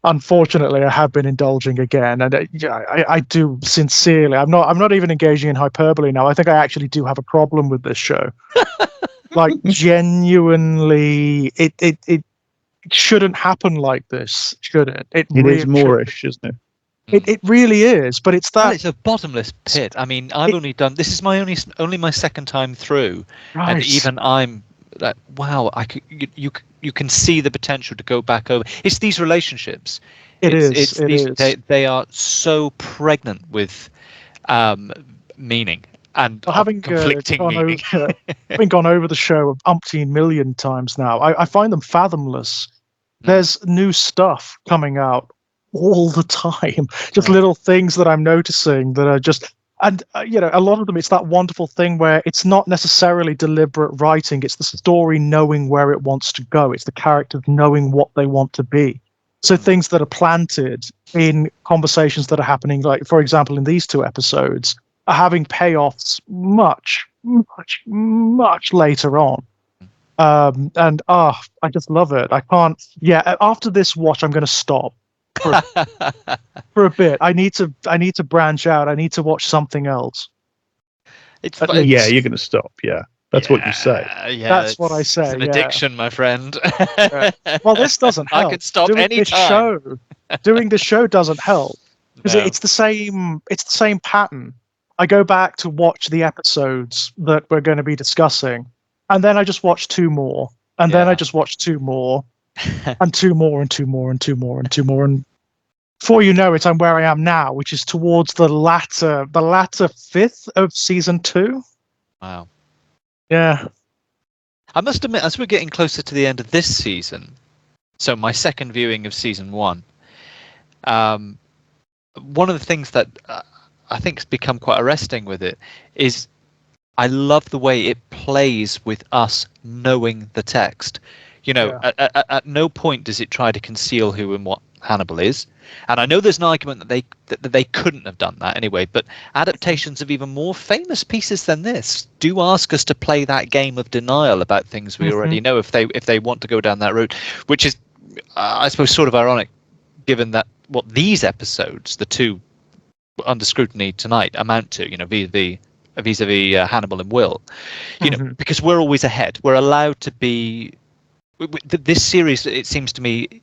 Unfortunately, I have been indulging again, and I do sincerely. I'm not even engaging in hyperbole now. I think I actually do have a problem with this show. Like, genuinely, it shouldn't happen like this, should it? It is Moorish, isn't it? It really is, but it's that. Well, it's a bottomless pit. I mean, I've only done this is my only my second time through, Right. and even I'm like, wow, you can see the potential to go back over. It's these relationships. It is. They are so pregnant with meaning and having conflicting meaning. Having gone over the show umpteen million times now, I find them fathomless. There's new stuff coming out all the time, just little things that I'm noticing that are just, and a lot of them, it's that wonderful thing where it's not necessarily deliberate writing, it's the story knowing where it wants to go, it's the characters knowing what they want to be. So things that are planted in conversations that are happening, like for example in these 2 episodes, are having payoffs much later on. And I just love it. I can't. Yeah, after this watch, I'm going to stop for a bit. I need to branch out. I need to watch something else. Yeah, you're going to stop. Yeah, that's what you say. Yeah, that's what I say. It's an addiction, my friend. Well, this doesn't help. I could stop anytime. Doing this show doesn't help because it's the same pattern. I go back to watch the episodes that we're going to be discussing, and then I just watch 2 more, and then I just watch 2 more, and 2 more, and 2 more, and 2 more, and 2 more, and before you know it, I'm where I am now, which is towards the latter 5th of season 2. Wow. Yeah. I must admit, as we're getting closer to the end of this season, so my second viewing of season 1, one of the things that I think has become quite arresting with it is I love the way it plays with us knowing the text. At no point does it try to conceal who and what Hannibal is. And I know there's an argument that they couldn't have done that anyway, but adaptations of even more famous pieces than this do ask us to play that game of denial about things we already know if they want to go down that route, which is, I suppose, sort of ironic, given that what these episodes, the 2 under scrutiny tonight, amount to, vis-a-vis Hannibal and Will, because we're always ahead. We're allowed to be. This series, it seems to me,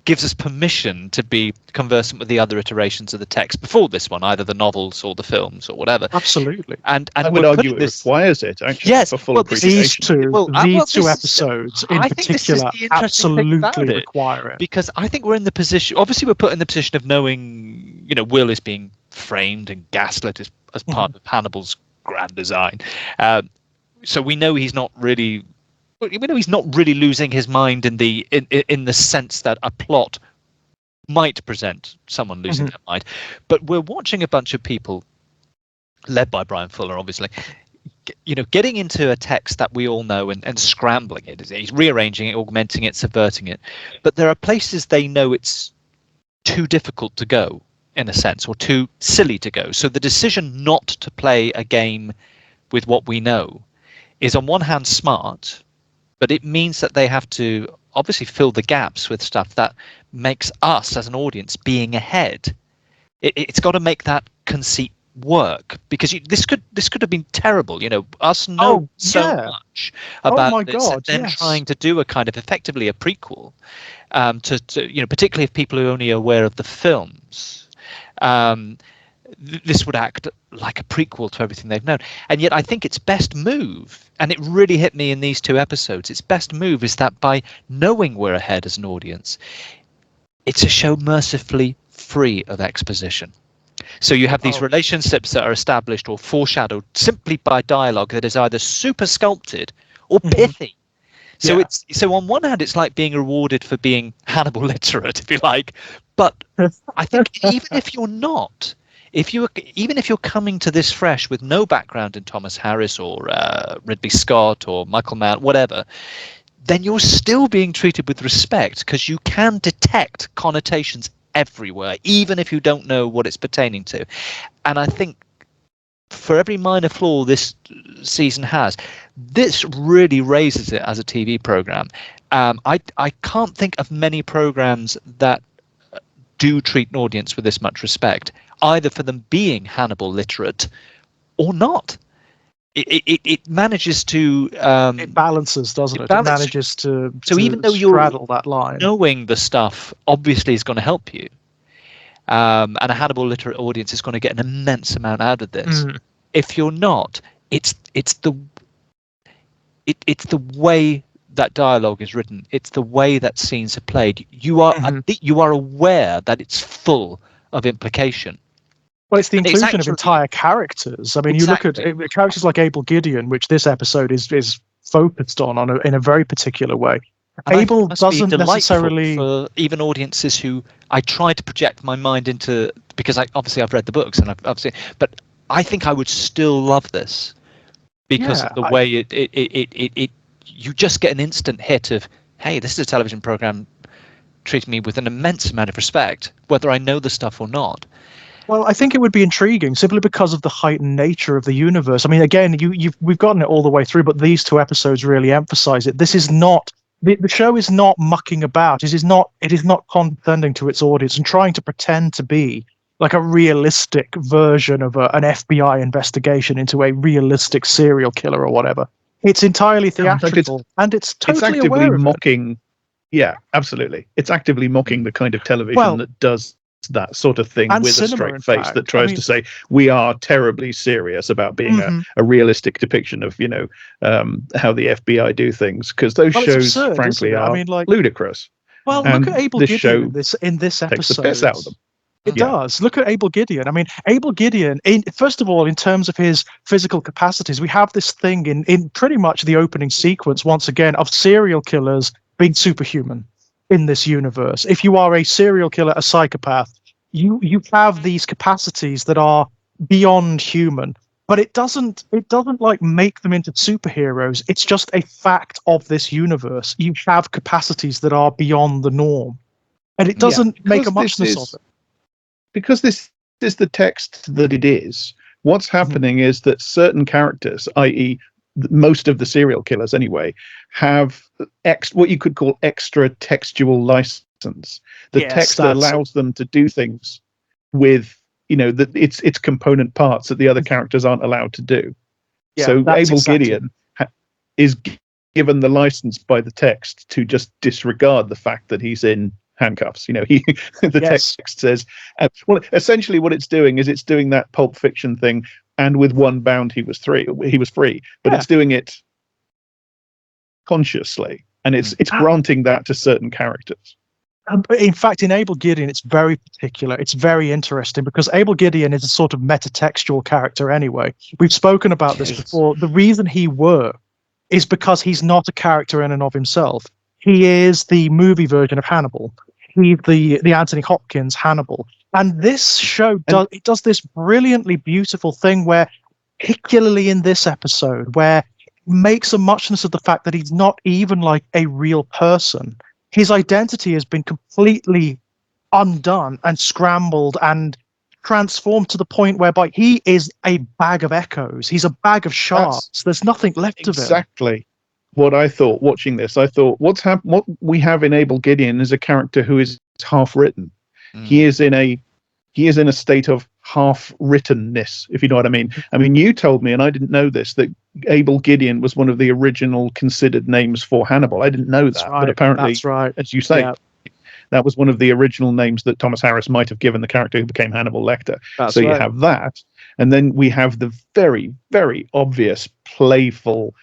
gives us permission to be conversant with the other iterations of the text before this one, either the novels or the films or whatever. Absolutely. And I would argue it requires it, actually, for full appreciation. These two episodes in particular absolutely require it. Because I think we're in the position, obviously we're put in the position of knowing, Will is being framed and gaslit as part of Hannibal's grand design. So we know he's not really losing his mind in the sense that a plot might present someone losing their mind. But we're watching a bunch of people, led by Brian Fuller, obviously, getting into a text that we all know and scrambling it. He's rearranging it, augmenting it, subverting it. But there are places they know it's too difficult to go, in a sense, or too silly to go. So the decision not to play a game with what we know is on one hand smart, but it means that they have to obviously fill the gaps with stuff that makes us as an audience being ahead. It's got to make that conceit work, because this could have been terrible. Us know so much about this, and then trying to do a kind of effectively a prequel to particularly if people are only aware of the films. This would act like a prequel to everything they've known. And yet I think its best move, and it really hit me in these 2 episodes, its best move is that by knowing we're ahead as an audience, it's a show mercifully free of exposition. So you have these relationships that are established or foreshadowed simply by dialogue that is either super sculpted or pithy. So so on one hand, it's like being rewarded for being Hannibal literate, if you like. But I think even if you're not, even if you're coming to this fresh with no background in Thomas Harris or Ridley Scott or Michael Mann, whatever, then you're still being treated with respect, because you can detect connotations everywhere, even if you don't know what it's pertaining to. And I think for every minor flaw this season has, this really raises it as a TV program. I can't think of many programs that do treat an audience with this much respect, either for them being Hannibal literate or not. It manages to it balances, doesn't it? It manages to even though straddle that line. Knowing the stuff obviously is going to help you, and a Hannibal literate audience is going to get an immense amount out of this. If you're not, it's the way that dialogue is written. It's the way that scenes are played. You are aware that it's full of implication. Well, it's the inclusion of entire characters. I mean, you look at characters like Abel Gideon, which this episode is focused on in a very particular way. And Abel doesn't necessarily, for even audiences who I try to project my mind into, because I've read the books and but I think I would still love this because of the way it you just get an instant hit of, hey, this is a television program treating me with an immense amount of respect, whether I know the stuff or not. Well, I think it would be intriguing simply because of the heightened nature of the universe. I mean, again, we've gotten it all the way through, but these two episodes really emphasize it. This is not the show is not mucking about. It is not condescending to its audience and trying to pretend to be like a realistic version of an FBI investigation into a realistic serial killer or whatever. It's entirely theatrical, and it's totally actively aware of mocking. it. Yeah, absolutely. It's actively mocking the kind of television that does that sort of thing with a straight face that tries to say we are terribly serious about being a realistic depiction of how the FBI do things, because those shows absurd, frankly are ludicrous. Well, look at Abel Gideon in this episode. Takes the piss out of them. It does. Look at Abel Gideon. I mean, Abel Gideon, first of all, in terms of his physical capacities, we have this thing in pretty much the opening sequence, once again, of serial killers being superhuman in this universe. If you are a serial killer, a psychopath, you have these capacities that are beyond human. But it doesn't like make them into superheroes. It's just a fact of this universe. You have capacities that are beyond the norm. And it doesn't make a muchness of it. Because this is the text that it is, what's happening is that certain characters, i.e. most of the serial killers anyway, have what you could call extra textual license. The text allows them to do things with, its component parts that the other characters aren't allowed to do. Yeah, so Abel Gideon is given the license by the text to just disregard the fact that he's in handcuffs. Text says, well, essentially what it's doing is it's doing that Pulp Fiction thing, and with one bound he was free, but it's doing it consciously, and it's granting that to certain characters. In fact, in Abel Gideon, it's very particular. It's very interesting because Abel Gideon is a sort of metatextual character anyway. We've spoken about this before. The reason he works is because he's not a character in and of himself. He is the movie version of Hannibal. He's the Anthony Hopkins Hannibal. And this show does this brilliantly beautiful thing where, particularly in this episode, where it makes a muchness of the fact that he's not even like a real person. His identity has been completely undone and scrambled and transformed to the point whereby he is a bag of echoes. He's a bag of shards. There's nothing left of him. Exactly what I thought watching this. I thought what we have in Abel Gideon is a character who is half written. He is in a state of half writtenness, if you know what I mean. I mean, you told me, and I didn't know this, that Abel Gideon was one of the original considered names for Hannibal. I didn't know that, but apparently, as you say, that was one of the original names that Thomas Harris might have given the character who became Hannibal Lecter. You have that, and then we have the very, very obvious playful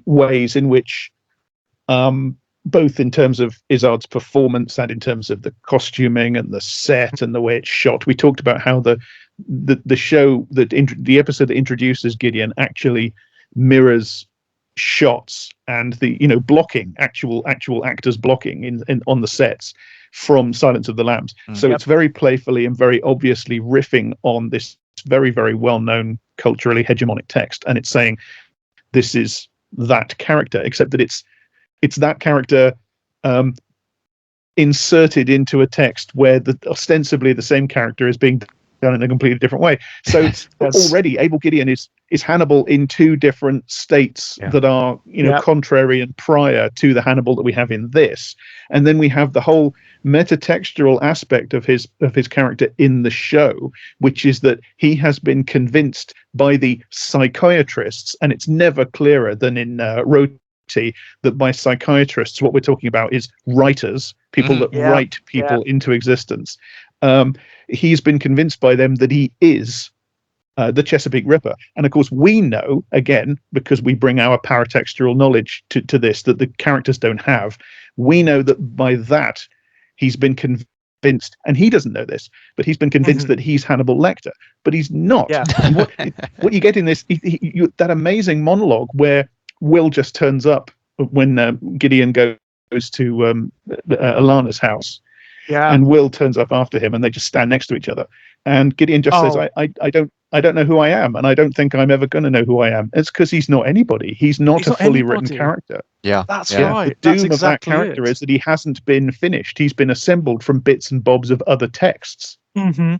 ways in which both in terms of Izzard's performance and in terms of the costuming and the set and the way it's shot. We talked about how the show the episode that introduces Gideon actually mirrors shots and the blocking, actual actors blocking in on the sets from Silence of the Lambs. So it's very playfully and very obviously riffing on this very, very well-known culturally hegemonic text, and it's saying this is that character, except that it's that character inserted into a text where ostensibly the same character is being done in a completely different way. So Yes. already Abel Gideon is Hannibal in two different states that are, contrary and prior to the Hannibal that we have in this. And then we have the whole metatextual aspect of his character in the show, which is that he has been convinced by the psychiatrists, and it's never clearer than in Roti, that by psychiatrists what we're talking about is writers, people that write people into existence. He's been convinced by them that he is the Chesapeake Ripper. And of course, we know, again, because we bring our paratextual knowledge to this that the characters don't have, we know that by that he's been convinced, and he doesn't know this, but he's been convinced that he's Hannibal Lecter, but he's not. Yeah. And what you get in this, that amazing monologue where Will just turns up when Gideon goes to Alana's house. Yeah. And Will turns up after him, and they just stand next to each other. And Gideon just says, I don't know who I am, and I don't think I'm ever going to know who I am. It's because he's not anybody. He's not a fully written character. Yeah, that's right. The doom of that character is that he hasn't been finished. He's been assembled from bits and bobs of other texts. Mm-hmm.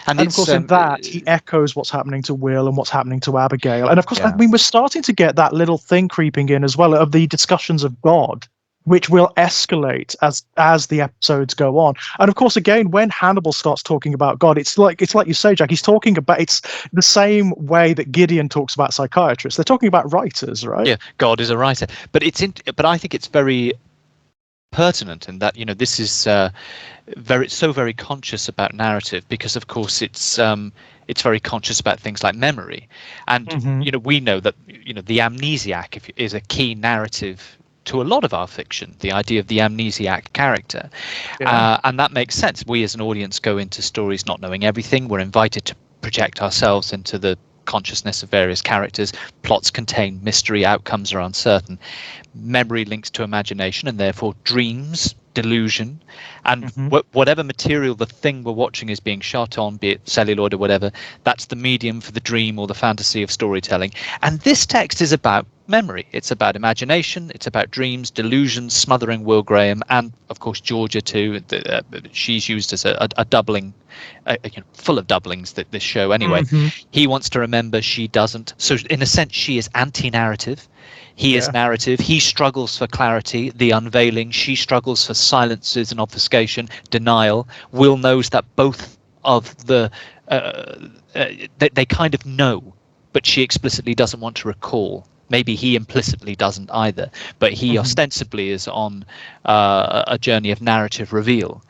And of course, in that, he echoes what's happening to Will and what's happening to Abigail. And of course, I mean, we're starting to get that little thing creeping in as well of the discussions of God, which will escalate as the episodes go on. And of course, again, when Hannibal starts talking about God, it's like you say, Jack, he's talking about, it's the same way that Gideon talks about psychiatrists. They're talking about writers, right? Yeah, God is a writer. But but I think it's very pertinent in that, this is very conscious about narrative, because of course it's very conscious about things like memory. And we know that the amnesiac is a key narrative to a lot of our fiction, the idea of the amnesiac character. And that makes sense. We as an audience go into stories not knowing everything. We're invited to project ourselves into the consciousness of various characters. Plots contain mystery, outcomes are uncertain. Memory links to imagination, and therefore dreams, delusion, and whatever material the thing we're watching is being shot on, be it celluloid or whatever, that's the medium for the dream or the fantasy of storytelling. And this text is about memory. It's about imagination. It's about dreams, delusions, smothering Will Graham, and of course Georgia too. She's used as a doubling, full of doublings. This show anyway. He wants to remember, she doesn't. So in a sense, she is anti-narrative. He is narrative. He struggles for clarity, the unveiling. She struggles for silences and obfuscation, denial. Will knows that both of the they kind of know, but she explicitly doesn't want to recall. Maybe he implicitly doesn't either, but he ostensibly is on a journey of narrative reveal.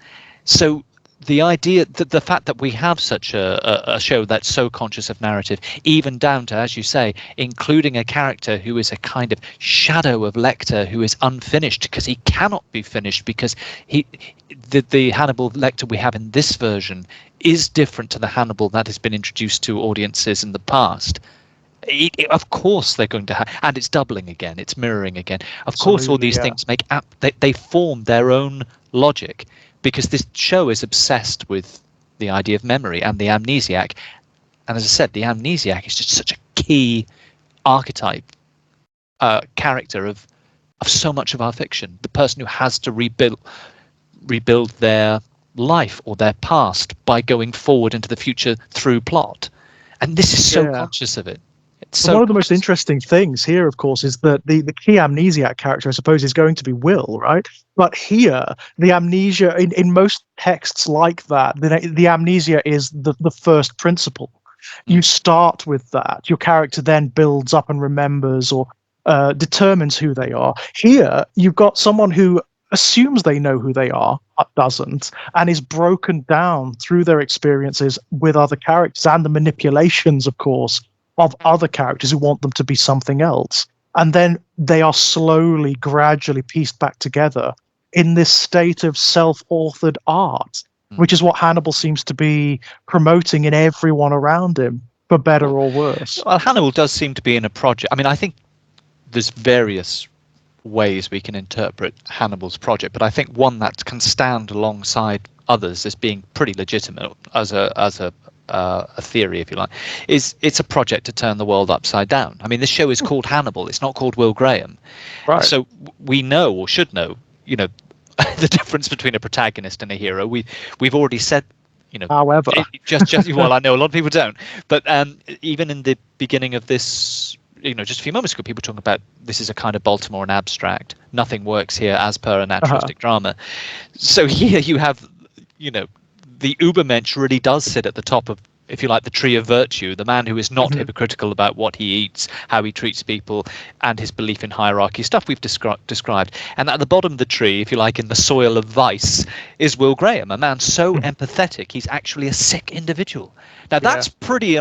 So the idea that the fact that we have such a show that's so conscious of narrative, even down to, as you say, including a character who is a kind of shadow of Lecter, who is unfinished because he cannot be finished, because the Hannibal Lecter we have in this version is different to the Hannibal that has been introduced to audiences in the past. Of course they're going to have, and it's doubling again, it's mirroring again. Of course all these things they form their own logic, because this show is obsessed with the idea of memory and the amnesiac. And as I said, the amnesiac is just such a key archetype, character of so much of our fiction. The person who has to rebuild their life or their past by going forward into the future through plot. And this is so conscious of it. So one of the most interesting things here, of course, is that the key amnesiac character, I suppose, is going to be Will, right? But here, the amnesia, in most texts like that, the amnesia is the first principle. You start with that. Your character then builds up and remembers or determines who they are. Here, you've got someone who assumes they know who they are, but doesn't, and is broken down through their experiences with other characters and the manipulations, of course, of other characters who want them to be something else. And then they are slowly, gradually pieced back together in this state of self-authored art, which is what Hannibal seems to be promoting in everyone around him, for better or worse. Well, Hannibal does seem to be in a project. I mean, I think there's various ways we can interpret Hannibal's project, but I think one that can stand alongside others as being pretty legitimate as a theory, if you like, is it's a project to turn the world upside down. I mean, this show is called Hannibal. It's not called Will Graham. Right. So we know, or should know, the difference between a protagonist and a hero. We've already said However, well, I know a lot of people don't, but even in the beginning of this, just a few moments ago, people were talking about this is a kind of Baltimore and abstract. Nothing works here as per a naturalistic drama. So here you have, the Ubermensch really does sit at the top of, if you like, the tree of virtue, the man who is not hypocritical about what he eats, how he treats people, and his belief in hierarchy, stuff we've described. And at the bottom of the tree, if you like, in the soil of vice, is Will Graham, a man so empathetic, he's actually a sick individual. Now, that's pretty,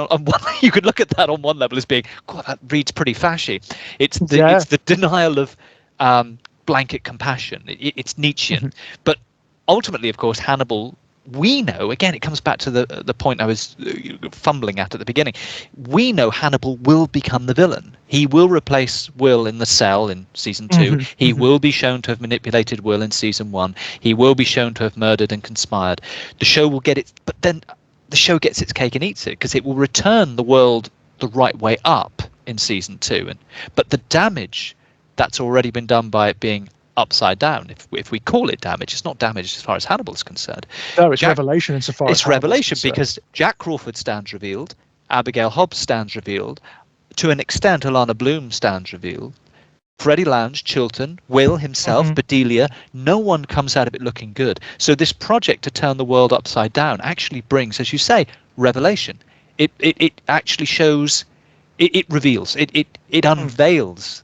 you could look at that on one level as being, God, that reads pretty fashy. It's the denial of blanket compassion. It's Nietzschean. But ultimately, of course, Hannibal, we know, again, it comes back to the point I was fumbling at the beginning. We know Hannibal will become the villain. He will replace Will in the cell in season 2. He will be shown to have manipulated Will in season 1. He will be shown to have murdered and conspired. The show will get it, but then the show gets its cake and eats it, because it will return the world the right way up in season 2. But the damage that's already been done by it being upside down, if we call it damage, it's not damage as far as Hannibal's concerned. No, it's revelation insofar as it's revelation, because Jack Crawford stands revealed, Abigail Hobbes stands revealed, to an extent Alana Bloom stands revealed, Freddy Louns, Chilton, Will himself, Bedelia, no one comes out of it looking good. So this project to turn the world upside down actually brings, as you say, revelation. It actually shows, it reveals, it unveils.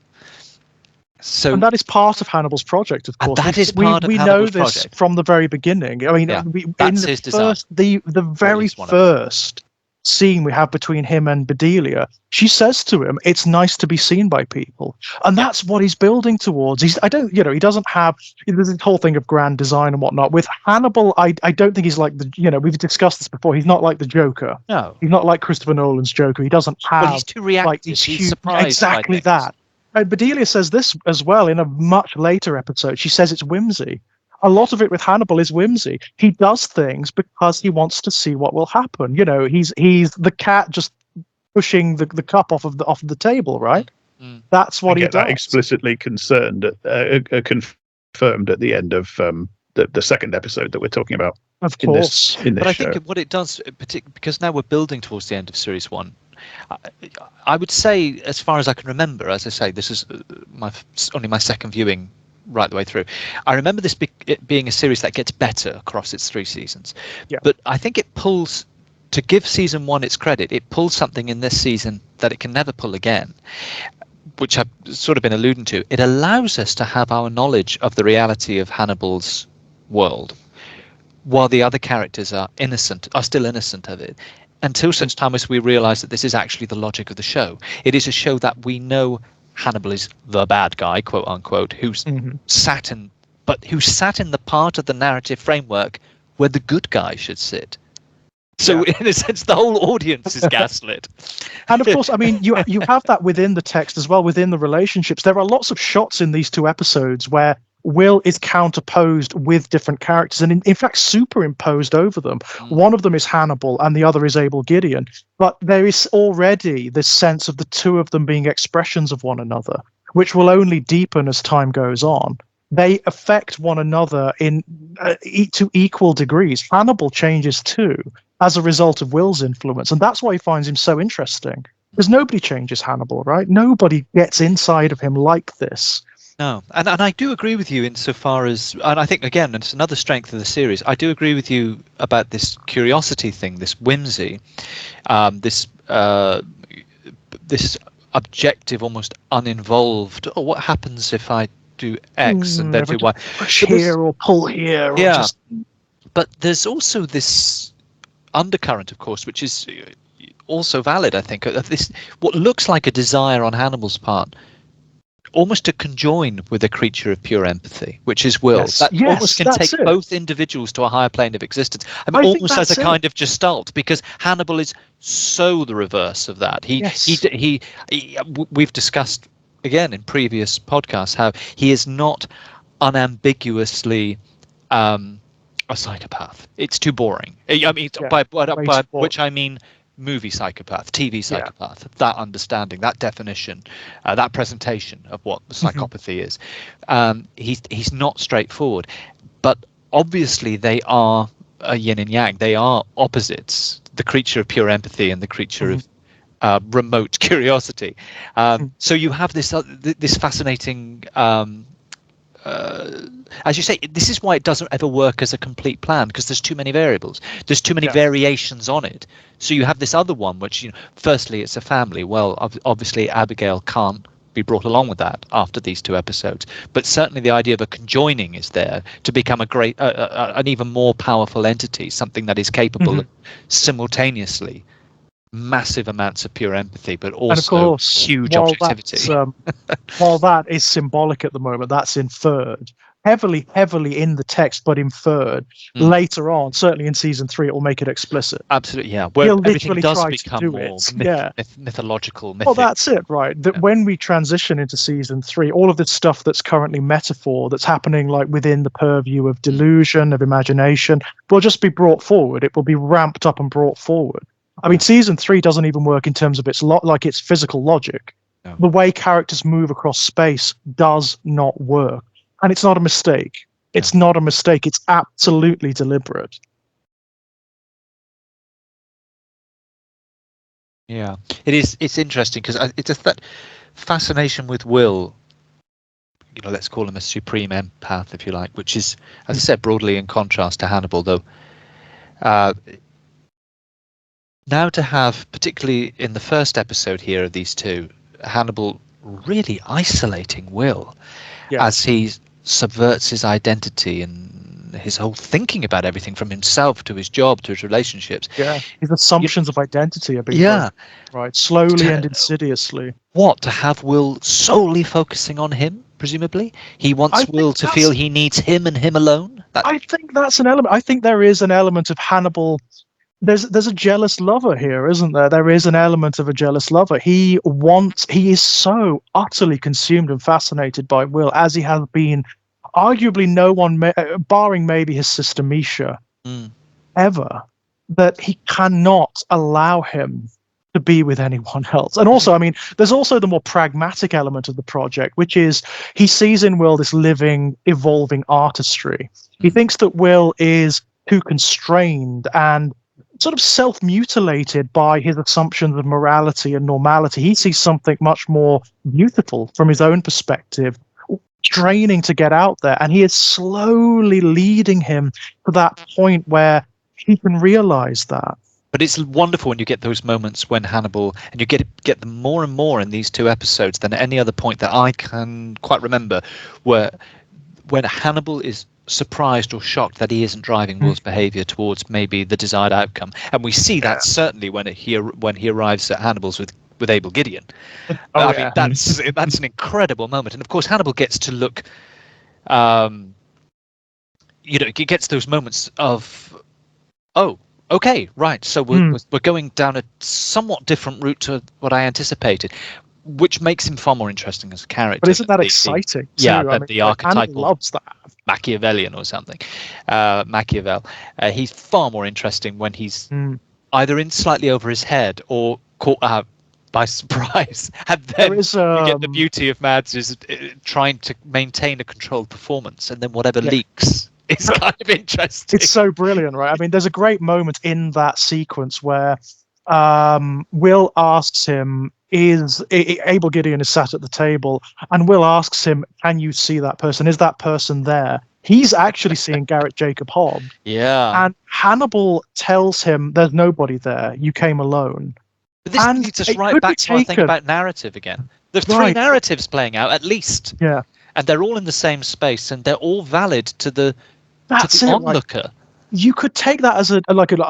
And that is part of Hannibal's project, of course. We know this from the very beginning. I mean, in the very first scene we have between him and Bedelia, she says to him, "It's nice to be seen by people," and that's what he's building towards. He doesn't have this whole thing of grand design and whatnot. With Hannibal, I don't think he's like we've discussed this before. He's not like the Joker. No, he's not like Christopher Nolan's Joker. He doesn't have. Well, he's too reactive. He's surprised. Exactly that. And Bedelia says this as well in a much later episode. She says it's whimsy. A lot of it with Hannibal is whimsy. He does things because he wants to see what will happen. He's the cat just pushing the cup off of the table, right? That's what he does. That explicitly confirmed at the end of the second episode that we're talking about. Of course. In this but I show. think what it does, because now we're building towards the end of series 1, I would say, as far as I can remember, as I say, this is only my second viewing right the way through. I remember this being a series that gets better across its 3 seasons. Yeah. But I think it pulls, to give season 1 its credit, it pulls something in this season that it can never pull again, which I've sort of been alluding to. It allows us to have our knowledge of the reality of Hannibal's world, while the other characters are still innocent of it, until such time as we realise that this is actually the logic of the show. It is a show that we know Hannibal is the bad guy, quote unquote, who's sat in the part of the narrative framework where the good guy should sit. So in a sense, the whole audience is gaslit. And of course, I mean, you have that within the text as well, within the relationships. There are lots of shots in these 2 episodes where Will is counterposed with different characters and in fact superimposed over them. One of them is Hannibal and the other is Abel Gideon. But there is already this sense of the 2 of them being expressions of one another, which will only deepen as time goes on. They affect one another to equal degrees. Hannibal changes too as a result of Will's influence, and that's why he finds him so interesting. Because nobody changes Hannibal, right? Nobody gets inside of him like this. No, and I do agree with you insofar as, and I think, again, it's another strength of the series, I do agree with you about this curiosity thing, this whimsy, this objective, almost uninvolved, what happens if I do X and then do Y? Push here or pull here. Yeah, but there's also this undercurrent, of course, which is also valid, I think, of this, what looks like a desire on Hannibal's part, almost to conjoin with a creature of pure empathy, which is Will. Almost can take both individuals to a higher plane of existence. I mean, almost as a kind of gestalt, because Hannibal is so the reverse of that. We've discussed, again, in previous podcasts, how he is not unambiguously a psychopath. It's too boring. I mean, by which I mean movie psychopath, TV psychopath, that understanding, that definition, that presentation of what psychopathy is. He's not straightforward, but obviously they are a yin and yang. They are opposites. The creature of pure empathy and the creature of remote curiosity. So you have this fascinating. As you say, this is why it doesn't ever work as a complete plan, because there's too many variables. There's too many variations on it. So you have this other one, which, firstly, it's a family. Well, obviously, Abigail can't be brought along with that after these 2 episodes. But certainly the idea of a conjoining is there to become an even more powerful entity, something that is capable of simultaneously massive amounts of pure empathy, but also, and of course, huge objectivity. While that is symbolic at the moment, that's inferred heavily in the text, but inferred later on. Certainly in season 3, it will make it explicit. Absolutely, yeah. Where everything does become more mythological. Mythic. Well, that's it, right? That when we transition into season 3, all of this stuff that's currently metaphor, that's happening like within the purview of delusion, of imagination, will just be brought forward. It will be ramped up and brought forward. I mean, season 3 doesn't even work in terms of its its physical logic. No. The way characters move across space does not work, and it's not a mistake. It's not a mistake. It's absolutely deliberate. Yeah, it is. It's interesting because it's just that fascination with Will. Let's call him a supreme empath, if you like, which is, as I said, broadly in contrast to Hannibal, though. Now to have, particularly in the first episode here of these 2, Hannibal really isolating Will as he subverts his identity and his whole thinking about everything, from himself to his job to his relationships. Yeah, his assumptions of identity are being right, slowly and insidiously. What, to have Will solely focusing on him, presumably? He wants Will to feel he needs him and him alone? I think that's an element. I think there is an element of Hannibal. There's a jealous lover here, isn't there? There is an element of a jealous lover. He is so utterly consumed and fascinated by Will, as he has been, arguably no one, barring maybe his sister Misha, ever, that he cannot allow him to be with anyone else. And also, I mean, there's also the more pragmatic element of the project, which is he sees in Will this living, evolving artistry. He thinks that Will is too constrained and sort of self-mutilated by his assumptions of morality and normality. He sees something much more beautiful from his own perspective, straining to get out there, and he is slowly leading him to that point where he can realize that. But it's wonderful when you get those moments when Hannibal, and you get them more and more in these 2 episodes than at any other point that I can quite remember, when Hannibal is surprised or shocked that he isn't driving Will's behavior towards maybe the desired outcome, and we see that certainly when he arrives at Hannibal's with Abel Gideon. I mean, that's an incredible moment, and of course Hannibal gets to look. He gets those moments of, oh, okay, right. So we're going down a somewhat different route to what I anticipated, which makes him far more interesting as a character. But isn't that exciting? The archetypal loves that. Machiavellian or something. Machiavel. He's far more interesting when he's either in slightly over his head or caught out by surprise. And then you get the beauty of Mads is trying to maintain a controlled performance, and then whatever leaks is kind of interesting. It's so brilliant, right? I mean, there's a great moment in that sequence where Will asks him, Abel Gideon is sat at the table, and Will asks him, can you see that person? Is that person there? He's actually seeing Garrett Jacob Hobbes. Yeah. And Hannibal tells him, there's nobody there. You came alone. But this leads us right back to our thing about narrative again. There are 3 narratives playing out, at least. Yeah. And they're all in the same space, and they're all valid to the onlooker. Right. You could take that as a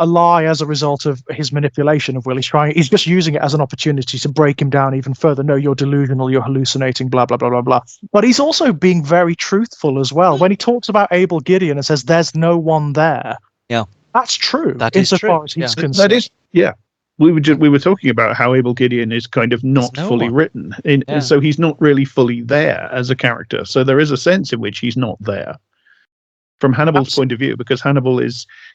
lie as a result of his manipulation of Will. He's just using it as an opportunity to break him down even further. No, you're delusional, you're hallucinating, blah, blah, blah, blah, blah. But he's also being very truthful as well. When he talks about Abel Gideon and says, there's no one there. Yeah. That's true. That is true. As he's concerned. That is, yeah. We were talking about how Abel Gideon is kind of not fully written. So he's not really fully there as a character. So there is a sense in which he's not there. From Hannibal's point of view, because Hannibal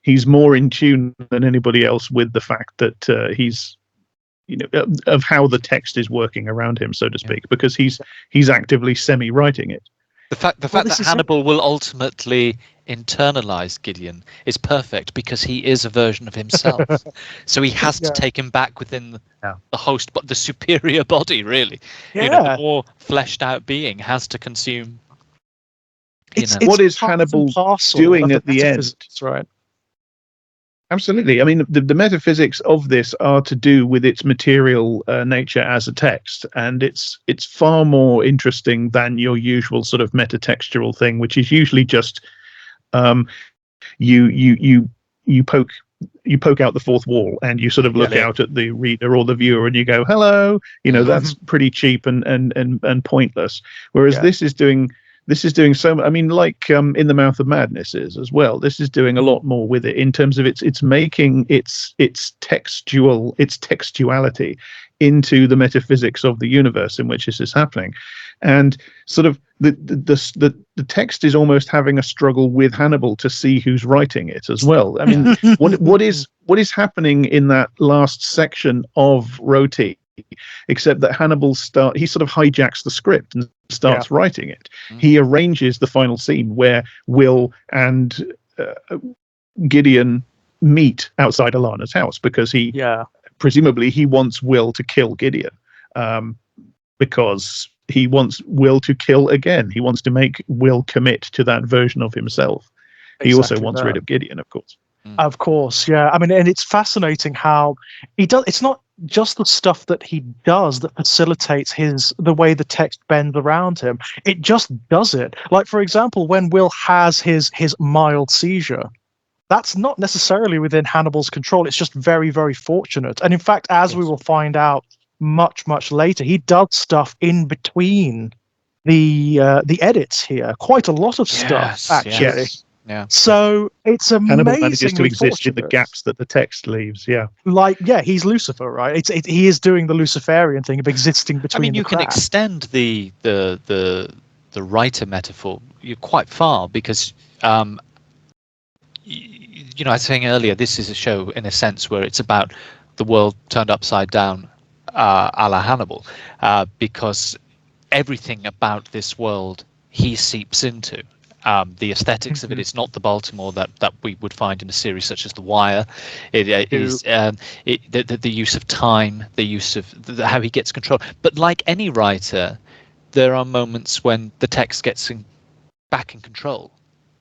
he's more in tune than anybody else with the fact that he's, of how the text is working around him, so to speak, because he's actively semi-writing it. The fact that Hannibal will ultimately internalized Gideon is perfect because he is a version of himself. So he has to take him back within the host, but the superior body, really. The more fleshed out being has to consume. It's what is part and Hannibal parcel doing of at the end? metaphysics, right? Absolutely. I mean, the metaphysics of this are to do with its material nature as a text, and it's far more interesting than your usual sort of metatextual thing, which is usually just you poke out the fourth wall and you sort of look out at the reader or the viewer and you go, hello. That's pretty cheap and pointless. Whereas this is doing so. I mean, like In the Mouth of Madness is as well. This is doing a lot more with it in terms of it's making its textuality into the metaphysics of the universe in which this is happening, and sort of the text is almost having a struggle with Hannibal to see who's writing it as well. I mean, what is happening in that last section of Roti? Except that Hannibal he sort of hijacks the script and starts writing it. He arranges the final scene where Will and Gideon meet outside Alana's house because presumably he wants Will to kill Gideon, because he wants Will to kill again. He wants to make Will commit to that version of himself. He also wants rid of Gideon, of course. Of course, yeah. I mean, and it's fascinating how he does. It's not just the stuff that he does that facilitates the way the text bends around him. It just does it. Like, for example, when Will has his mild seizure, that's not necessarily within Hannibal's control. It's just very, very fortunate. And in fact, as we will find out much, much later, he does stuff in between the edits here. Quite a lot of stuff, actually. Yes. Yeah. So it's amazing. Hannibal manages to exist in the gaps that the text leaves. Yeah. He's Lucifer, right? He is doing the Luciferian thing of existing between. I mean, you can extend the writer metaphor quite far because, I was saying earlier, this is a show in a sense where it's about the world turned upside down, a la Hannibal, because everything about this world he seeps into. The aesthetics of it, it's not the Baltimore that we would find in a series such as The Wire. It is the use of time, the use of how he gets control. But like any writer, there are moments when the text gets back in control,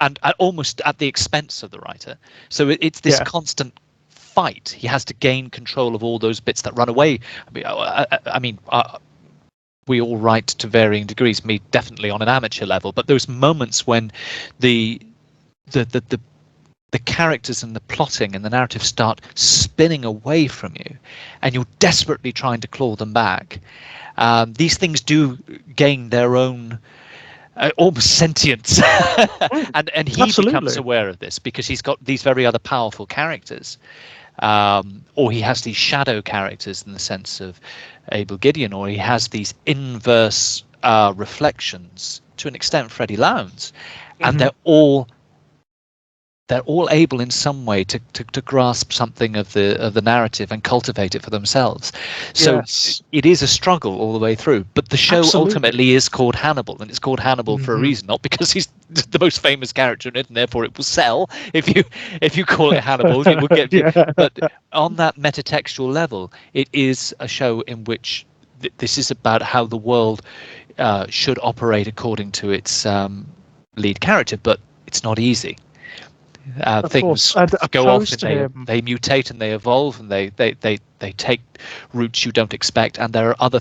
and almost at the expense of the writer. So it's this constant fight. He has to gain control of all those bits that run away. I mean, we all write to varying degrees, me definitely on an amateur level, but those moments when the characters and the plotting and the narrative start spinning away from you and you're desperately trying to claw them back, these things do gain their own almost sentience. and he becomes aware of this because he's got these very other powerful characters, or he has these shadow characters in the sense of Abel Gideon, or he has these inverse reflections to an extent, Freddy Louns, and they're all able in some way to grasp something of the narrative and cultivate it for themselves. So it is a struggle all the way through. But the show ultimately is called Hannibal, and it's called Hannibal for a reason, not because he's the most famous character in it, and therefore it will sell. If you call it Hannibal, it will get. But on that metatextual level, it is a show in which this is about how the world should operate according to its lead character, but it's not easy. Things go off and they mutate and they evolve and they take routes you don't expect, and there are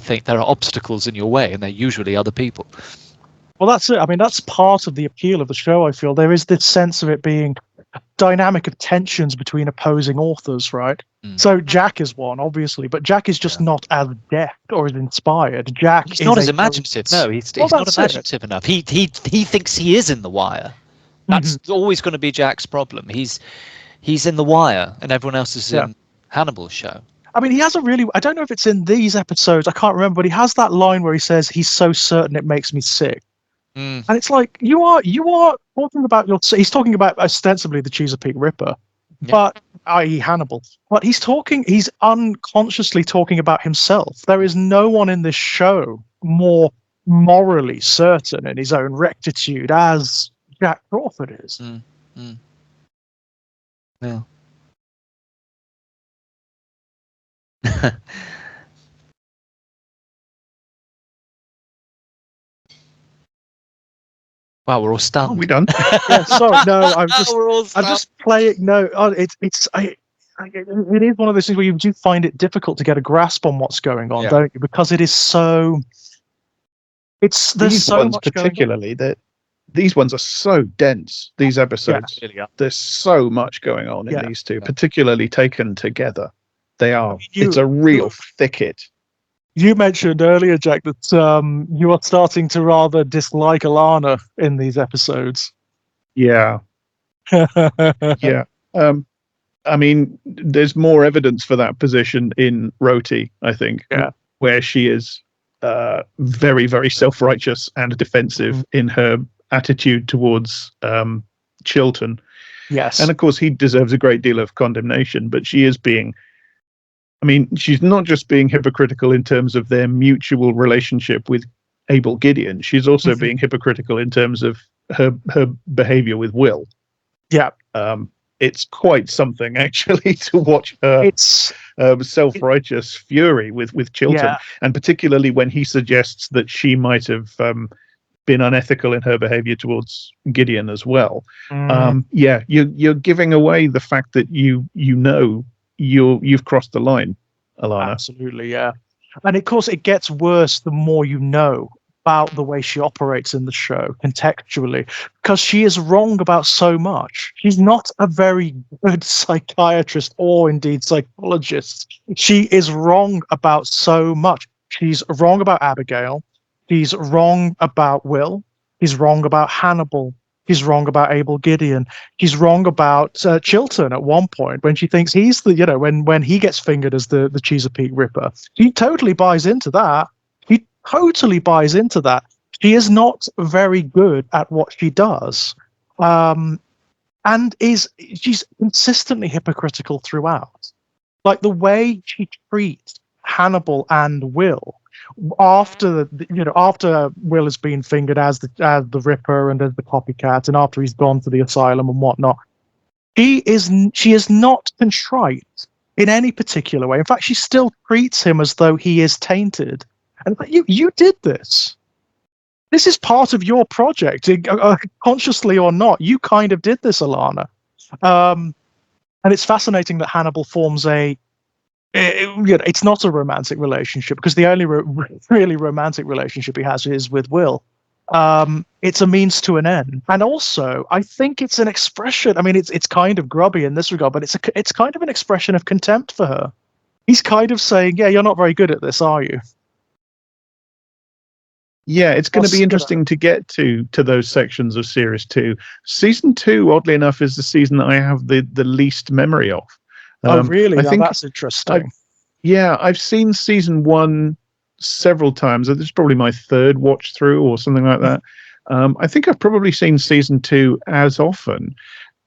obstacles in your way, and they're usually other people. Well, that's it. I mean, that's part of the appeal of the show. I feel there is this sense of it being a dynamic of tensions between opposing authors, right? So Jack is one, obviously, but Jack is just not as deft or as inspired. He's not as imaginative. No, he's not imaginative enough. He thinks he is in The Wire. That's always going to be Jack's problem. He's in The Wire, and everyone else is in Hannibal's show. I mean, he has I don't know if it's in these episodes, I can't remember, but he has that line where he says, he's so certain it makes me sick. And it's like, you are talking about he's talking about ostensibly the Chesapeake Ripper, but i.e. Hannibal. But he's unconsciously talking about himself. There is no one in this show more morally certain in his own rectitude as Jack Crawford is. Yeah. Wow, we're all stunned. Are we done? Yeah, sorry, no, I'm stunned. just playing. No, it is one of those things where you do find it difficult to get a grasp on what's going on, don't you? Because it is so. There's These so ones much going on. particularly, that these ones are so dense. These episodes, there's so much going on in these two, particularly taken together. They are. It's a real thicket. You mentioned earlier, Jack, that you are starting to rather dislike Alana in these episodes. Yeah. Yeah. I mean, there's more evidence for that position in Roti, I think, where she is very, very self-righteous and defensive in her attitude towards Chilton. Yes. And of course, he deserves a great deal of condemnation, but she is being, I mean, she's not just being hypocritical in terms of their mutual relationship with Abel Gideon. She's also being hypocritical in terms of her behavior with Will. Yeah. It's quite something, actually, to watch her self-righteous fury with Chilton, and particularly when he suggests that she might have been unethical in her behavior towards Gideon as well. You're giving away the fact that you've crossed the line, Alana. Absolutely, yeah. And of course, it gets worse the more you know about the way she operates in the show contextually, because she is wrong about so much. She's not a very good psychiatrist or indeed psychologist. She is wrong about so much. She's wrong about Abigail. She's wrong about Will. He's wrong about Hannibal. He's wrong about Abel Gideon. He's wrong about Chilton at one point when she thinks he's the, when he gets fingered as the Chesapeake Ripper. He totally buys into that. He totally buys into that. She is not very good at what she does. And she's consistently hypocritical throughout. Like the way she treats Hannibal and Will after Will has been fingered as the Ripper and as the copycat, and after he's gone to the asylum and whatnot, she is not contrite in any particular way. In fact, she still treats him as though he is tainted. And you did this. This is part of your project, consciously or not. You kind of did this, Alana. And it's fascinating that Hannibal forms it's not a romantic relationship, because the only really romantic relationship he has is with Will. It's a means to an end, and also I think it's an expression. I mean, it's kind of grubby in this regard, but it's kind of an expression of contempt for her. He's kind of saying, "Yeah, you're not very good at this, are you?" Yeah, it's going to be interesting to get to those sections of Series 2. Season 2, oddly enough, is the season that I have the least memory of. Oh, really? That's interesting. I've seen Season 1 several times. This is probably my third watch through or something like that. I think I've probably seen Season 2 as often,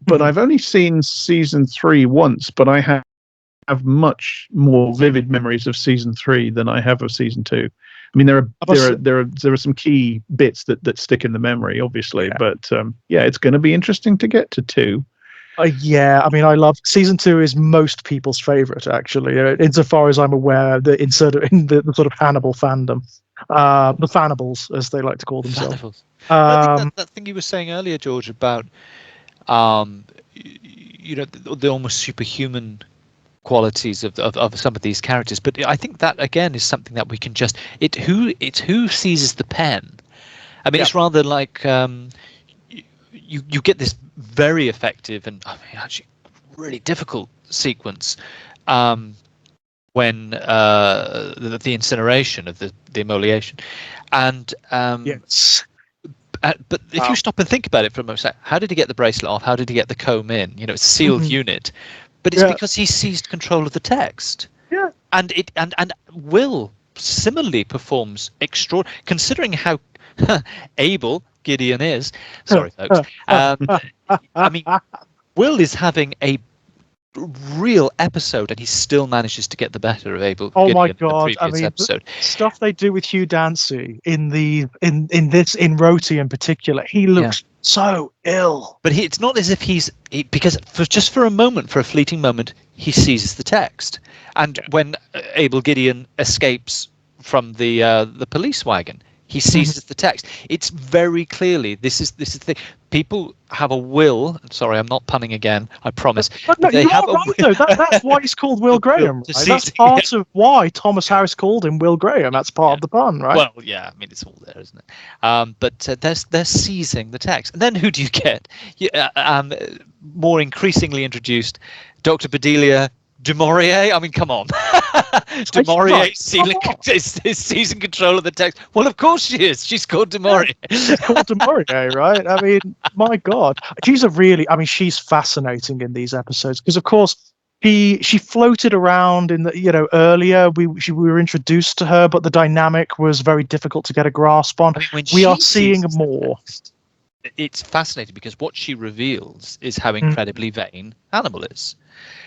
but I've only seen Season 3 once, but I have much more vivid memories of Season 3 than I have of Season 2. I mean, there are some key bits that stick in the memory, obviously, but it's going to be interesting to get to 2. I mean, I love Season 2 is most people's favorite, actually, insofar as I'm aware. In the sort of Hannibal fandom, the Fannibals, as they like to call themselves. I think that thing you were saying earlier, George, about the almost superhuman qualities of some of these characters, but I think that again is something that we can just who seizes the pen. I mean, it's rather like you get this very effective and actually really difficult sequence when the incineration of the immolation, and but if you stop and think about it for a moment, how did he get the bracelet off? How did he get the comb in? It's a sealed unit. But it's because he seized control of the text. Yeah. And Will similarly performs extraordinary, considering how Abel Gideon is. Sorry, folks. I mean, Will is having a real episode, and he still manages to get the better of Abel Oh Gideon my in the God! I previous mean, episode. the stuff they do with Hugh Dancy in Roti in particular, he looks so ill. But it's not as if because just for a moment, for a fleeting moment, he seizes the text, and when Abel Gideon escapes from the police wagon, he seizes the text. It's very clearly this is the thing. People have a will. Sorry, I'm not punning again. I promise. But no, They you have are right though. That's why he's called Will Graham. to Right? That's seize- part of why Thomas Harris called him Will Graham. That's part of the pun, right? Well, yeah, I mean it's all there, isn't it? But they're seizing the text, and then who do you get? More increasingly introduced, Dr. Bedelia du Maurier. I mean, come on, du Maurier is seizing control of the text. Well, of course she is. She's called du Maurier. She's called du Maurier, right? I mean, my God, she's fascinating in these episodes because, of course, she floated around in the earlier we were introduced to her, but the dynamic was very difficult to get a grasp on. I mean, we are seeing more. It's fascinating because what she reveals is how incredibly vain Hannibal is.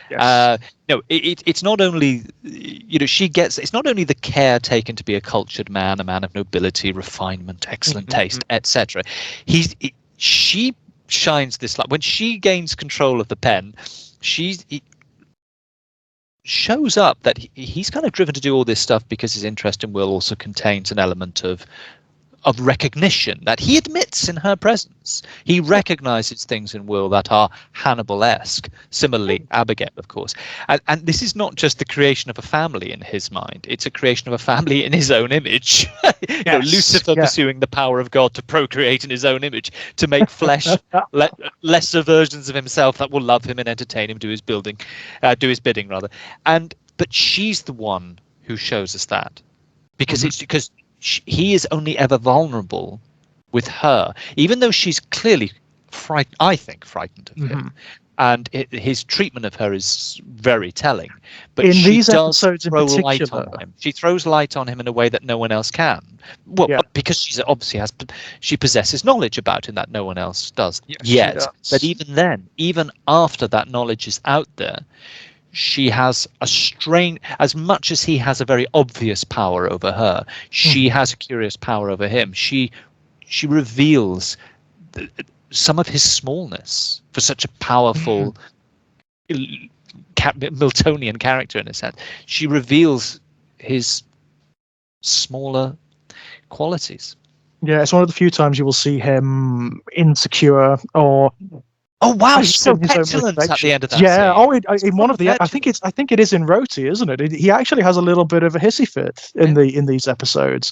Yes. No, it's not only it's not only the care taken to be a cultured man, a man of nobility, refinement, excellent taste, etc. She shines this light when she gains control of the pen. It shows up that he's kind of driven to do all this stuff because his interest in Will also contains an element of recognition that he admits in her presence. He recognizes things in Will that are Hannibal-esque. Similarly, Abigail, of course. And this is not just the creation of a family in his mind. It's a creation of a family in his own image. Lucifer pursuing the power of God to procreate in his own image, to make flesh lesser versions of himself that will love him and entertain him, do his bidding rather. But she's the one who shows us that. Because he is only ever vulnerable with her, even though she's clearly frightened of him, and his treatment of her is very telling. But in these episodes, in particular, light on him. She throws light on him in a way that no one else can. Well, because she possesses knowledge about him that no one else does yet. But even then, even after that knowledge is out there, she has a strain, as much as he has a very obvious power over her, she has a curious power over him. She reveals some of his smallness for such a powerful Miltonian character in a sense. She reveals his smaller qualities. Yeah, it's one of the few times you will see him insecure or. Oh wow, he's so petulant at the end of that scene. In one of the, I think it is in Roti, isn't it? He actually has a little bit of a hissy fit in these episodes.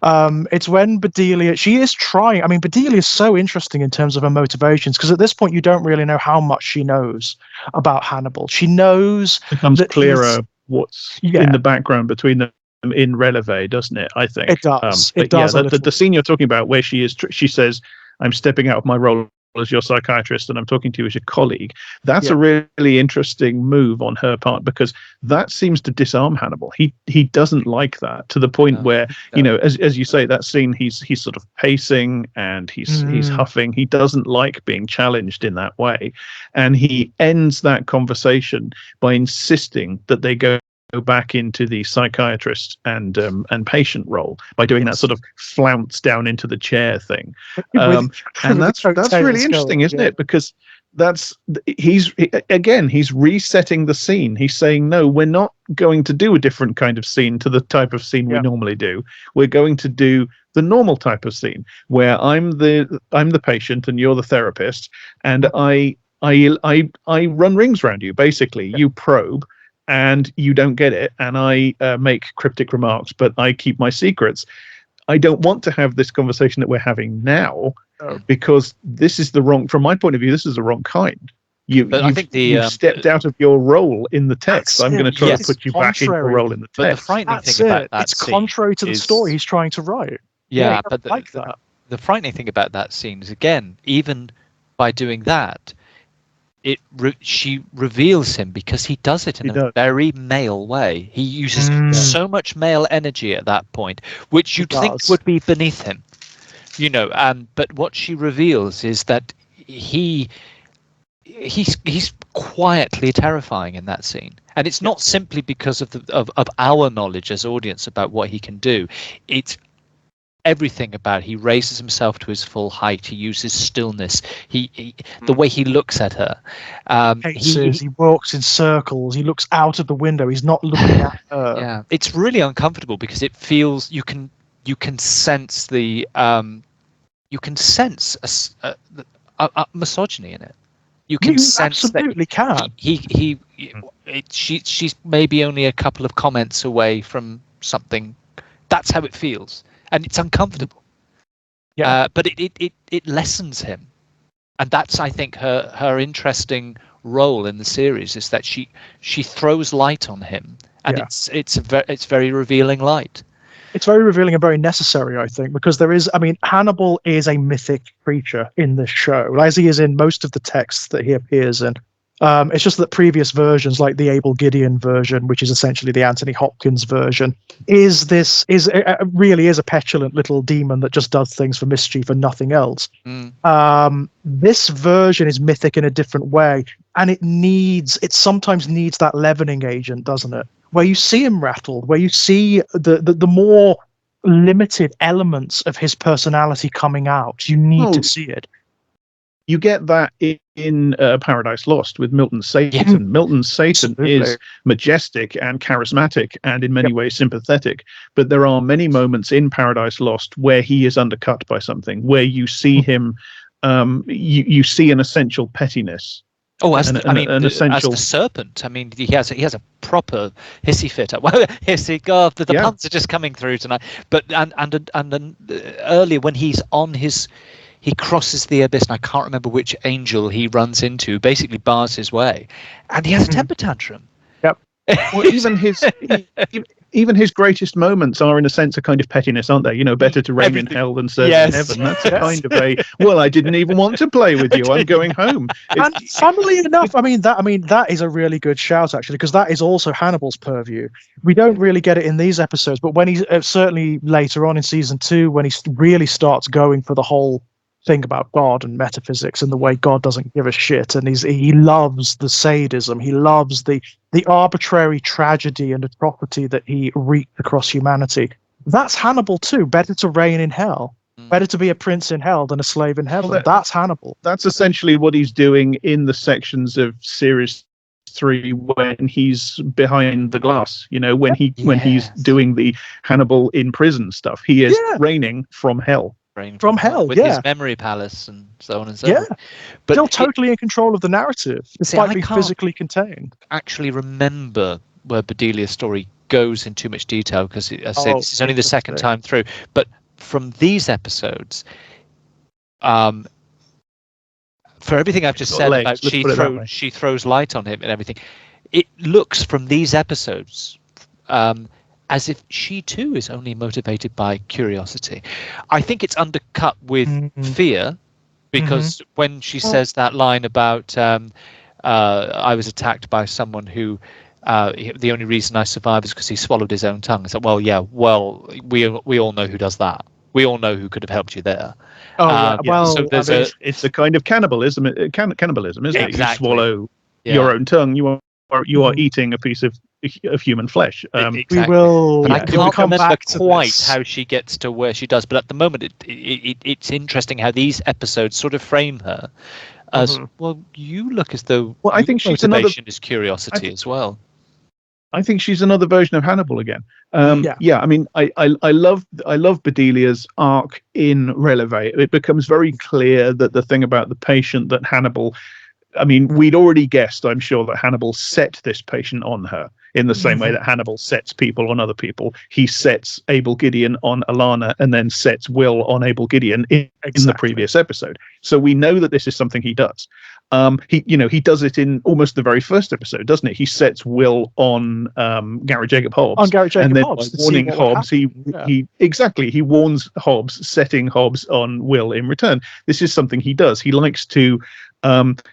It's when Bedelia, she is trying. I mean, Bedelia is so interesting in terms of her motivations because at this point you don't really know how much she knows about Hannibal. She knows it becomes clearer what's in the background between them in Releves, doesn't it? I think it does. It does. Yeah, the scene you're talking about where she says, "I'm stepping out of my role as your psychiatrist and I'm talking to you as your colleague." That's a really interesting move on her part because that seems to disarm Hannibal. He doesn't like that to the point where as you say, that scene he's sort of pacing and he's huffing. He doesn't like being challenged in that way, and he ends that conversation by insisting that they go back into the psychiatrist and patient role by doing that sort of flounce down into the chair thing, and that's really interesting, isn't it? Because he's resetting the scene. He's saying, no, we're not going to do a different kind of scene to the type of scene we normally do. We're going to do the normal type of scene where I'm the patient and you're the therapist, and I run rings around you. Basically, you probe and you don't get it, and I make cryptic remarks, but I keep my secrets. I don't want to have this conversation that we're having now because this is from my point of view, this is the wrong kind. You've stepped out of your role in the text. I'm going to try to put you back in your role in the text. But the frightening thing about that it's contrary to the story he's trying to write. But the frightening thing about that scene is, again, even by doing that, she reveals him because he does it in a very male way. He uses so much male energy at that point, which you'd think would be beneath him, but what she reveals is that he he's quietly terrifying in that scene, and it's not simply because of of our knowledge as audience about what he can do. It's everything about he raises himself to his full height. He uses stillness. The way he looks at her. He walks in circles. He looks out of the window. He's not looking at her. Yeah, it's really uncomfortable because it feels you can sense the you can sense a misogyny in it. You can sense absolutely that she's maybe only a couple of comments away from something. That's how it feels, and it's uncomfortable. Yeah, but it lessens him, and that's, I think, her interesting role in the series is that she throws light on him, and it's very revealing light. It's very revealing and very necessary, I think, because Hannibal is a mythic creature in this show, as he is in most of the texts that he appears in. It's just that previous versions, like the Abel Gideon version, which is essentially the Anthony Hopkins version, really is a petulant little demon that just does things for mischief and nothing else. This version is mythic in a different way, and it sometimes needs that leavening agent, doesn't it? Where you see him rattled, where you see the more limited elements of his personality coming out. You need to see it. You get that in Paradise Lost with Milton Satan. Yeah. Milton Satan is majestic and charismatic and in many ways sympathetic. But there are many moments in Paradise Lost where he is undercut by something, where you see him, you see an essential pettiness. Oh, as the serpent. I mean, he has a proper hissy fit. Well, hissy. God, the puns are just coming through tonight. But and earlier when he's on his. He crosses the abyss, and I can't remember which angel he runs into, basically bars his way, and he has a temper tantrum. Yep. Well, even his greatest moments are, in a sense, a kind of pettiness, aren't they? You know, better to reign in hell than serve in heaven. That's a kind of I didn't even want to play with you. I'm going home. And funnily enough, that is a really good shout, actually, because that is also Hannibal's purview. We don't really get it in these episodes, but when he's certainly later on in season 2, when he really starts going for the whole thing about God and metaphysics and the way God doesn't give a shit, and he loves the sadism, he loves the arbitrary tragedy and atrocity that he wreaked across humanity. That's Hannibal too. Better to reign in hell, better to be a prince in hell than a slave in heaven. That's Hannibal. That's essentially what he's doing in the sections of series 3 when he's behind the glass. You know, when he's doing the Hannibal in prison stuff, he is reigning from hell. From hell, with his memory palace and so on and so forth. But still totally in control of the narrative, despite being physically contained. Actually, remember where Bedelia's story goes in too much detail because, as I say, this is only the second time through. But from these episodes, for everything I've just said about she throws light on him and everything, it looks from these episodes. As if she too is only motivated by curiosity. I think it's undercut with fear, because when she says that line about I was attacked by someone who the only reason I survived is because he swallowed his own tongue. It's like, we all know who does that. We all know who could have helped you there. So it's a kind of cannibalism, isn't it? Exactly. You swallow your own tongue. You are eating a piece of human flesh. Exactly. We will. But I can't remember quite how she gets to where she does. But at the moment, it's interesting how these episodes sort of frame her as well. You look as though I think she's motivation is curiosity as well. I think she's another version of Hannibal again. I mean, I love Bedelia's arc in Releves. It becomes very clear that the thing about the patient that Hannibal. I mean, we'd already guessed, I'm sure, that Hannibal set this patient on her in the same way that Hannibal sets people on other people. He sets Abel Gideon on Alana and then sets Will on Abel Gideon in the previous episode. So we know that this is something he does. He does it in almost the very first episode, doesn't it? He sets Will on Garrett Jacob Hobbes. On Garrett Jacob and then Hobbes. By warning Hobbes, he warns Hobbes, setting Hobbes on Will in return. This is something he does. He likes to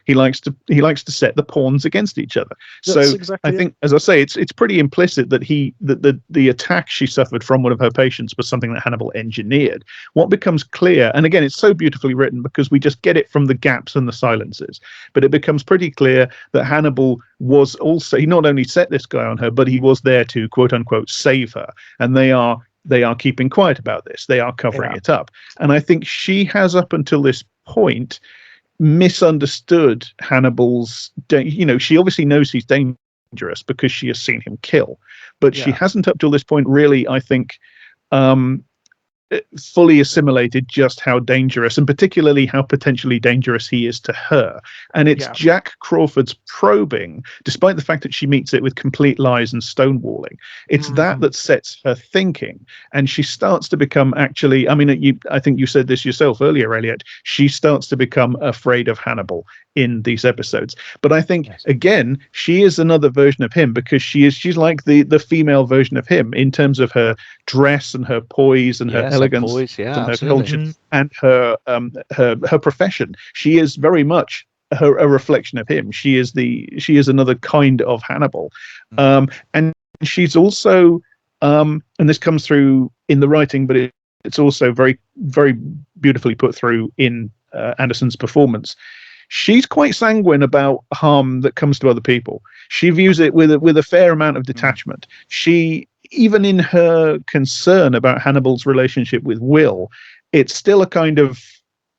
He likes to set the pawns against each other. That's So exactly I think, as I say, it's pretty implicit that the attack she suffered from one of her patients was something that Hannibal engineered. What becomes clear, and again, it's so beautifully written because we just get it from the gaps and the silences, but it becomes pretty clear that Hannibal was also, he not only set this guy on her, but he was there to quote unquote save her, and they are keeping quiet about this. They are covering it up, and I think she has up until this point misunderstood Hannibal's, she obviously knows he's dangerous because she has seen him kill, but she hasn't up till this point really, I think, fully assimilated just how dangerous, and particularly how potentially dangerous he is to her. And it's Jack Crawford's probing, despite the fact that she meets it with complete lies and stonewalling. It's that sets her thinking, and she starts to become, actually, I mean, I think you said this yourself earlier, Elliot, she starts to become afraid of Hannibal in these episodes. But I think, again, she is another version of him, because she's like the female version of him in terms of her dress and her poise and her elegance and her culture and her profession. She is very much a reflection of him. She is another kind of Hannibal. And she's also, and this comes through in the writing, but it's also very, very beautifully put through in Anderson's performance. She's quite sanguine about harm that comes to other people. She views it with a fair amount of detachment. She, even in her concern about Hannibal's relationship with Will, it's still kind of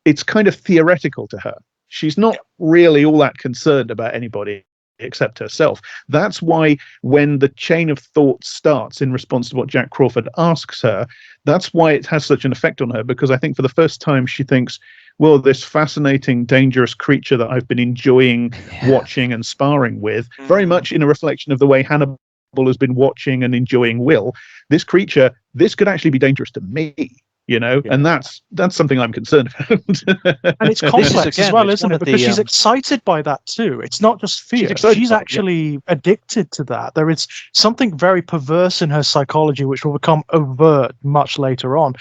theoretical to her. She's not really all that concerned about anybody except herself. That's why when the chain of thought starts in response to what Jack Crawford asks her, that's why it has such an effect on her, because I think for the first time she thinks, well, this fascinating, dangerous creature that I've been enjoying watching and sparring with, very much in a reflection of the way Hannibal has been watching and enjoying Will, this creature, this could actually be dangerous to me, and that's something I'm concerned about. And it's complex as well, isn't it? Because she's excited by that too. It's not just fear. She's actually addicted to that. There is something very perverse in her psychology, which will become overt much later on.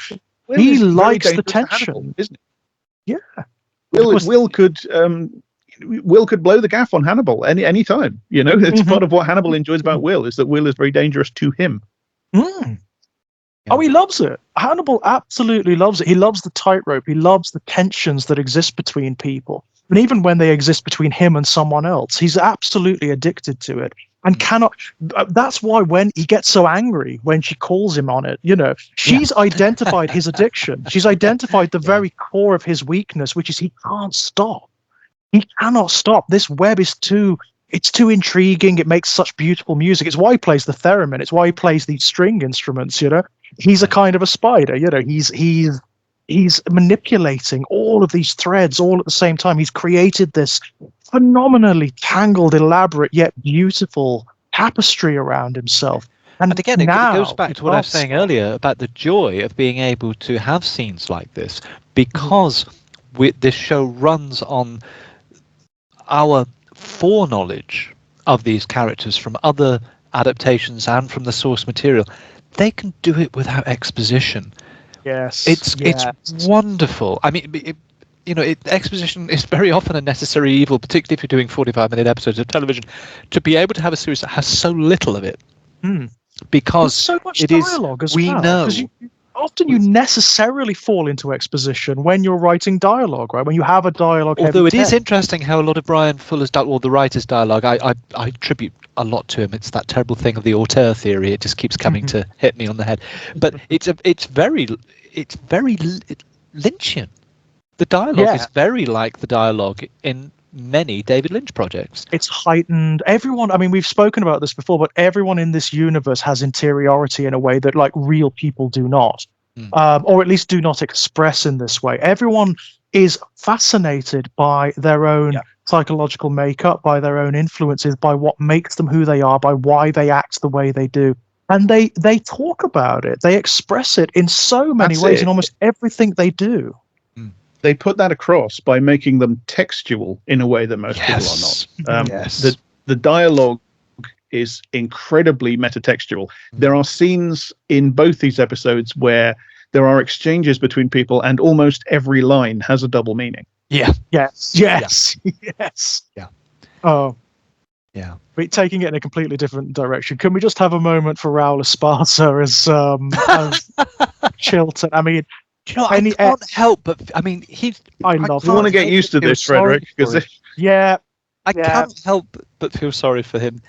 He likes the tension, Hannibal, isn't it? Yeah. Will could blow the gaff on Hannibal any time. It's part of what Hannibal enjoys about Will, is that Will is very dangerous to him. Oh, he loves it. Hannibal absolutely loves it. He loves the tightrope. He loves the tensions that exist between people. And even when they exist between him and someone else, he's absolutely addicted to it. And cannot. That's why when he gets so angry when she calls him on it, she's identified his addiction. She's identified the very core of his weakness, which is he can't stop. He cannot stop. This web is too intriguing. It makes such beautiful music. It's why he plays the theremin. It's why he plays these string instruments. He's a kind of a spider. He's manipulating all of these threads all at the same time. He's created this phenomenally tangled, elaborate, yet beautiful tapestry around himself. And again, it goes back to what I was saying earlier about the joy of being able to have scenes like this, because this show runs on our foreknowledge of these characters from other adaptations and from the source material. They can do it without exposition. Yes, it's wonderful. I mean, exposition is very often a necessary evil, particularly if you're doing 45-minute episodes of television. To be able to have a series that has so little of it, because there's so much it dialogue is, as well. Know. Often you necessarily fall into exposition when you're writing dialogue, right? When you have a dialogue. Although it is interesting how a lot of Brian Fuller's or the writer's dialogue, I attribute a lot to him. It's that terrible thing of the auteur theory. It just keeps coming to hit me on the head. But it's very Lynchian. The dialogue is very like the dialogue in many David Lynch projects. It's heightened. Everyone, I mean, we've spoken about this before, but everyone in this universe has interiority in a way that real people do not, or at least do not express in this way. Everyone is fascinated by their own psychological makeup, by their own influences, by what makes them who they are, by why they act the way they do. And they talk about it. They express it in so many ways in almost everything they do. They put that across by making them textual in a way that most people are not. The dialogue is incredibly metatextual. There are scenes in both these episodes where there are exchanges between people and almost every line has a double meaning. Yeah. Yes. Yes. Yes. Yeah. Oh. Yeah. But taking it in a completely different direction. Can we just have a moment for Raul Esparza as Chilton? I mean, I can't help but I mean I You love want to him. get used to feel this, sorry Frederick, for because him. Yeah. I Yeah. can't help but feel sorry for him,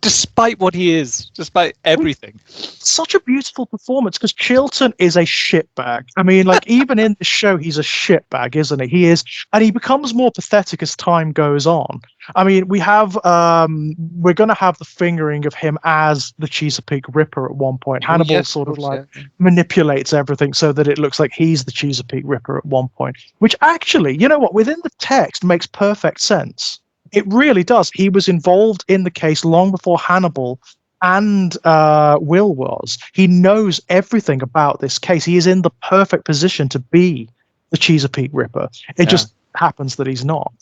despite what he is, despite everything. Such a beautiful performance, because Chilton is a shitbag. I mean, like, even in the show, he's a shitbag, isn't he? He is, and he becomes more pathetic as time goes on. I mean, we're going to have the fingering of him as the Chesapeake Ripper at one point. Hannibal manipulates everything so that it looks like he's the Chesapeake Ripper at one point, which actually, you know what, within the text makes perfect sense. It really does. He was involved in the case long before Hannibal and Will was. He knows everything about this case. He is in the perfect position to be the Chesapeake Ripper. It just happens that he's not.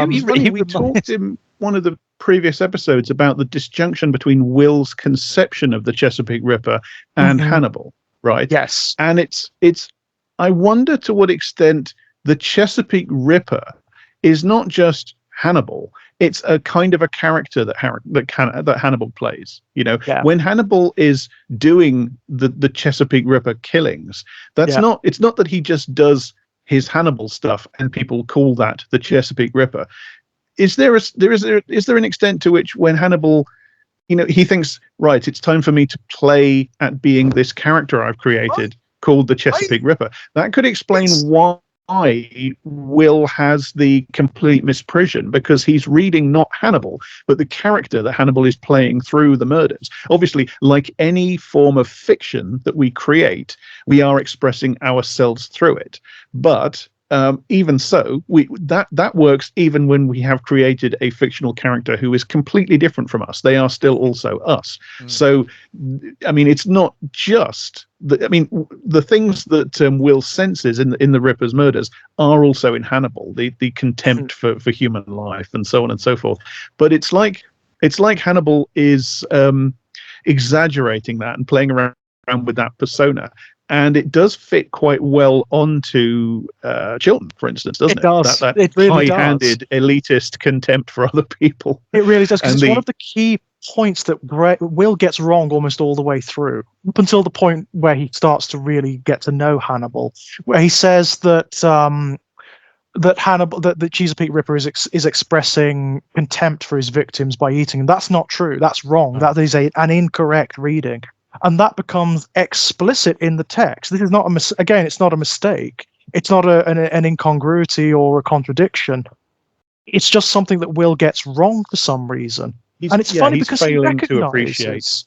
We talked in one of the previous episodes about the disjunction between Will's conception of the Chesapeake Ripper and Hannibal, right? Yes. And it's I wonder to what extent the Chesapeake Ripper is not just Hannibal. It's a kind of a character that Hannibal plays. You know, when Hannibal is doing the Chesapeake Ripper killings, it's not that he just does his Hannibal stuff and people call that the Chesapeake Ripper. Is there an extent to which when Hannibal, you know, he thinks, right, it's time for me to play at being this character I've created called the Chesapeake Ripper. That could explain why Will has the complete misprision, because he's reading not Hannibal, but the character that Hannibal is playing through the murders. Obviously, like any form of fiction that we create, we are expressing ourselves through it. But even so, that works even when we have created a fictional character who is completely different from us. They are still also us. So, I mean, it's not just the things that Will senses in the Ripper's murders are also in Hannibal. The contempt for human life and so on and so forth. But it's like Hannibal is exaggerating that and playing around with that persona. And it does fit quite well onto Chilton, for instance, doesn't it? Does. That it really high-handed, elitist contempt for other people. It really does, because it's one of the key points that Will gets wrong almost all the way through, up until the point where he starts to really get to know Hannibal, where he says that the Chesapeake Ripper is expressing contempt for his victims by eating them. That's not true. That's wrong. That is an incorrect reading. And that becomes explicit in the text. This is not it's not a mistake. It's not an incongruity or a contradiction. It's just something that Will gets wrong for some reason. And it's funny because he recognizes.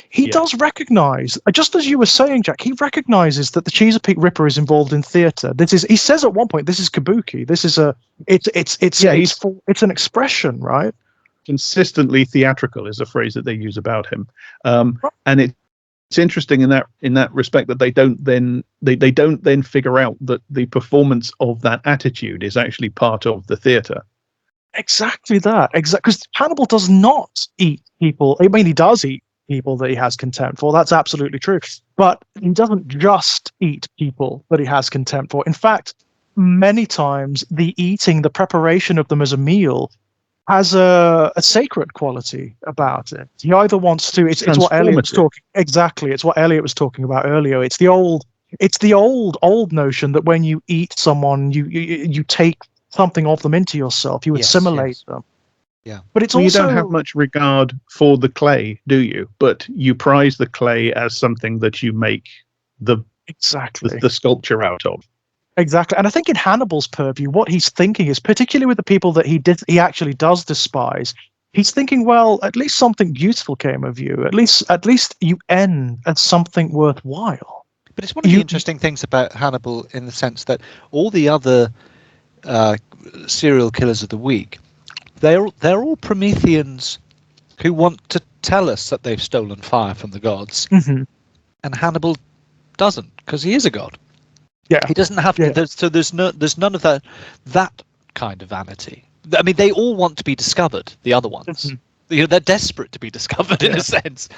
He does recognize, just as you were saying, Jack, he recognizes that the Chesapeake Ripper is involved in theater. He says at one point, this is kabuki. This is it's an expression, right? Consistently theatrical is a phrase that they use about him, and it's interesting in that respect that they don't then figure out that the performance of that attitude is actually part of the theater. Exactly that. Because Hannibal does not eat people. I mean, he does eat people that he has contempt for. That's absolutely true. But he doesn't just eat people that he has contempt for. In fact, many times the preparation of them as a meal has a sacred quality about it. He either wants to. It's what Elliot was talking. Exactly, it's what Elliot was talking about earlier. It's the old notion that when you eat someone, you take something of them into yourself. You assimilate them. Yeah, but it's you don't have much regard for the clay, do you? But you prize the clay as something that you make the sculpture out of. Exactly. And I think in Hannibal's purview, what he's thinking is, particularly with the people that he actually does despise, he's thinking, well, at least something beautiful came of you. At least you end at something worthwhile. But it's one of the interesting things about Hannibal in the sense that all the other serial killers of the week, they're all Prometheans who want to tell us that they've stolen fire from the gods. Mm-hmm. And Hannibal doesn't, because he is a god. Yeah, he doesn't have to. So there's none of that kind of vanity. I mean, they all want to be discovered. The other ones, mm-hmm. They're desperate to be discovered in a sense.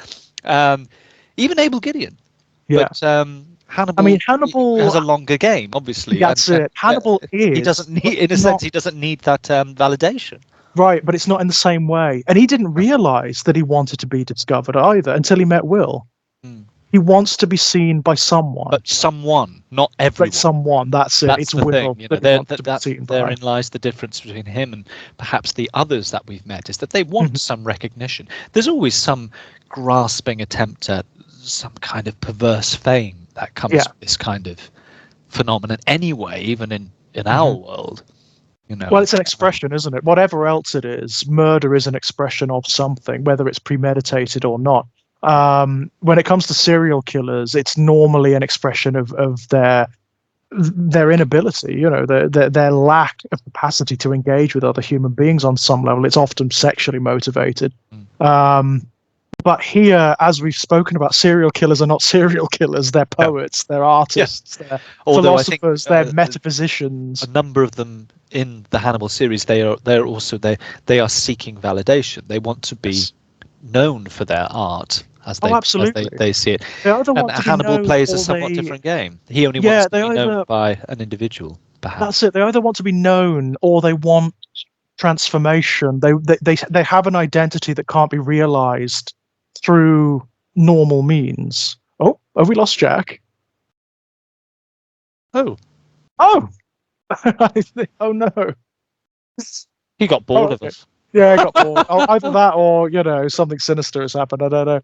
Even Abel Gideon, Yeah. But Hannibal. I mean, Hannibal has a longer game, obviously. That's it. Hannibal He is. doesn't need, in a sense, he doesn't need that validation. Right, but it's not in the same way. And he didn't realize that he wanted to be discovered either until he met Will. He wants to be seen by someone. But someone, not everyone. But someone, that's it. That's it's the Will thing. that he wants to be seen by. Therein lies the difference between him and perhaps the others that we've met, is that they want some recognition. There's always some grasping attempt at some kind of perverse fame that comes with this kind of phenomenon anyway, even in our world. You know, well, it's an expression, isn't it? Whatever else it is, murder is an expression of something, whether it's premeditated or not. When it comes to serial killers, it's normally an expression of their inability, you know, their lack of capacity to engage with other human beings on some level. It's often sexually motivated. But here, as we've spoken about, serial killers are not serial killers. They're poets, they're artists, they're philosophers, they're metaphysicians. A number of them in the Hannibal series, they are seeking validation. They want to be known for their art as they see it. And Hannibal plays a somewhat different game. He only wants to be known by an individual, perhaps. That's it. They either want to be known or they want transformation. They have an identity that can't be realized through normal means. Oh, have we lost Jack? Oh, oh no! He got bored of us. Yeah, he got bored. Either that, or something sinister has happened. I don't know.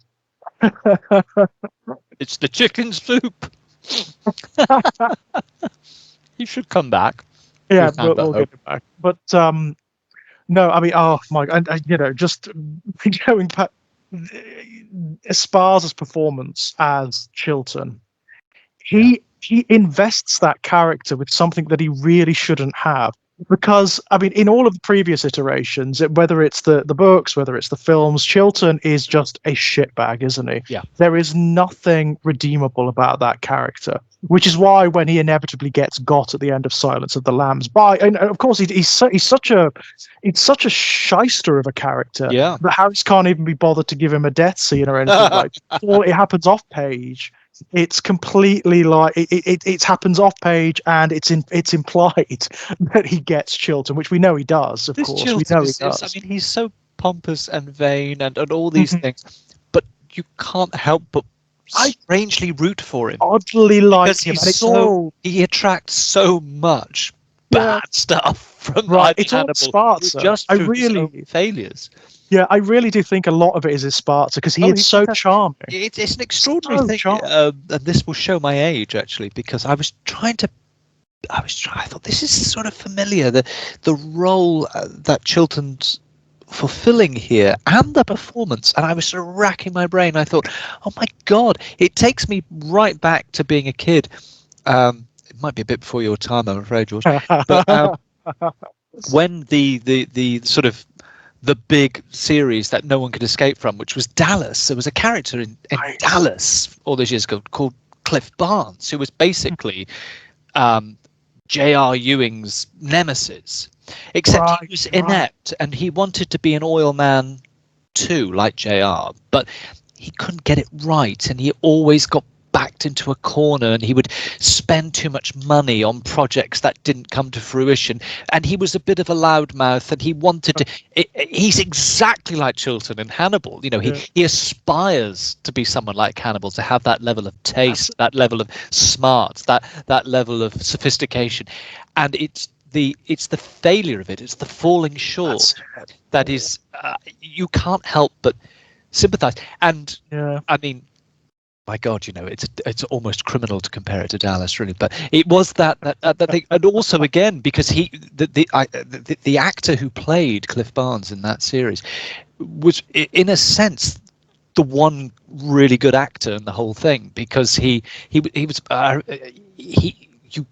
It's the chicken soup. He should come back. Yeah, we'll get him back. But no, I mean, oh my, and just going back. Esparza's performance as Chilton, he invests that character with something that he really shouldn't have, because I mean, in all of the previous iterations, whether it's the books, whether it's the films, Chilton is just a shitbag, isn't he? Yeah. There is nothing redeemable about that character, which is why when he inevitably gets got at the end of Silence of the Lambs, and of course he's such a shyster of a character that Harris can't even be bothered to give him a death scene or anything like that. It happens off page. It's completely like it happens off page, and it's implied that he gets Chilton, which we know he does. Of course, we know he does. I mean, he's so pompous and vain and all these things, but you can't help but strangely root for him. Oddly like him. He attracts so much bad stuff from it's all Hannibal. Sparta. Just failures. Yeah, I really do think a lot of it is Sparta, because he's so charming. It's an extraordinary thing, and this will show my age actually, because I thought this is sort of familiar. The role that Chilton's fulfilling here and the performance, and I was sort of racking my brain. I thought, oh my god, it takes me right back to being a kid. It might be a bit before your time, I'm afraid, George, but when the sort of the big series that no one could escape from, which was Dallas, there was a character in Dallas all those years ago called Cliff Barnes, who was basically J.R. Ewing's nemesis, except he was inept and he wanted to be an oil man too, like J.R., but he couldn't get it right, and he always got backed into a corner, and he would spend too much money on projects that didn't come to fruition, and he was a bit of a loudmouth, and he wanted to he's exactly like Chilton and Hannibal. He aspires to be someone like Hannibal, to have that level of taste, that level of smarts, that level of sophistication, and it's the failure of it, it's the falling short that is you can't help but sympathize. And I mean, my God, it's almost criminal to compare it to Dallas, really. But it was that thing, and also again because the actor who played Cliff Barnes in that series was, in a sense, the one really good actor in the whole thing, because he was you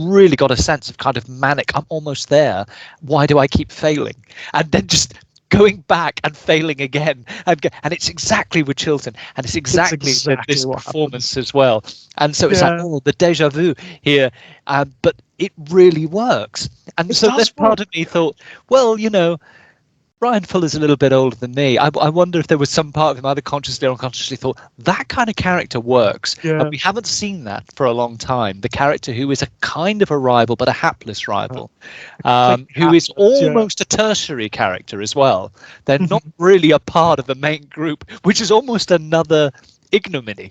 really got a sense of kind of manic. I'm almost there. Why do I keep failing? And then just going back and failing again, and it's exactly with Chilton, and it's exactly this performance as well. And so it's like, the deja vu here, but it really works. And so this part of me thought, well, Brian Fuller's a little bit older than me. I wonder if there was some part of him, either consciously or unconsciously, thought that kind of character works. Yeah. And we haven't seen that for a long time. The character who is a kind of a rival, but a hapless rival, who is almost a tertiary character as well. They're not really a part of the main group, which is almost another ignominy.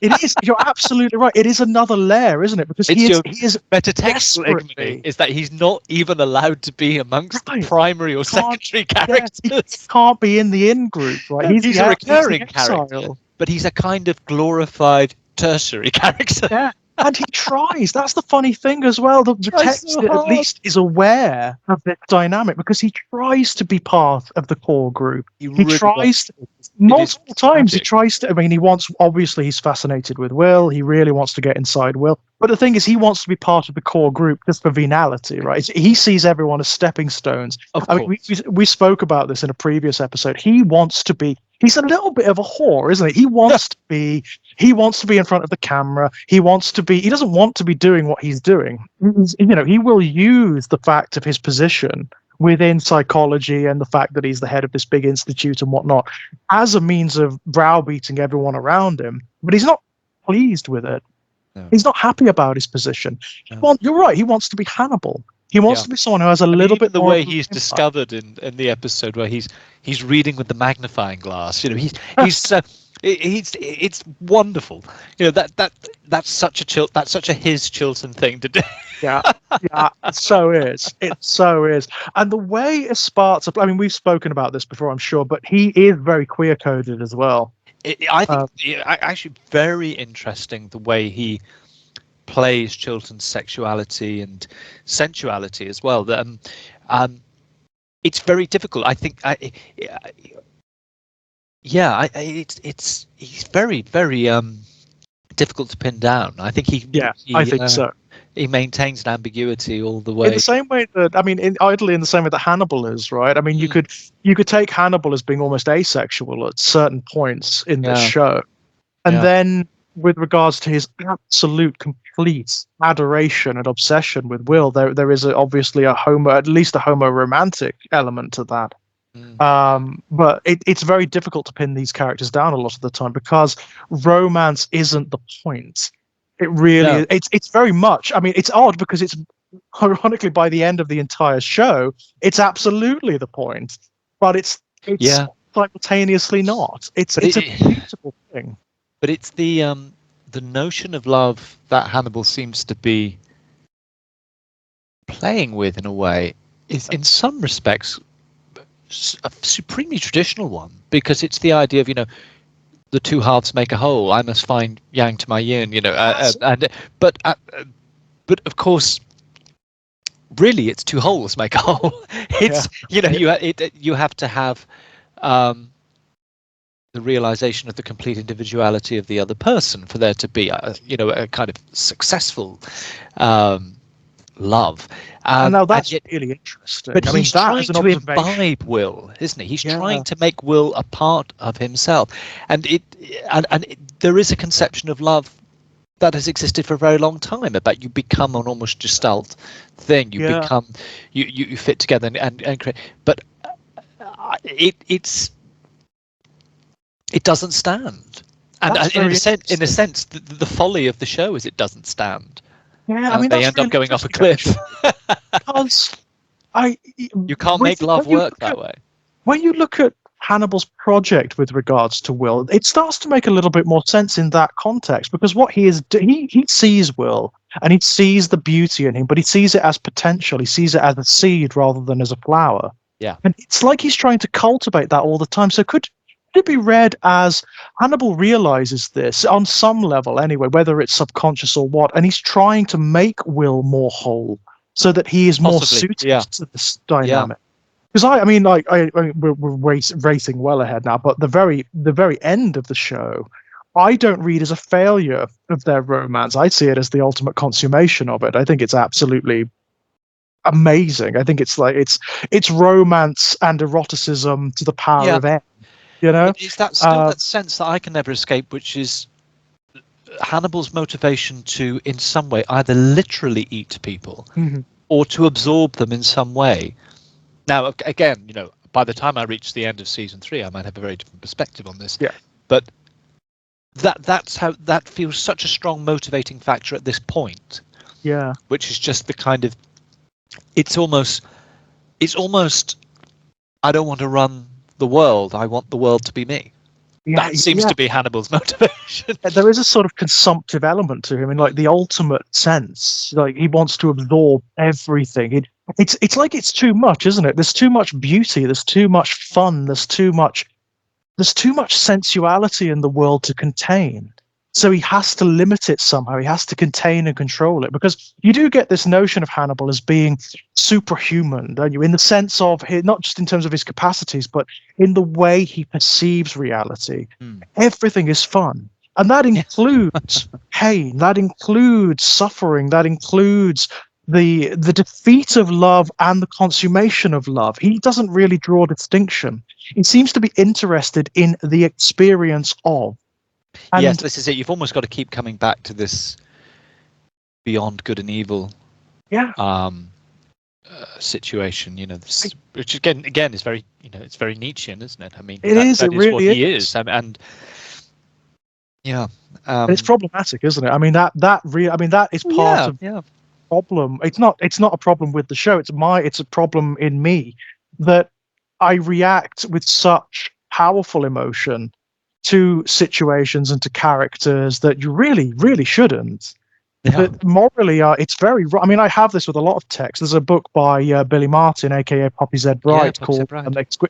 It is. You're absolutely right. It is another layer, isn't it? Because he is metatextual ignominy is that he's not even allowed to be amongst the primary or secondary characters. He can't be in the in group, right? He's a recurring character, but he's a kind of glorified tertiary character. Yeah. And he tries. That's the funny thing as well. The text at least is aware of this dynamic because he tries to be part of the core group. He really tries to, multiple times. He tries to. I mean, obviously, he's fascinated with Will. He really wants to get inside Will. But the thing is, he wants to be part of the core group just for venality, right? He sees everyone as stepping stones. I mean, we spoke about this in a previous episode. He wants to be. He's a little bit of a whore, isn't he? He wants to be. He wants to be in front of the camera. He wants to be. He doesn't want to be doing what he's doing. He will use the fact of his position within psychology and the fact that he's the head of this big institute and whatnot as a means of browbeating everyone around him. But he's not pleased with it. No. He's not happy about his position. No. You're right. He wants to be Hannibal. He wants to be someone who has a little bit the way he's discovered in the episode where he's reading with the magnifying glass. It's wonderful. That's such a his Chilton thing to do. Yeah, it so is. It so is. And the way Esparza, I mean, we've spoken about this before, I'm sure, but he is very queer coded as well. I think actually very interesting the way he plays Chilton's sexuality and sensuality as well. It's very difficult. I think. He's very, very difficult to pin down. I think I think so. He maintains an ambiguity all the way. In the same way that, I mean, idly in the same way that Hannibal is, right? I mean, you could take Hannibal as being almost asexual at certain points in the show, and then with regards to his absolute complete adoration and obsession with Will, there is obviously at least a homo-romantic element to that. But it's very difficult to pin these characters down a lot of the time because romance isn't the point. It really it's very much. I mean, it's odd because it's ironically by the end of the entire show, it's absolutely the point, but it's simultaneously not. It's a beautiful thing. But it's the notion of love that Hannibal seems to be playing with in a way is in some respects a supremely traditional one, because it's the idea of the two halves make a whole. I must find yang to my yin, but of course, really, it's two wholes make a whole. It's you have to have the realization of the complete individuality of the other person for there to be a kind of successful love. And now that's really interesting. But he's trying to imbibe Will, isn't he? He's trying to make Will a part of himself, and there is a conception of love that has existed for a very long time about you become an almost gestalt thing. You become you fit together and create. But it doesn't stand, and in a sense, the folly of the show is it doesn't stand. Yeah, I mean, they end up going off a cliff. Because you can't make love work that way. When you look at Hannibal's project with regards to Will, it starts to make a little bit more sense in that context, because what he is he sees Will and he sees the beauty in him, but he sees it as potential. He sees it as a seed rather than as a flower. Yeah, and it's like he's trying to cultivate that all the time. So could it be read as Hannibal realizes this on some level anyway, whether it's subconscious or what, and he's trying to make Will more whole so that he is more suited to this dynamic? Because we're racing well ahead now, but the very end of the show, I don't read as a failure of their romance. I see it as the ultimate consummation of it. I think it's absolutely amazing. I think it's like it's romance and eroticism to the power of N. It's that still that sense that I can never escape, which is Hannibal's motivation to, in some way, either literally eat people or to absorb them in some way. Now, again, by the time I reach the end of season 3, I might have a very different perspective on this. Yeah. But that feels such a strong motivating factor at this point. Yeah. Which is just the kind of, it's almost I don't want to run the world, I want the world to be me. Yeah, That seems to be Hannibal's motivation. There is a sort of consumptive element to him in like the ultimate sense. Like he wants to absorb everything. It's like it's too much, isn't it? There's too much beauty, there's too much fun, there's too much sensuality in the world to contain. So he has to limit it somehow. He has to contain and control it, because you do get this notion of Hannibal as being superhuman, don't you? In the sense of not just in terms of his capacities, but in the way he perceives reality. Everything is fun, and that includes pain. That includes suffering. That includes the defeat of love and the consummation of love. He doesn't really draw distinction. He seems to be interested in the experience of. And yes, this is it. You've almost got to keep coming back to this beyond good and evil situation, which again is very, it's very Nietzschean, isn't it? I mean, it is really what he is, and yeah, and it's problematic, isn't it? I mean, that is part of the problem. It's not a problem with the show. It's a problem in me that I react with such powerful emotion to situations and to characters that you really, really shouldn't. But morally, it's very wrong. I mean, I have this with a lot of text. There's a book by Billy Martin, aka Poppy Z. Bright, called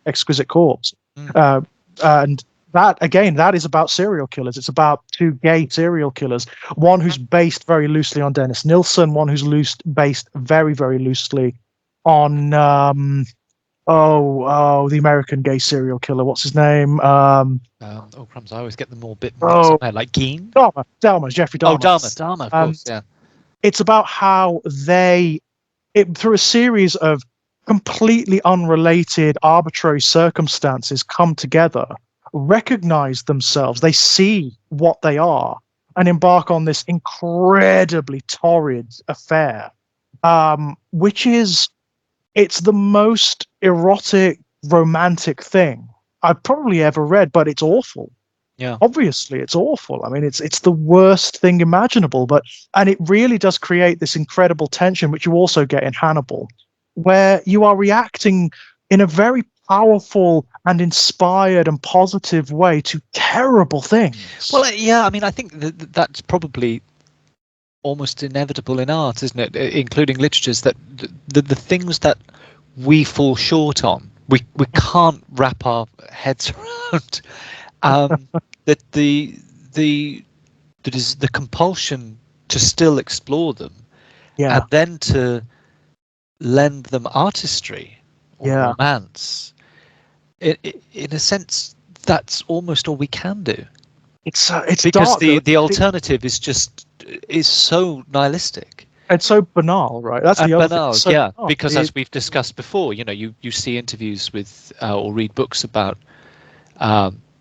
Exquisite Corpse. And that is about serial killers. It's about two gay serial killers. One who's based very loosely on Dennis Nilsson, one who's based very, very loosely on the American gay serial killer. What's his name? Crumbs! I always get them all bit like Geen. Dahmer, Jeffrey Dahmer. Dahmer, of course, yeah. It's about how through a series of completely unrelated, arbitrary circumstances, come together, recognize themselves, they see what they are, and embark on this incredibly torrid affair, which is. It's the most erotic, romantic thing I've probably ever read, but it's awful. Yeah. Obviously, it's awful. I mean, it's the worst thing imaginable, and it really does create this incredible tension, which you also get in Hannibal, where you are reacting in a very powerful and inspired and positive way to terrible things. Well, yeah, I mean, I think that's probably almost inevitable in art, isn't it? Including literatures, that the things that we fall short on, we can't wrap our heads around. That that is the compulsion to still explore them, and then to lend them artistry or romance. In a sense, that's almost all we can do. It's because dark, the alternative is so nihilistic. It's so banal, right? That's the other banal, thing. Banal. Because as we've discussed before, you see interviews with or read books about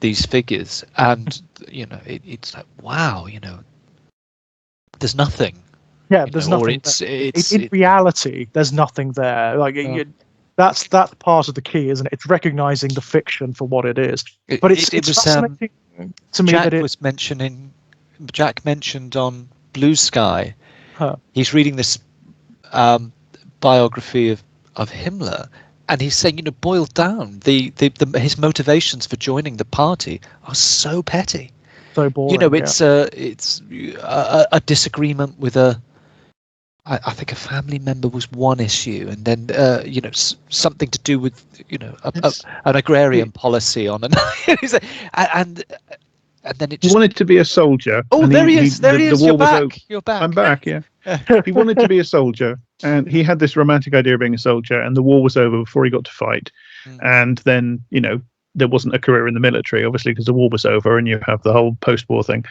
these figures, and it's like, wow, there's nothing. Yeah, there's nothing. In reality, there's nothing there. Like that's part of the key, isn't it? It's recognizing the fiction for what it is. But it's fascinating to me Jack mentioned on Blue Sky. He's reading this biography of Himmler, and he's saying, boiled down, his motivations for joining the party are so petty, so boring. It's a disagreement with I think a family member was one issue, and then something to do with an agrarian policy on and then it just... He wanted to be a soldier. Oh, there he is. There he is. You're back. You're back. I'm back, yeah. He wanted to be a soldier, and he had this romantic idea of being a soldier, and the war was over before he got to fight. And then, there wasn't a career in the military, obviously, because the war was over, and you have the whole post-war thing.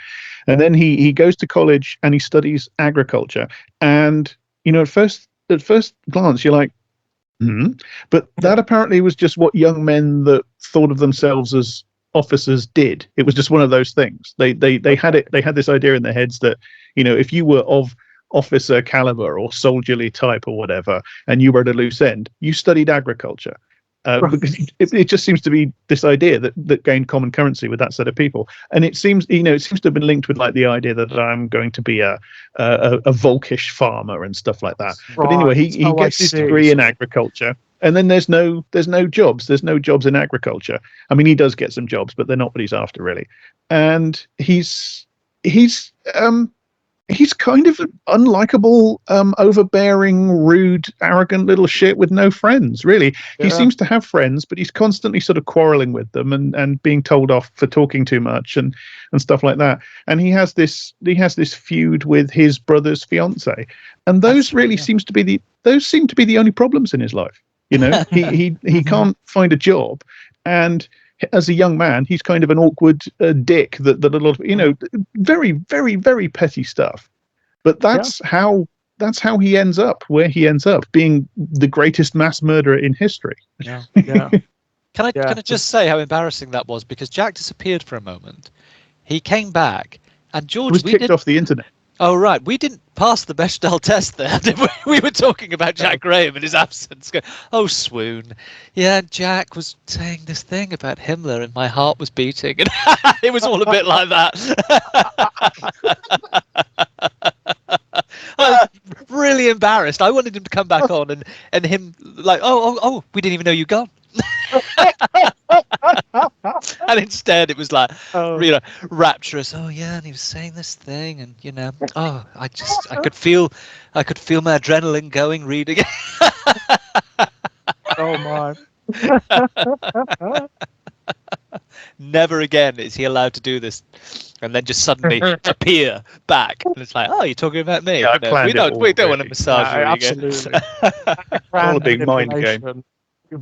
And then he goes to college, and he studies agriculture. And, at first glance, you're like, But that apparently was just what young men that thought of themselves as officers did. It was just one of those things. They had this idea in their heads that, if you were of officer caliber or soldierly type or whatever, and you were at a loose end, you studied agriculture. Because it just seems to be this idea that gained common currency with that set of people, and it seems to have been linked with like the idea that I'm going to be a Volkish farmer and stuff like that. Right. But anyway, he gets his degree in agriculture, and then there's no jobs. There's no jobs in agriculture. I mean, he does get some jobs, but they're not what he's after really. And he's kind of an unlikable, overbearing, rude, arrogant little shit with no friends, really. Yeah. He seems to have friends, but he's constantly sort of quarreling with them and being told off for talking too much and stuff like that. And he has this feud with his brother's fiance. And those seem to be the only problems in his life. He can't find a job, and as a young man, he's kind of an awkward dick that a lot of, very, very, very petty stuff. But that's how he ends up where he ends up, being the greatest mass murderer in history. Yeah. Can I just say how embarrassing that was? Because Jack disappeared for a moment. He came back, and George was kicked off the internet. Oh, right. We didn't pass the Bechdel test there, did we? We were talking about Jack Graham in his absence. Oh, swoon. Yeah, Jack was saying this thing about Himmler and my heart was beating. And it was all a bit like that. I was really embarrassed. I wanted him to come back on and him like, oh, we didn't even know you'd gone. And instead it was like rapturous. Oh yeah, and he was saying this thing, and I could feel my adrenaline going reading. Oh my. Never again is he allowed to do this, and then just suddenly appear back, and it's like, oh, you're talking about me. Yeah, we don't want to massage you. Absolutely. All a big mind game. We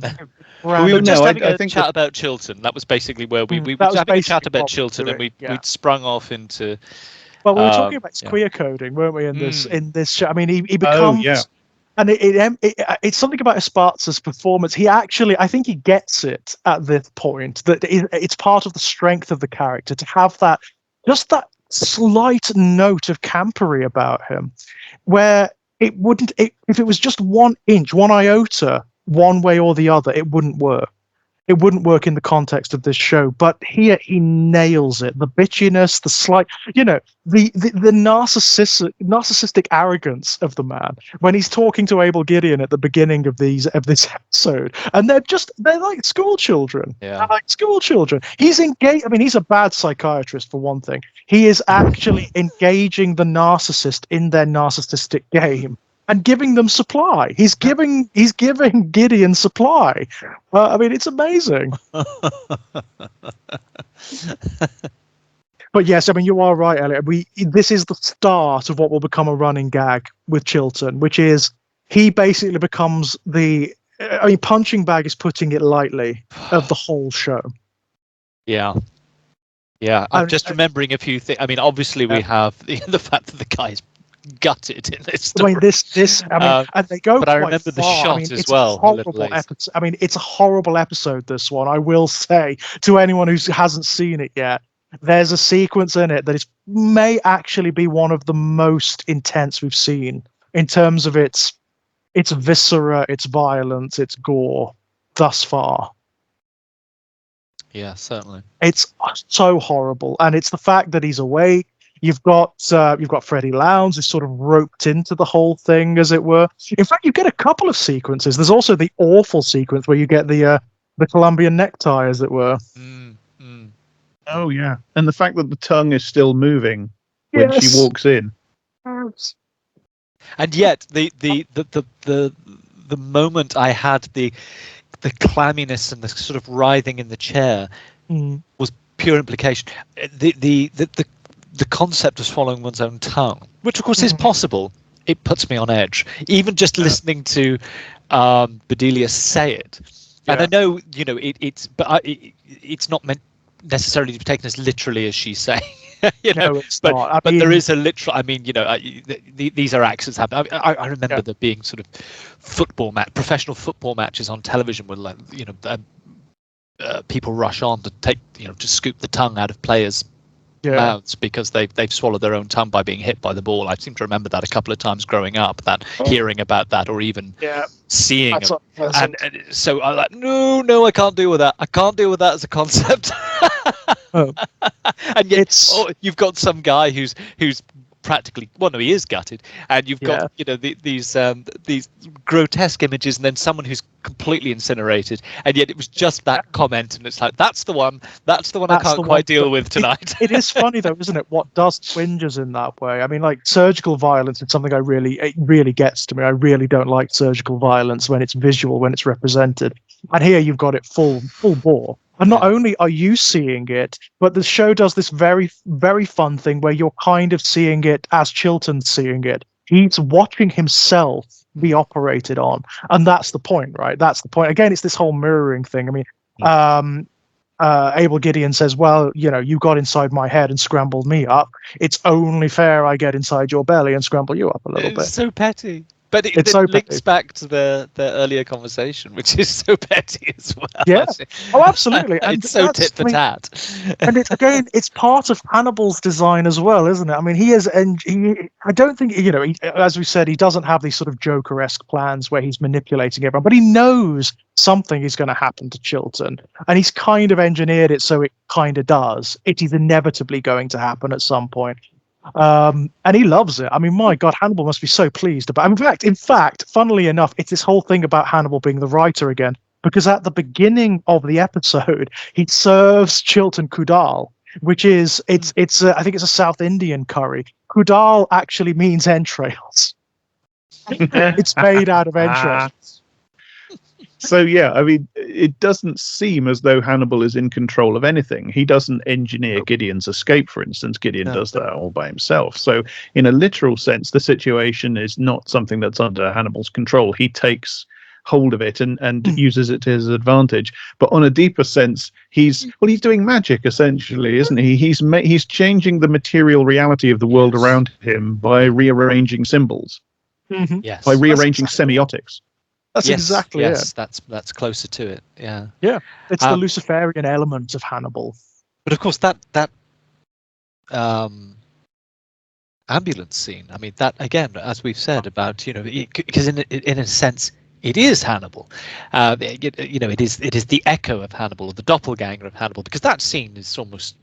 were just having a chat about Chilton. That was basically where we were having a chat about Chilton, and we'd sprung off into. Well, we were talking about queer coding, weren't we? In this show, I mean, he becomes, and it's something about Esparza's performance. I think he gets it at this point that it's part of the strength of the character to have that slight note of campery about him, where it wouldn't, if it was just 1 inch, 1 iota. One way or the other, it wouldn't work. It wouldn't work in the context of this show. But here he nails it. The bitchiness, the slight, the narcissistic arrogance of the man when he's talking to Abel Gideon at the beginning of this episode, and they're like school children. Yeah. They're like school children. He's engaged. I mean, he's a bad psychiatrist for one thing. He is actually engaging the narcissist in their narcissistic game. And giving them supply. He's giving Gideon supply. I mean, it's amazing. But yes, I mean, you are right, Elliot. This is the start of what will become a running gag with Chilton, which is he basically becomes punching bag is putting it lightly, of the whole show. Yeah. Yeah, I'm just remembering a few things. I mean, obviously we have the fact that the guy's gutted in this story. I mean, and they go. But I remember the shot as well. It's a horrible episode. This one, I will say to anyone who hasn't seen it yet, there's a sequence in it that may actually be one of the most intense we've seen in terms of its viscera, its violence, its gore thus far. Yeah, certainly. It's so horrible, and it's the fact that he's away. You've got Freddy Louns who's sort of roped into the whole thing, as it were. In fact, you get a couple of sequences. There's also the awful sequence where you get the Colombian necktie, as it were. Oh yeah, and the fact that the tongue is still moving when she walks in. And yet, the moment I had the clamminess and the sort of writhing in the chair was pure implication. The concept of swallowing one's own tongue, which of course is possible, it puts me on edge. Even just listening to Bedelia say it, and I know it's not meant necessarily to be taken as literally as she's saying. No, it's not. But there is a literal. I mean, these are accidents happen. I remember there being sort of professional football matches on television where people rush on to take to scoop the tongue out of players' mouths because they've swallowed their own tongue by being hit by the ball. I seem to remember that a couple of times growing up, that hearing about that or even seeing it. And so I'm like, no, I can't deal with that. I can't deal with that as a concept. And yet you've got some guy who's practically, well, no, he is gutted, and you've got these grotesque images, and then someone who's completely incinerated, and yet it was just that comment, and it's like, that's the one I can't quite deal with tonight. It is funny though, isn't it, what does twinges in that way? I mean, like, surgical violence is something it really gets to me. I really don't like surgical violence when it's visual, when it's represented, and here you've got it full bore. And not only are you seeing it, but the show does this very, very fun thing where you're kind of seeing it as Chilton's seeing it. He's watching himself be operated on. And that's the point, right? That's the point. Again, it's this whole mirroring thing. I mean, Abel Gideon says, well, you got inside my head and scrambled me up. It's only fair I get inside your belly and scramble you up a little bit. It's so petty. But it links back to the earlier conversation, which is so petty as well. Yeah. Oh, absolutely. And it's so tit for tat. And it's part of Hannibal's design as well, isn't it? I mean, I don't think, as we said, he doesn't have these sort of Joker-esque plans where he's manipulating everyone, but he knows something is going to happen to Chilton, and he's kind of engineered it so it kind of does. It is inevitably going to happen at some point. And he loves it. I mean, my God, Hannibal must be so pleased about it. In fact, funnily enough, it's this whole thing about Hannibal being the writer again, because at the beginning of the episode, he serves Chilton kudal, which is I think it's a South Indian curry. Kudal actually means entrails. It's made out of entrails. So, yeah, I mean, it doesn't seem as though Hannibal is in control of anything. He doesn't engineer Gideon's escape, for instance. Gideon does that all by himself. So, in a literal sense, the situation is not something that's under Hannibal's control. He takes hold of it and uses it to his advantage. But on a deeper sense, he's doing magic, essentially, isn't he? He's changing the material reality of the world around him by rearranging symbols. Mm-hmm. Yes. By rearranging semiotics. That's exactly it. That's closer to it. Yeah. Yeah. It's the Luciferian element of Hannibal. But of course, that ambulance scene. I mean, that again, as we've said about because in a sense, it is Hannibal. It is the echo of Hannibal, or the doppelganger of Hannibal, because that scene is almost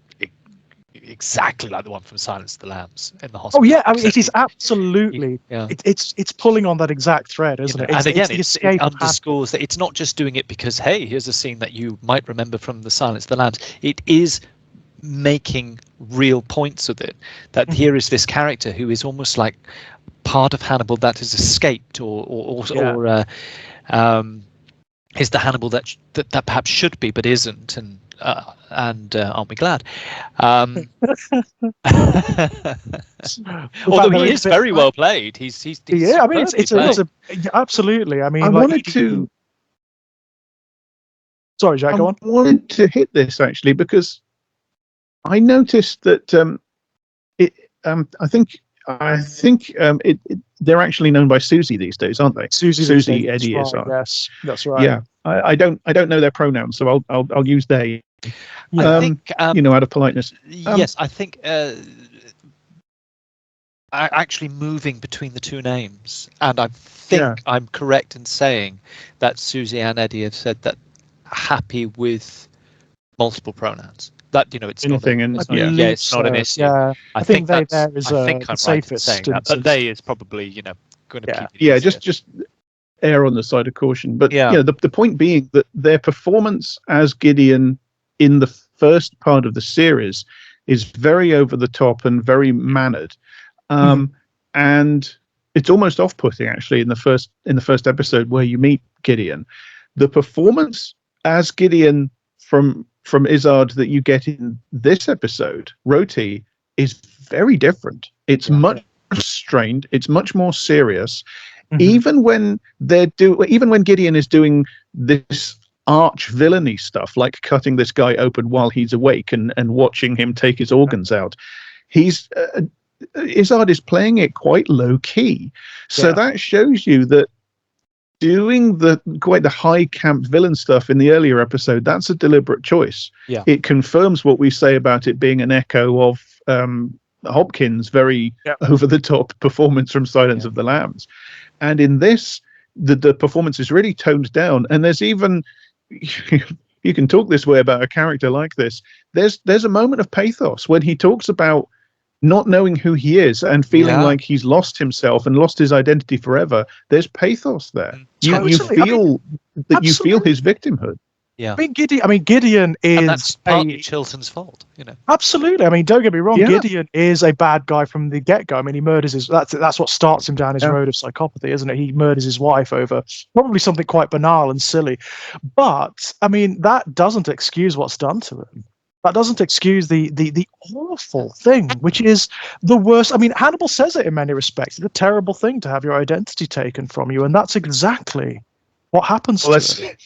exactly like the one from Silence of the Lambs in the hospital. Oh yeah, I mean, it is absolutely. It's pulling on that exact thread, isn't it? And again, it underscores that it's not just doing it because, hey, here's a scene that you might remember from the Silence of the Lambs. It is making real points with it. That here is this character who is almost like part of Hannibal that has escaped, or is the Hannibal that perhaps should be but isn't, and aren't we glad? Although he is very well played, he's yeah. I mean, it's absolutely. I mean, I wanted to. Sorry, Jack. Go on. I wanted to hit this actually because I noticed that I think they're actually known by Susie these days, aren't they? Susie, Eddie, right, yes, that's right. Yeah, I don't know their pronouns, so I'll use they. I think out of politeness. Yes, I think actually moving between the two names, and I think I'm correct in saying that Susie and Eddie have said that happy with multiple pronouns. That it's anything, it's not an issue. Yeah, I think they that's there is I think I'm right in safest saying that, but they is probably going to keep it yeah, easier. just err on the side of caution. But the point being that their performance as Gideon in the first part of the series is very over the top and very mannered, and it's almost off-putting actually in the first episode where you meet Gideon. The performance as Gideon from Izzard that you get in this episode, Roti, is very different. It's much strained. It's much more serious. Even when Gideon is doing this arch villainy stuff, like cutting this guy open while he's awake and watching him take his organs out, Izzard is playing it quite low key. So that shows you that doing quite the high camp villain stuff in the earlier episode, that's a deliberate choice. It confirms what we say about it being an echo Hopkins' very Yep. over the top performance from Silence of the Lambs, and in this, the performance is really toned down. And there's even you can talk this way about a character like this. There's a moment of pathos when he talks about not knowing who he is and feeling like he's lost himself and lost his identity forever. There's pathos there. You feel that you feel his victimhood. Yeah, I mean, Gideon is, and that's partly Chilton's fault, you know. Absolutely. I mean, don't get me wrong. Yeah. Gideon is a bad guy from the get-go. I mean, he murders his. That's what starts him down his road of psychopathy, isn't it? He murders his wife over probably something quite banal and silly. But I mean, that doesn't excuse what's done to him. That doesn't excuse the awful thing, which is the worst. I mean, Hannibal says it in many respects. It's a terrible thing to have your identity taken from you, and that's exactly what happens to him.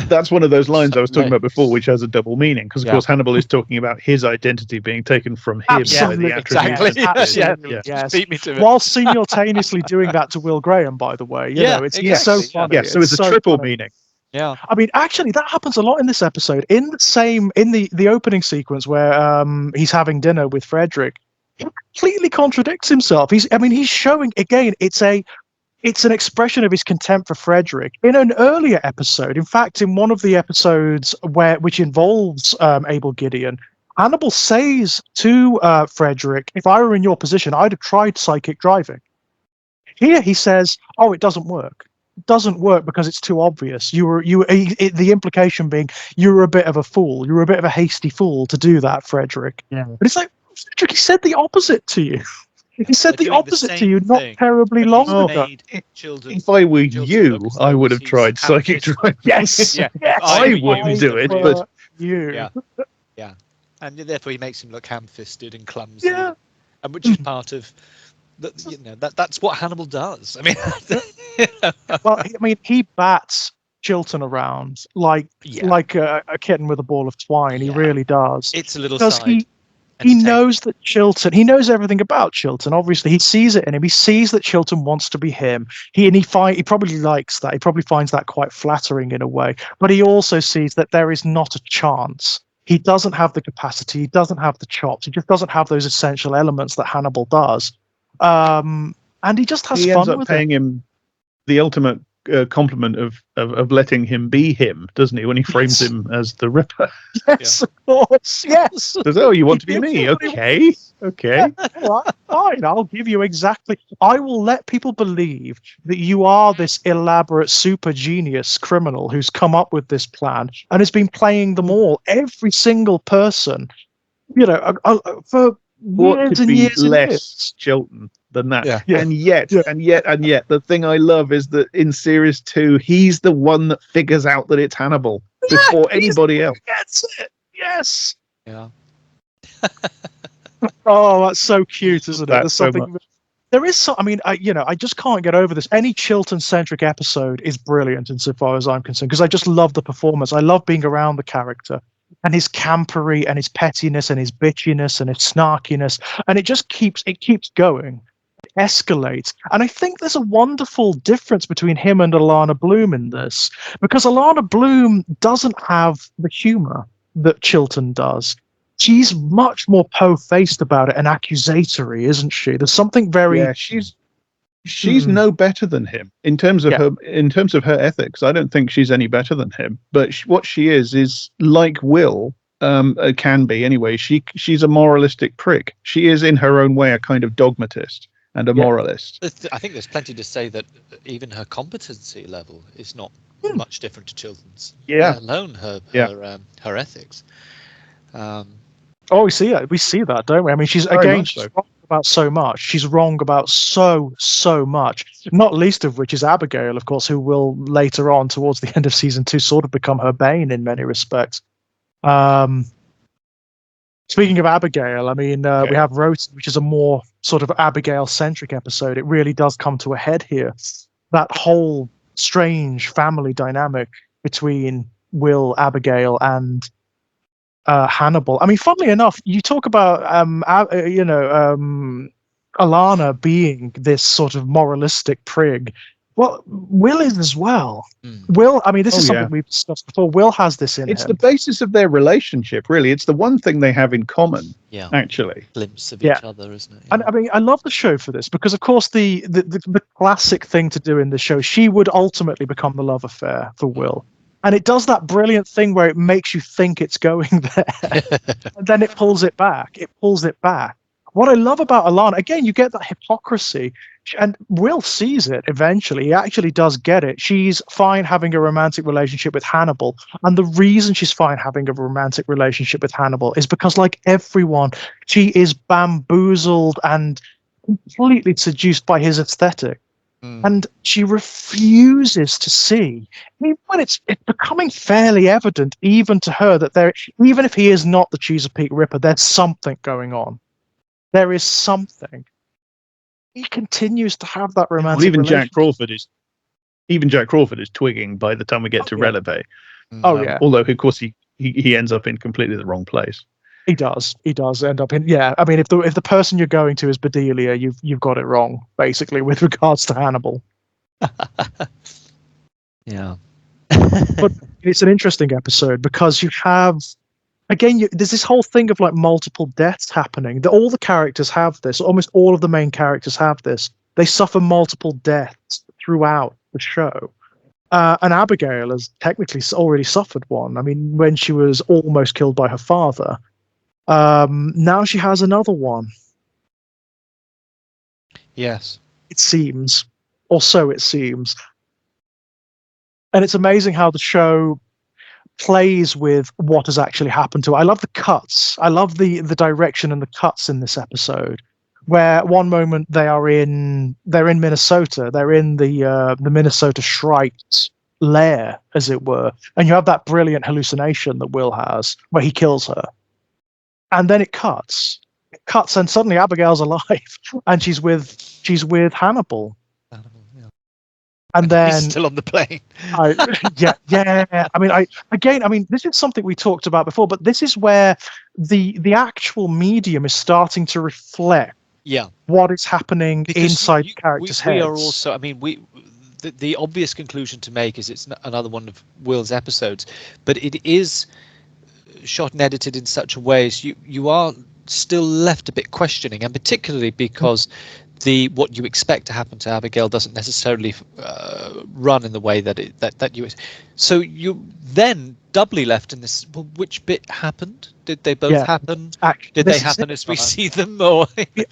That's one of those lines I was talking about before, which has a double meaning, because of course Hannibal is talking about his identity being taken from him by the attributes. Absolutely, yes. Beat me to it. While simultaneously doing that to Will Graham, by the way. You know, it's so funny. Yeah, so it's a triple meaning. Yeah. I mean, actually, that happens a lot in this episode. In the opening sequence where he's having dinner with Frederick, he completely contradicts himself. He's showing again. It's an expression of his contempt for Frederick. In an earlier episode, in fact, in one of the episodes which involves Abel Gideon, Hannibal says to Frederick, "If I were in your position, I'd have tried psychic driving." Here he says, "Oh, it doesn't work. It doesn't work because it's too obvious. The implication being you were a bit of a fool. You were a bit of a hasty fool to do that, Frederick." Yeah. But it's like, Frederick, he said the opposite to you. He said the opposite to you not terribly long ago. If I were you, I would have tried psychic driving. Yes, I wouldn't do it, but you. Yeah, and therefore he makes him look ham-fisted and clumsy, and which is part of that's what Hannibal does. I mean, he bats Chilton around like a kitten with a ball of twine. He really does. It's a little side. He knows that Chilton, he knows everything about Chilton. Obviously, he sees it in him. He sees that Chilton wants to be him. He probably likes that. He probably finds that quite flattering in a way. But he also sees that there is not a chance. He doesn't have the capacity. He doesn't have the chops. He just doesn't have those essential elements that Hannibal does. And he just has fun with it. He ends up paying him the ultimate compliment of letting him be him, doesn't he, when he frames him as the Ripper? Yes, of course, yes. Says, "Oh, you want to be me? Okay. Well, fine, I'll give you exactly. I will let people believe that you are this elaborate super genius criminal who's come up with this plan and has been playing them all, every single person, for years and years and years. Chilton than that. And yet, the thing I love is that in series 2, he's the one that figures out that it's Hannibal before anybody else. Gets it. Yes. Yeah. Oh, that's so cute, isn't it? There's something. There is so. I mean, I just can't get over this. Any Chilton-centric episode is brilliant, insofar as I'm concerned, because I just love the performance. I love being around the character and his campery and his pettiness and his bitchiness and his snarkiness, and it just keeps going. Escalates, and I think there's a wonderful difference between him and Alana Bloom in this, because Alana Bloom doesn't have the humor that Chilton does. She's much more po-faced about it and accusatory, isn't she? There's something very she's no better than him in terms of her ethics. I don't think she's any better than him, but what she is like Will can be anyway. She's a moralistic prick. She is in her own way a kind of dogmatist and a moralist. I think there's plenty to say that even her competency level is not much different to Chilton's. Let alone her ethics. We see it. We see that, don't we? I mean, she's wrong about so much. She's wrong about so much. Not least of which is Abigail, of course, who will later on, towards the end of season 2, sort of become her bane in many respects. Speaking of Abigail, I mean, we have Roti, which is a more sort of Abigail-centric episode. It really does come to a head here. That whole strange family dynamic between Will, Abigail, and Hannibal. I mean, funnily enough, you talk about Alana being this sort of moralistic prig Well, Will is as well. Mm. Will, I mean, this Oh, is something yeah. we've discussed before. Will has this in It's him. the basis of their relationship, really. It's the one thing they have in common, Yeah. actually. Glimpse of Yeah. each other, isn't it? And I mean, I love the show for this because, of course, the classic thing to do in the show, she would ultimately become the love affair for Will. And it does that brilliant thing where it makes you think it's going there. And then it pulls it back. It pulls it back. What I love about Alana, again, you get that hypocrisy. And Will sees it eventually. He actually does get it. She's fine having a romantic relationship with Hannibal. And the reason she's fine having a romantic relationship with Hannibal is because, like everyone, she is bamboozled and completely seduced by his aesthetic. And she refuses to see, even when it's becoming fairly evident, even to her, that even if he is not the Chesapeake Ripper, there's something going on. There is something. He continues to have that romantic Well, even relationship. Jack Crawford is twigging by the time we get to Releves. Oh, yeah. Although, of course, he ends up in completely the wrong place. He does end up in, yeah. I mean, if the person you're going to is Bedelia, you've got it wrong, basically, with regards to Hannibal. Yeah. But it's an interesting episode because you have, again, there's this whole thing of like multiple deaths happening. All the characters have this. Almost all of the main characters have this. They suffer multiple deaths throughout the show. And Abigail has technically already suffered one. I mean, when she was almost killed by her father. Now she has another one. Yes. It seems. Or so it seems. And it's amazing how the show plays with what has actually happened to her. I love the cuts. I love the direction and the cuts in this episode. Where one moment they're in Minnesota. They're in the Minnesota Shrike's lair, as it were. And you have that brilliant hallucination that Will has, where he kills her. And then it cuts. And suddenly Abigail's alive, and she's with Hannibal. And then he's still on the plane. yeah. I mean, this is something we talked about before, but this is where the actual medium is starting to reflect what is happening inside the characters' heads. We are also, I mean, the obvious conclusion to make is it's another one of Will's episodes, but it is shot and edited in such a way as you are still left a bit questioning, and particularly because what you expect to happen to Abigail doesn't necessarily run in the way that you. So you then doubly left in this. Well, which bit happened? Did they both happen? Did they happen as we see them? Or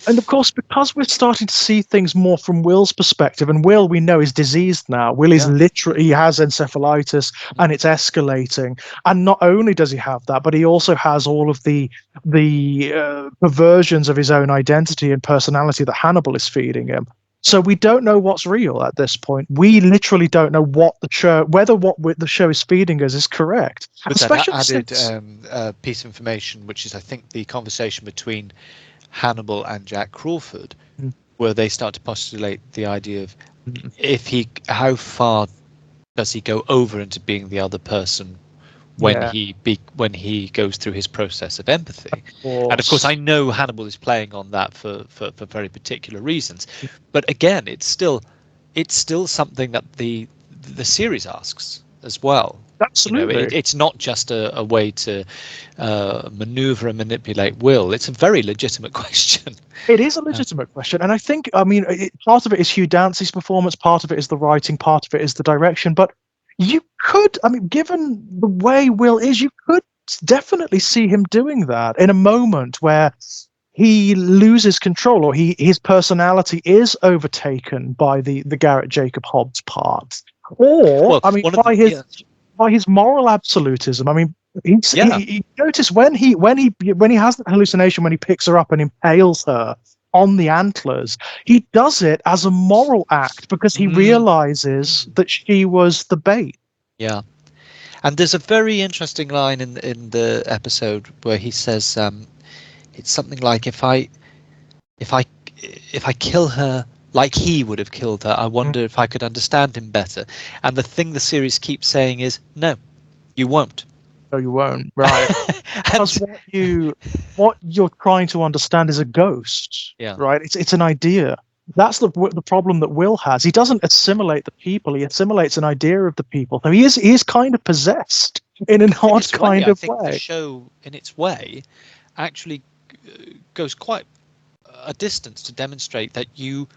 and of course, because we're starting to see things more from Will's perspective, and Will, we know, is diseased now. Will is literally, he has encephalitis, and it's escalating. And not only does he have that, but he also has all of the perversions of his own identity and personality that Hannibal is feeding him. So we don't know what's real at this point. We literally don't know whether what the show is feeding us is correct. With that added piece of information, which is, I think, the conversation between Hannibal and Jack Crawford, where they start to postulate the idea of how far does he go over into being the other person when he goes through his process of empathy. And of course I know Hannibal is playing on that for very particular reasons, but again it's still something that the series asks as well. Absolutely. It's not just a way to maneuver and manipulate Will. It's a very legitimate question. It is a legitimate question, and I think, I mean, part of it is Hugh Dancy's performance, part of it is the writing, part of it is the direction, but you could, I mean, given the way Will is, you could definitely see him doing that in a moment where he loses control, or his personality is overtaken by the Garrett Jacob Hobbes part, or by his moral absolutism. I mean, he notice when he has that hallucination, when he picks her up and impales her on the antlers, he does it as a moral act because he realizes that she was the bait. Yeah. And there's a very interesting line in the episode where he says, it's something like, if I kill her like he would have killed her, I wonder if I could understand him better. And the thing the series keeps saying is, no, you won't. No, you won't. Right. Because what you're trying to understand is a ghost. Yeah. Right. It's an idea. that's the problem that Will has. He doesn't assimilate the people; he assimilates an idea of the people. So he is kind of possessed in an In odd its way, kind I of think the way. show, in its way, actually goes quite a distance to demonstrate that you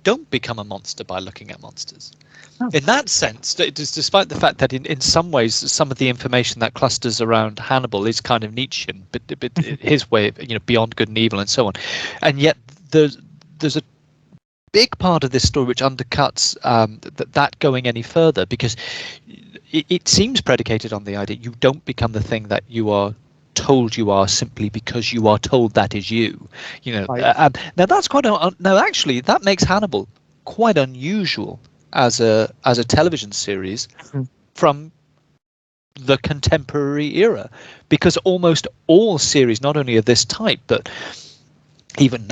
don't become a monster by looking at monsters. Oh. In that sense, despite the fact that in some ways some of the information that clusters around Hannibal is kind of Nietzschean, but his way, beyond good and evil and so on, and yet there's a big part of this story which undercuts that going any further, because it seems predicated on the idea you don't become the thing that you are told you are simply because you are told that is you. Now that's actually that makes Hannibal quite unusual as a television series from the contemporary era, because almost all series, not only of this type but even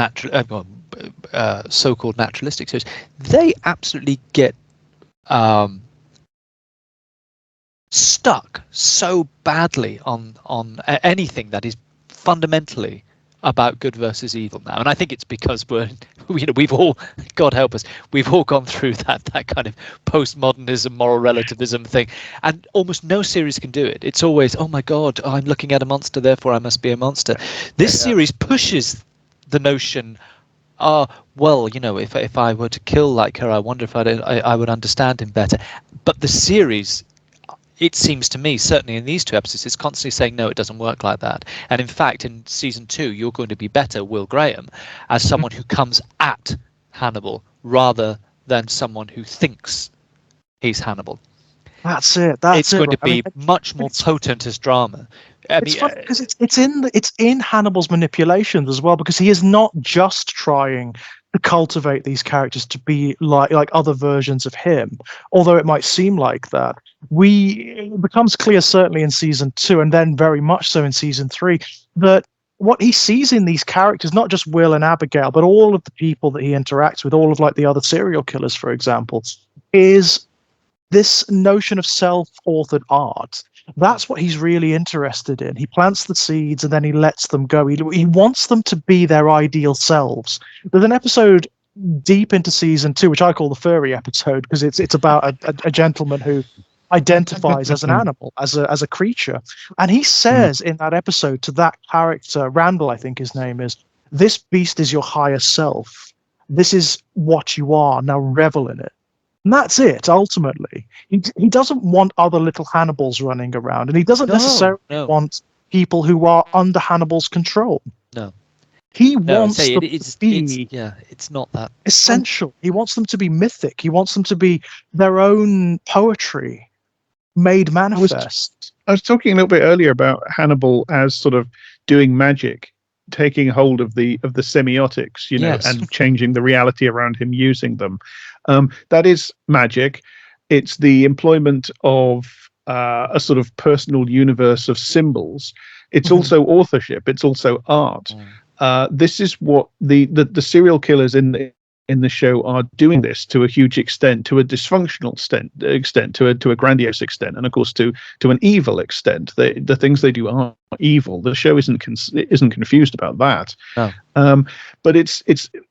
so-called naturalistic series, they absolutely get stuck so badly on anything that is fundamentally about good versus evil now. And I think it's because we've all, God help us, we've all gone through that kind of postmodernism, moral relativism thing, and almost no series can do it. It's always, oh my God, I'm looking at a monster, therefore I must be a monster. This series pushes the notion, well, if I were to kill like her, I wonder if I would understand him better. But the series, it seems to me, certainly in these two episodes, it's constantly saying, no, it doesn't work like that. And in fact, in season 2, you're going to be better, Will Graham, as someone who comes at Hannibal rather than someone who thinks he's Hannibal. That's it. It's going to be much more potent as drama. It's fun because it's in Hannibal's manipulations as well, because he is not just trying to cultivate these characters to be like other versions of him, although it might seem like that. It becomes clear, certainly in season 2, and then very much so in season 3, that what he sees in these characters, not just Will and Abigail, but all of the people that he interacts with, all of like the other serial killers, for example, is this notion of self-authored art. That's what he's really interested in. He plants the seeds and then he lets them go. He wants them to be their ideal selves. There's an episode deep into season 2, which I call the furry episode, because it's about a gentleman who identifies as an animal, as a creature. And he says in that episode to that character, Randall, I think his name is, this beast is your higher self. This is what you are. Now revel in it. And that's it, ultimately. He doesn't want other little Hannibals running around, and he doesn't necessarily want people who are under Hannibal's control. No. He wants them to be it's not that essential. He wants them to be mythic. He wants them to be their own poetry made manifest. I was talking a little bit earlier about Hannibal as sort of doing magic, taking hold of the semiotics, and changing the reality around him using them. That is magic. It's the employment of a sort of personal universe of symbols. It's also authorship. It's also art. This is what the serial killers in the show are doing this to a huge extent, to a dysfunctional extent, to a grandiose extent, and of course to an evil extent. The things they do are evil. The show isn't confused about that. No. But it's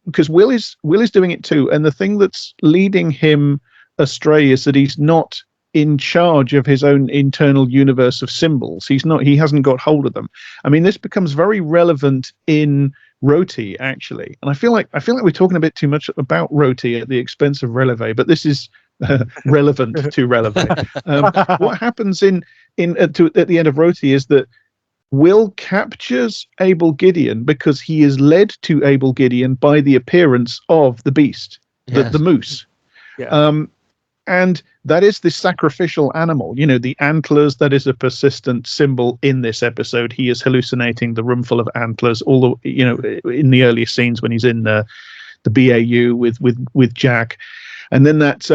because Will is doing it too, and the thing that's leading him astray is that he's not in charge of his own internal universe of symbols. He hasn't got hold of them. I mean, this becomes very relevant in Roti, actually, and I feel like we're talking a bit too much about Roti at the expense of Releves, but this is relevant to Releves. What happens at the end of Roti is that Will captures Abel Gideon because he is led to Abel Gideon by the appearance of the beast, the moose. Yeah. And that is the sacrificial animal, the antlers. That is a persistent symbol in this episode. He is hallucinating the room full of antlers, in the earlier scenes when he's in the BAU with Jack. And then that,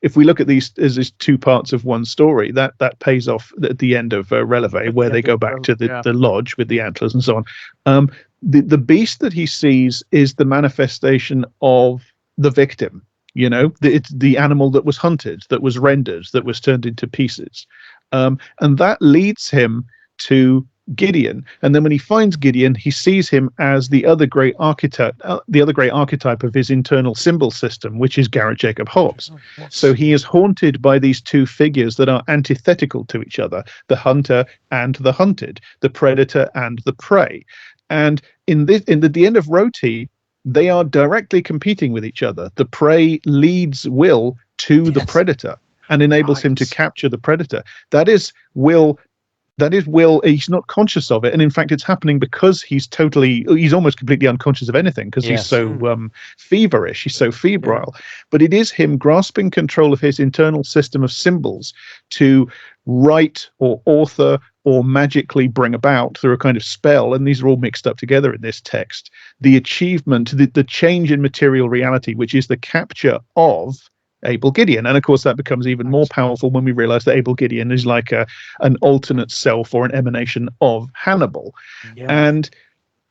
if we look at these as two parts of one story, that pays off at the end of Releves, where they go back to the lodge with the antlers and so on. The beast that he sees is the manifestation of the victim. It's the animal that was hunted, that was rendered, that was turned into pieces. And that leads him to Gideon, and then when he finds Gideon, he sees him as the other great archetype of his internal symbol system, which is Garrett Jacob Hobbes. So he is haunted by these two figures that are antithetical to each other: the hunter and the hunted, the predator and the prey. And in the end of Roti, they are directly competing with each other. The prey leads Will to the predator and enables him to capture the predator. That is Will. He's not conscious of it, and in fact it's happening because he's almost completely unconscious of anything, because he's so feverish, he's so febrile. But it is him grasping control of his internal system of symbols to write or author or magically bring about through a kind of spell, and these are all mixed up together in this text, the achievement, the change in material reality, which is the capture of Abel Gideon. And of course that becomes even more powerful when we realize that Abel Gideon is like an alternate self or an emanation of Hannibal. And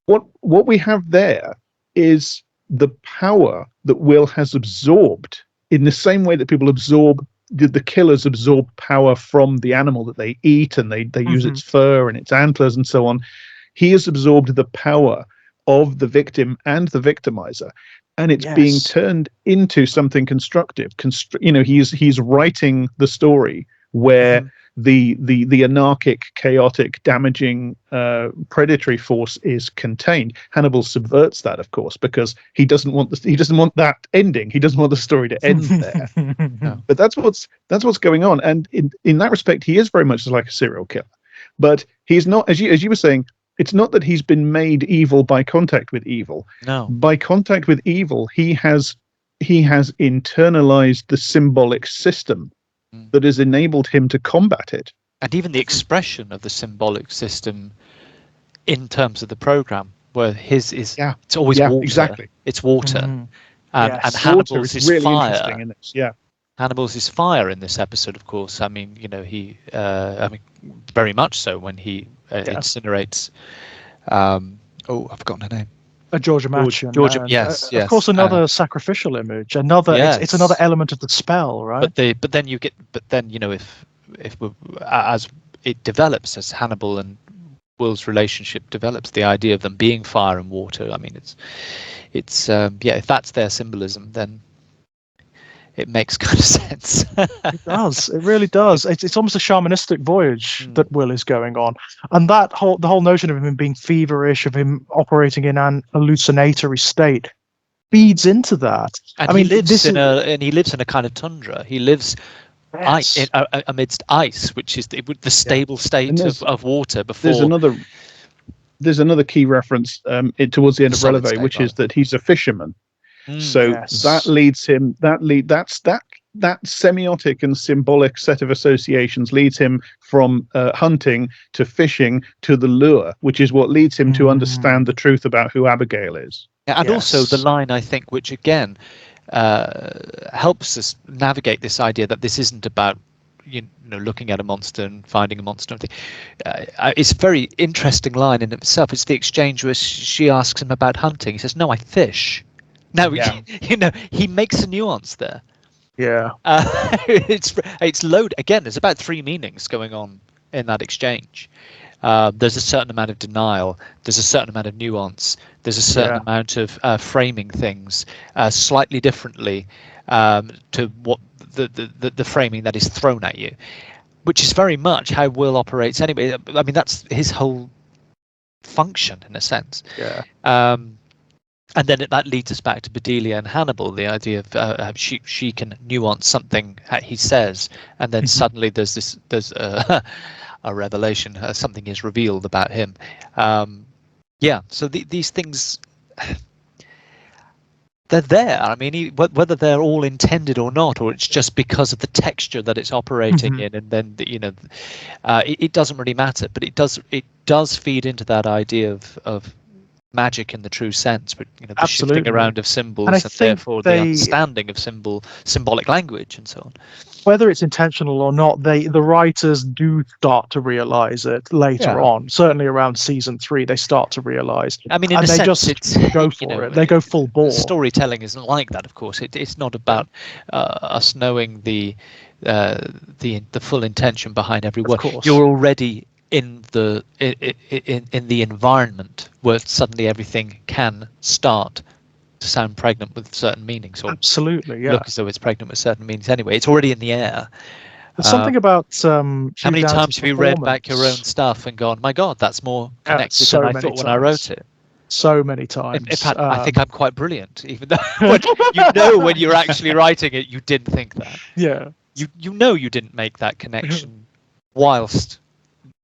what we have there is the power that Will has absorbed in the same way that people absorb, the killers absorb power from the animal that they eat, and they use its fur and its antlers and so on. He has absorbed the power of the victim and the victimizer, and it's being turned into something constructive. He's writing the story where the anarchic, chaotic, damaging, predatory force is contained. Hannibal subverts that, of course, because he doesn't want that ending. He doesn't want the story to end there. But that's what's going on, and in that respect, he is very much like a serial killer. But he's not, as you were saying. It's not that he's been made evil by contact with evil. No. By contact with evil, he has internalized the symbolic system that has enabled him to combat it. And even the expression of the symbolic system in terms of the program, where his is it's always water. Exactly. It's water. And Hannibal's is really fire. Interesting in this. Hannibal's is fire in this episode, of course. I mean, he very much so when he incinerates. I've forgotten her name. Georgia Machin. Georgia, yes. Of course, another sacrificial image. It's another element of the spell, right? But then if as it develops, as Hannibal and Will's relationship develops, the idea of them being fire and water. I mean, it's if that's their symbolism, then it makes kind of sense. It does. It really does. It's almost a shamanistic voyage that Will is going on, and the whole notion of him being feverish, of him operating in an hallucinatory state, feeds into that. And he lives in a kind of tundra. He lives amidst ice, which is the stable state of water. Before there's another key reference towards the end of Releves, which is that he's a fisherman. So that leads him. That semiotic and symbolic set of associations leads him from hunting to fishing to the lure, which is what leads him to understand the truth about who Abigail is. And also the line, I think, which again helps us navigate this idea that this isn't about looking at a monster and finding a monster. It's a very interesting line in itself. It's the exchange where she asks him about hunting. He says, "No, I fish." Now, he makes a nuance there. Yeah. It's load again. There's about three meanings going on in that exchange. There's a certain amount of denial. There's a certain amount of nuance. There's a certain amount of framing things slightly differently to what the framing that is thrown at you, which is very much how Will operates anyway. I mean, that's his whole function in a sense. Yeah. And then that leads us back to Bedelia and Hannibal, the idea of she can nuance something he says, and then suddenly there's a revelation, something is revealed about him. So these things, they're there. I mean, whether they're all intended or not, or it's just because of the texture that it's operating in, and then it doesn't really matter. But it does feed into that idea of magic in the true sense, but the shifting around of symbols, and therefore the understanding of symbolic language and so on. Whether it's intentional or not, the writers do start to realize it later on. Certainly around season 3, they start to realize. I mean, in a sense, just go for it. They go full bore. Storytelling isn't like that, of course. It's not about us knowing the full intention behind every word. Of course. You're already in the environment where suddenly everything can start to sound pregnant with certain meanings, or Absolutely, yeah. look as though it's pregnant with certain meanings anyway. It's already in the air. There's something about how many times have you read back your own stuff and gone, my God, that's more connected so than I many thought when I wrote it? So many times. In fact, I think I'm quite brilliant, even though when you're actually writing it, you didn't think that. Yeah. You know you didn't make that connection whilst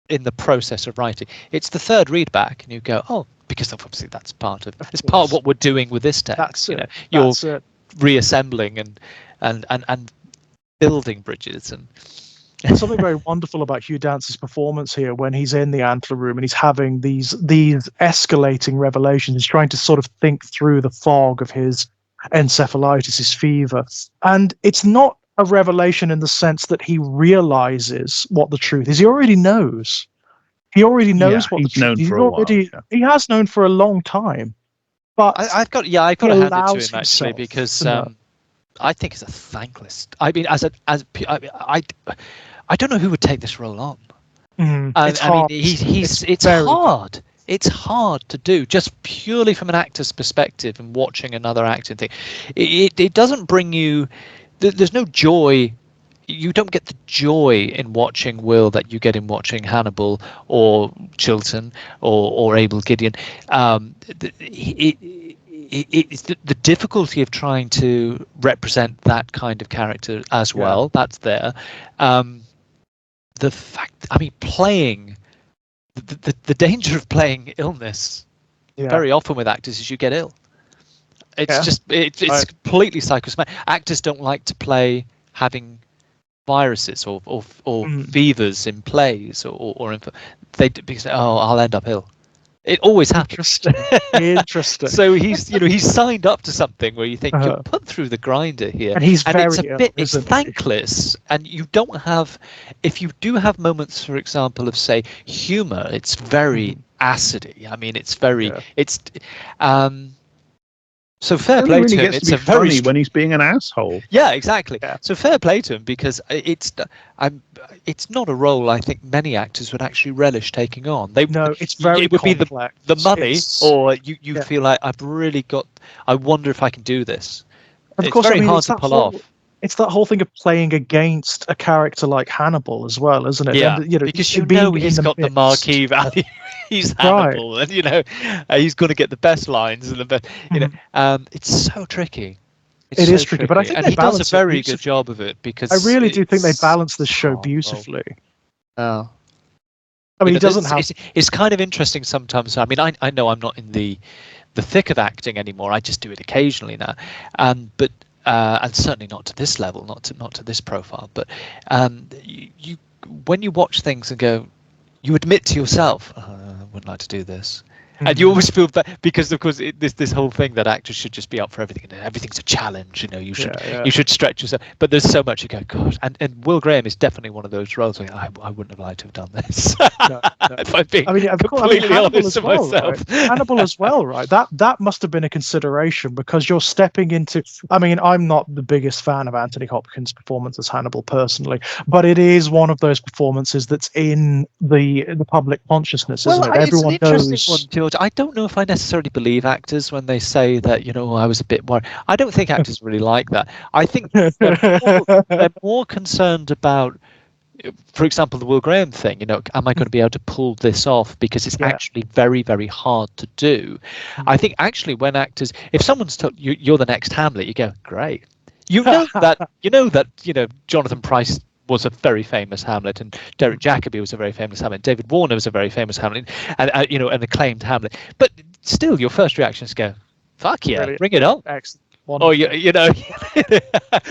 in the process of writing. It's the third read back, and you go, oh, because obviously it's part of what we're doing with this text. That's it. You're reassembling and building bridges. And there's something very wonderful about Hugh Dance's performance here when he's in the antler room and he's having these escalating revelations. He's trying to sort of think through the fog of his encephalitis, his fever. And it's not a revelation in the sense that he realizes what the truth is. He already knows. He already knows what the truth is. He has known for a long time. But I've got to hand it to him actually, because I think it's a thankless. I mean, I don't know who would take this role on. It's hard. It's hard. It's hard to do, just purely from an actor's perspective and watching another actor thing. It doesn't bring you. There's no joy. You don't get the joy in watching Will that you get in watching Hannibal or Chilton or Abel Gideon. It's the difficulty of trying to represent that kind of character as well. That's there. The fact, I mean, playing the danger of playing illness very often with actors is you get ill. It's it's completely psychosomatic. Actors don't like to play having viruses or fevers in plays or because I'll end up ill. It always happens. Interesting. So he's signed up to something where you think you're put through the grinder here, and it's thankless. And you don't have, if you do have moments, for example, of say humor, it's very acidy. I mean, it's very so fair play to him. It's a very funny when he's being an asshole. Yeah, exactly. Yeah. So fair play to him, because it's not a role I think many actors would actually relish taking on. It's very complex. Be the money, or you feel like I've really got. I wonder if I can do this. Of course, very hard to pull off. It's that whole thing of playing against a character like Hannibal as well, isn't it? Yeah, and, because he's got the marquee value. He's Hannibal, and he's going to get the best lines and the best. It's so tricky. It is tricky, but I think he does a very good job of it, because I really do think they balance this show beautifully. Oh, I mean, he doesn't have. It's kind of interesting sometimes. I mean, I know I'm not in the thick of acting anymore. I just do it occasionally now, but. And certainly not to this level, not to this profile. But you when you watch things and go, you admit to yourself, I wouldn't like to do this. And you always feel that, because of course this whole thing that actors should just be up for everything, and everything's a challenge. You should stretch yourself. But there's so much you go, God. And Will Graham is definitely one of those roles where I wouldn't have liked to have done this. No. If I'm being completely Hannibal honest as to well, myself. Right? Hannibal as well, right? That must have been a consideration, because you're stepping into. I mean, I'm not the biggest fan of Anthony Hopkins' performance as Hannibal personally, but it is one of those performances that's in the public consciousness, isn't it? Everyone it's an interesting knows. one, George. I don't know if I necessarily believe actors when they say that, I was a bit worried. I don't think actors really like that. I think they're more concerned about, for example, the Will Graham thing. Am I going to be able to pull this off? Because it's actually very, very hard to do. I think actually when actors, if someone's told you're the next Hamlet, you go, great. that Jonathan Pryce was a very famous Hamlet, and Derek Jacobi was a very famous Hamlet. David Warner was a very famous Hamlet, and an acclaimed Hamlet. But still, your first reaction is go, "Fuck yeah, brilliant. Bring it on!" Excellent. Or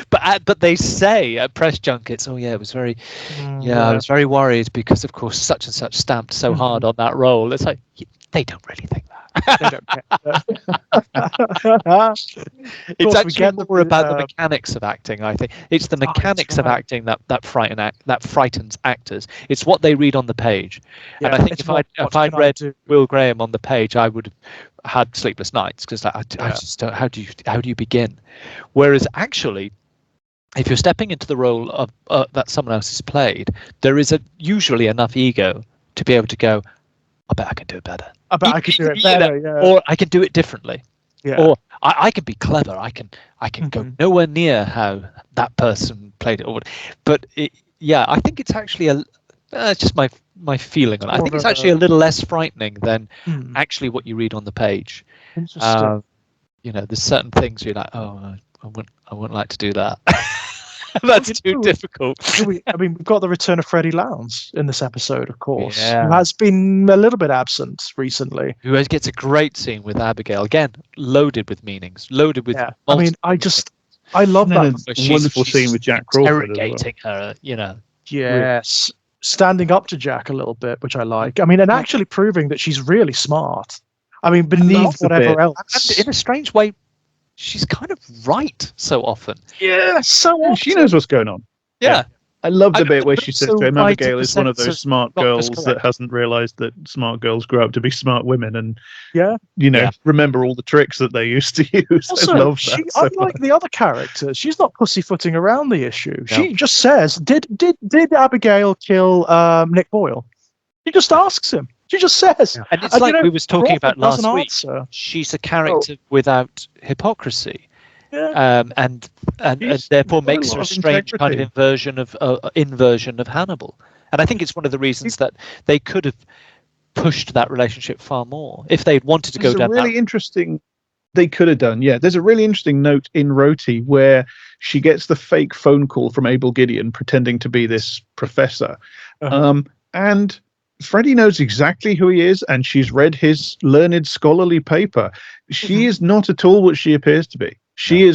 but they say at press junkets, "Oh yeah, it was very, I was very worried because of course such and such stamped so hard on that role." It's like they don't really think that. They don't care. It's actually more about the mechanics of acting. I think it's the mechanics of acting that frightens actors. It's what they read on the page, and I think if I'd read Will Graham on the page, I would have had sleepless nights, because I just don't. How do you begin? Whereas actually, if you're stepping into the role of that someone else has played, there is usually enough ego to be able to go, I bet I can do it better. I bet I could do it You know, better. Yeah. or I can do it differently. Yeah. Or I can be clever. I can go nowhere near how that person played it. But I think it's actually it's just my feeling on it. I think it's actually a little less frightening than actually what you read on the page. Interesting. There's certain things you're like, oh, I wouldn't like to do that. That's too difficult. We've got the return of Freddy Louns in this episode, of course, Yeah. who has been a little bit absent recently. Who gets a great scene with Abigail, again, loaded with meanings, loaded with. Yeah. I mean, I love that. A wonderful scene with Jack Crawford as well. Interrogating her, Yes, standing up to Jack a little bit, which I like. I mean, and actually proving that she's really smart. I mean, beneath whatever else. And in a strange way, she's kind of right so often. Yeah, so often. She knows what's going on. Yeah. I love the bit where she says so to him, right Abigail in the is one of sense those of smart not girls correct. that hasn't realised that smart girls grow up to be smart women and, Yeah. remember all the tricks that they used to use. Also, I love that. So unlike the other characters, she's not pussyfooting around the issue. No. She just says, "Did Abigail kill Nick Boyle?" She just asks him. She just says. And it's like we was talking about Crawford last week. answer. She's a character without hypocrisy. Yeah. And therefore got a makes lot her a of strange kind of integrity. inversion of Hannibal. And I think it's one of the reasons that they could have pushed that relationship far more if they'd wanted to go down really interesting. They could have done, yeah. There's a really interesting note in Roti where she gets the fake phone call from Abel Gideon pretending to be this professor, and Freddy knows exactly who he is, and she's read his learned scholarly paper. She is not at all what she appears to be. She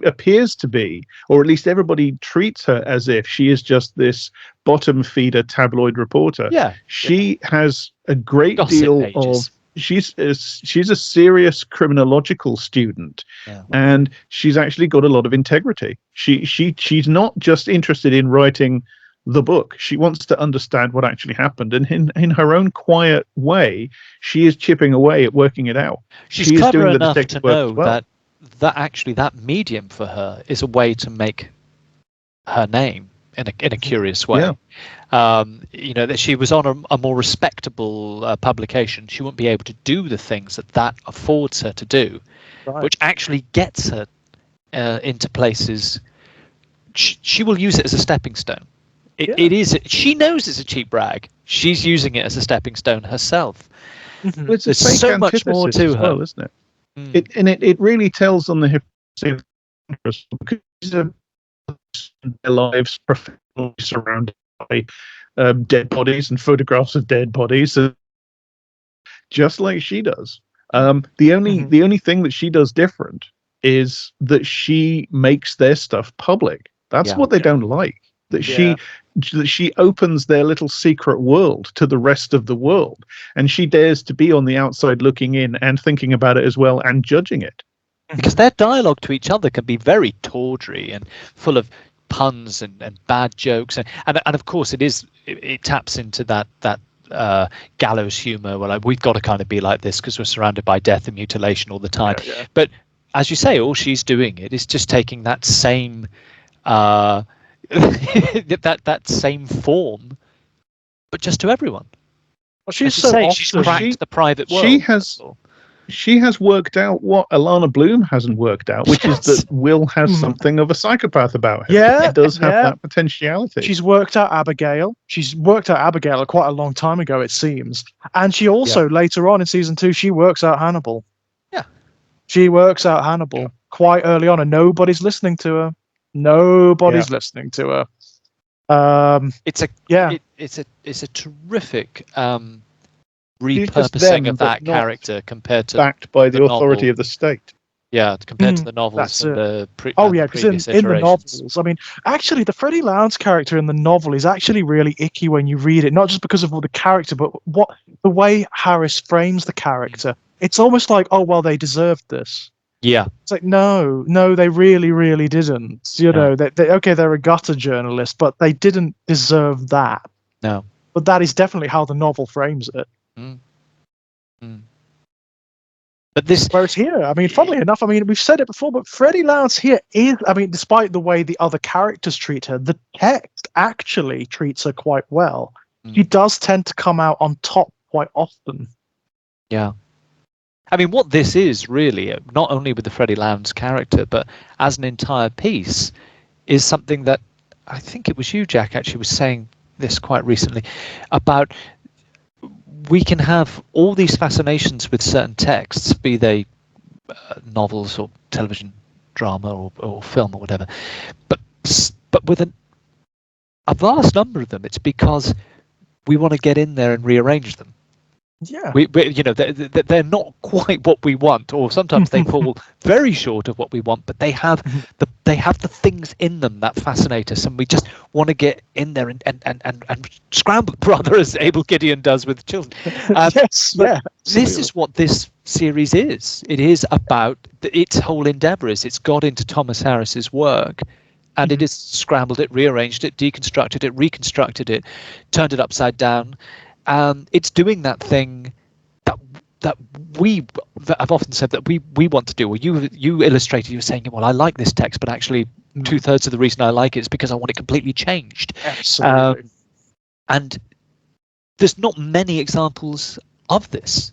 appears to be, or at least everybody treats her as if she is just this bottom feeder tabloid reporter. Yeah. She has a great Gossip deal pages. of. She's a serious criminological student, and she's actually got a lot of integrity. She's not just interested in writing the book. She wants to understand what actually happened, and in her own quiet way, she is chipping away at working it out. She's clever enough to know that actually that medium for her is a way to make her name in a curious way. Yeah. That she was on a more respectable publication, she wouldn't be able to do the things that affords her to do, which actually gets her into places. She will use it as a stepping stone. It is. She knows it's a cheap brag. She's using it as a stepping stone herself. Well, it's There's so much more to her, well, isn't it? It really tells on the hypocrisy because their lives professionally surrounded by dead bodies and photographs of dead bodies, just like she does. The only thing that she does different is that she makes their stuff public. That's what they don't like. That she opens their little secret world to the rest of the world, and she dares to be on the outside looking in and thinking about it as well and judging it. Because their dialogue to each other can be very tawdry and full of puns and bad jokes, and of course it taps into that gallows humor. Well, we've got to kind of be like this because we're surrounded by death and mutilation all the time. But as you say, all she's doing is just taking that same that same form, but just to everyone. Well, she's she's cracked the private world. She has worked out what Alana Bloom hasn't worked out, which is that Will has something of a psychopath about him. Yeah, it does have that potentiality. She's worked out Abigail. She's worked out Abigail quite a long time ago, it seems. And she also, later on in season 2, she works out Hannibal. Yeah. She works out Hannibal quite early on, and nobody's listening to her. Nobody's listening to her. It's a terrific repurposing of that character compared to backed by the authority novel. Of the state. Yeah, compared to the novels and the because in the novels, I mean, actually, the Freddy Louns character in the novel is actually really icky when you read it, not just because of the character, but the way Harris frames the character. It's almost like, oh well, they deserved this. Yeah, it's like no, they really, really didn't. Know, they're a gutter journalist, but they didn't deserve that. No, but that is definitely how the novel frames it. But whereas here, I mean, funnily enough, I mean, we've said it before, but Freddy Louns here is, I mean, despite the way the other characters treat her, the text actually treats her quite well. he does tend to come out on top quite often. Yeah. I mean, what this is really, not only with the Freddy Louns character, but as an entire piece, is something that I think it was you, Jack, actually was saying this quite recently about we can have all these fascinations with certain texts, be they novels or television drama or film or whatever, but with a vast number of them, it's because we want to get in there and rearrange them. Yeah, they're not quite what we want, or sometimes they fall very short of what we want. But they have the things in them that fascinate us, and we just want to get in there and scramble, rather, as Abel Gideon does with Chilton. Yes, yeah. This is what this series is. It is about its whole endeavour. It's got into Thomas Harris's work. And it has scrambled it, rearranged it, deconstructed it, reconstructed it, turned it upside down. It's doing that thing that I've often said that we want to do. Or you illustrated, you were saying, well, I like this text, but actually 2/3 of the reason I like it is because I want it completely changed. Absolutely. And there's not many examples of this.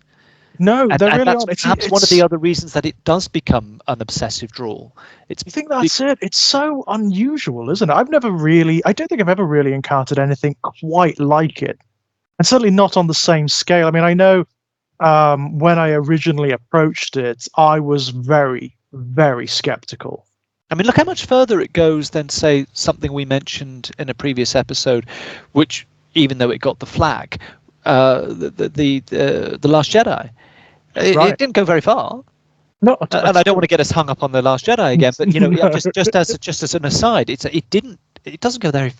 No, there really that's aren't. Perhaps one of the other reasons that it does become an obsessive draw. I think that's it. It's so unusual, isn't it? I don't think I've ever really encountered anything quite like it. And certainly not on the same scale. I mean, I know when I originally approached it, I was very, very skeptical. I mean, look how much further it goes than, say, something we mentioned in a previous episode, which, even though it got the flag, the Last Jedi. It didn't go very far. No, and I don't want to get us hung up on the Last Jedi again, but no. just as an aside, it doesn't go very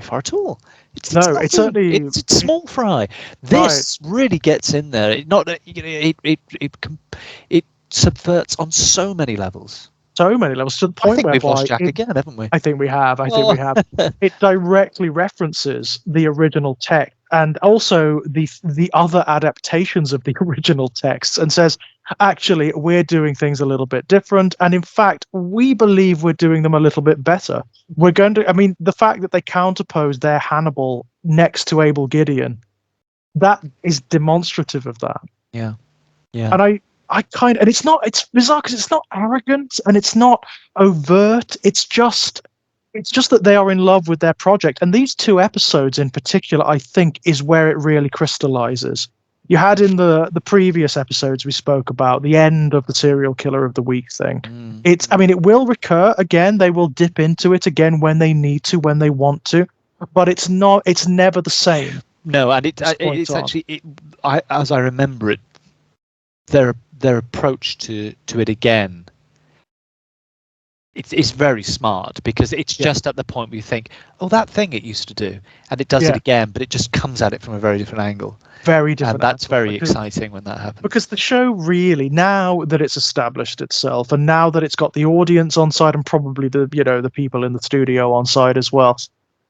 far at all. It's small fry. This really gets in there. It subverts on so many levels. So many levels, to the point I think where we've lost Jack again, haven't we? I think we have. It directly references the original text and also the other adaptations of the original texts, and says, actually, we're doing things a little bit different, and in fact, we believe we're doing them a little bit better. The fact that they counterpose their Hannibal next to Abel Gideon, that is demonstrative of that. Yeah. And it's bizarre because it's not arrogant and it's not overt. It's just that they are in love with their project. And these two episodes in particular, I think, is where it really crystallizes. You had in the previous episodes we spoke about the end of the serial killer of the week thing. It will recur again. They will dip into it again when they need to, when they want to, but it's never the same. No, and it's actually, as I remember it, their approach to it again, it's very smart, because it's just at the point where you think, oh, that thing it used to do, and it does it again, but it just comes at it from a very different angle. Very different. And that's very exciting when that happens. Because the show really, now that it's established itself, and now that it's got the audience on side, and probably the people in the studio on side as well,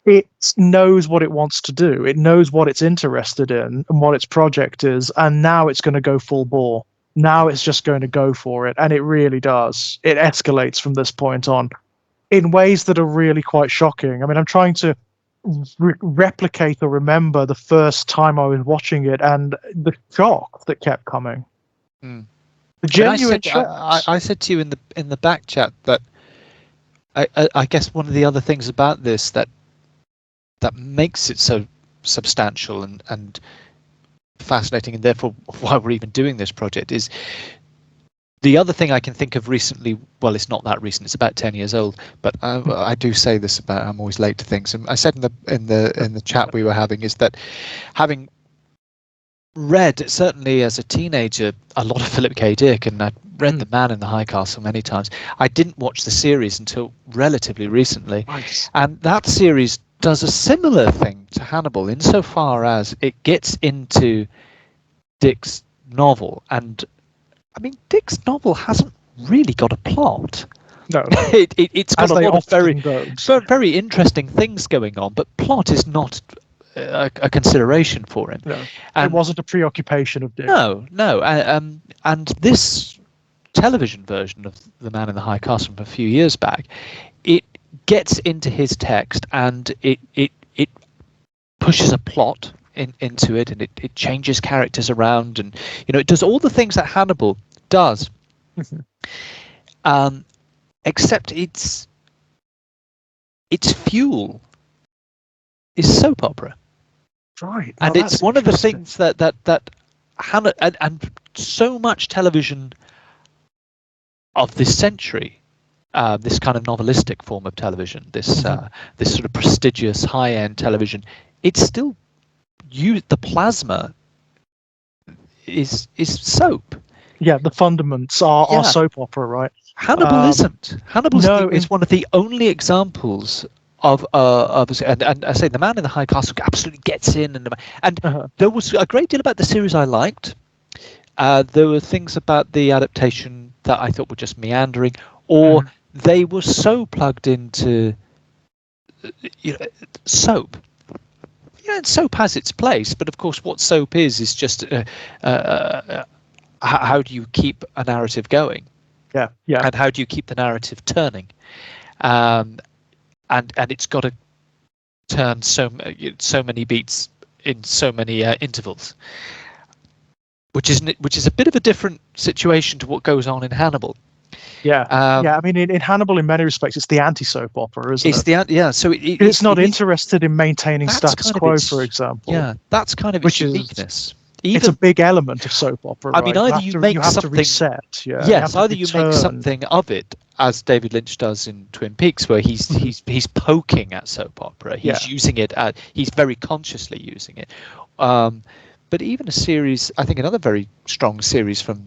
it knows what it wants to do. It knows what it's interested in and what its project is, and now it's going to go full bore. Now it's just going to go for it, and it really does. It escalates from this point on in ways that are really quite shocking. I mean, I'm trying to replicate or remember the first time I was watching it and the shock that kept coming. The genuine shock. I said to you in the back chat that I guess one of the other things about this that makes it so substantial and fascinating, and therefore why we're even doing this project, is the other thing I can think of recently. Well, it's not that recent, it's about 10 years old, but I do say this about, I'm always late to things, and I said in the chat we were having, is that having read, certainly as a teenager, a lot of Philip K. Dick, and I'd read The Man in the High Castle many times, I didn't watch the series until relatively recently. Nice. And that series does a similar thing to Hannibal insofar as it gets into Dick's novel. And I mean, Dick's novel hasn't really got a plot. No, it's got a lot of very interesting things going on, but plot is not a consideration for him. No, it wasn't a preoccupation of Dick. No. And this television version of The Man in the High Castle from a few years back, it gets into his text, and it pushes a plot into it, and it changes characters around, and it does all the things that Hannibal does. Except its fuel is soap opera, right? And it's one of the things that Hannah and so much television of this century, this kind of novelistic form of television, this this sort of prestigious high-end television, it's still the plasma is soap. Yeah, the fundaments are soap opera, right? Hannibal isn't. Hannibal is one of the only examples of and I say the Man in the High Castle absolutely gets in, and there was a great deal about the series I liked. There were things about the adaptation that I thought were just meandering, or they were so plugged into soap. And soap has its place, but of course, what soap is just how do you keep a narrative going? Yeah. And how do you keep the narrative turning? And it's got to turn so many beats in so many intervals, which is a bit of a different situation to what goes on in Hannibal. Yeah. I mean, in Hannibal, in many respects, it's the anti-soap opera, isn't it? So it's not interested in maintaining status quo, for example. Yeah, that's kind of its uniqueness. It's a big element of soap opera. I mean, right? either you make something. To reset, yes, either you make something of it, as David Lynch does in Twin Peaks, where he's poking at soap opera. He's using it. He's very consciously using it. But even a series, I think another very strong series from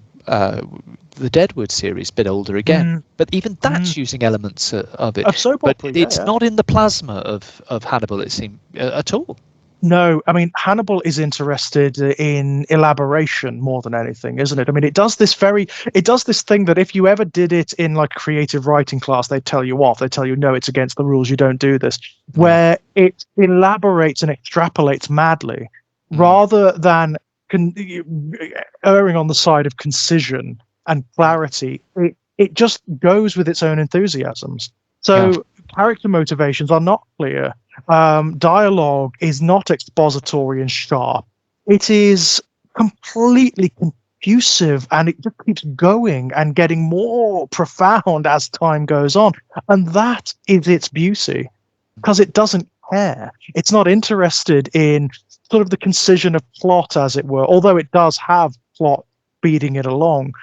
the Deadwood series, a bit older again, but even that's using elements of it. Of soap opera, but it's not in the plasma of Hannibal, it seems, at all. No, I mean, Hannibal is interested in elaboration more than anything, isn't it? I mean, it does this thing that if you ever did it in like creative writing class, they'd tell you off. They tell you, no, it's against the rules. You don't do this. Where it elaborates and extrapolates madly rather than erring on the side of concision and clarity. It just goes with its own enthusiasms. So character motivations are not clear. Dialogue is not expository and sharp. It is completely confusive, and it just keeps going and getting more profound as time goes on. And that is its beauty, because it doesn't care. It's not interested in sort of the concision of plot, as it were, although it does have plot feeding it along.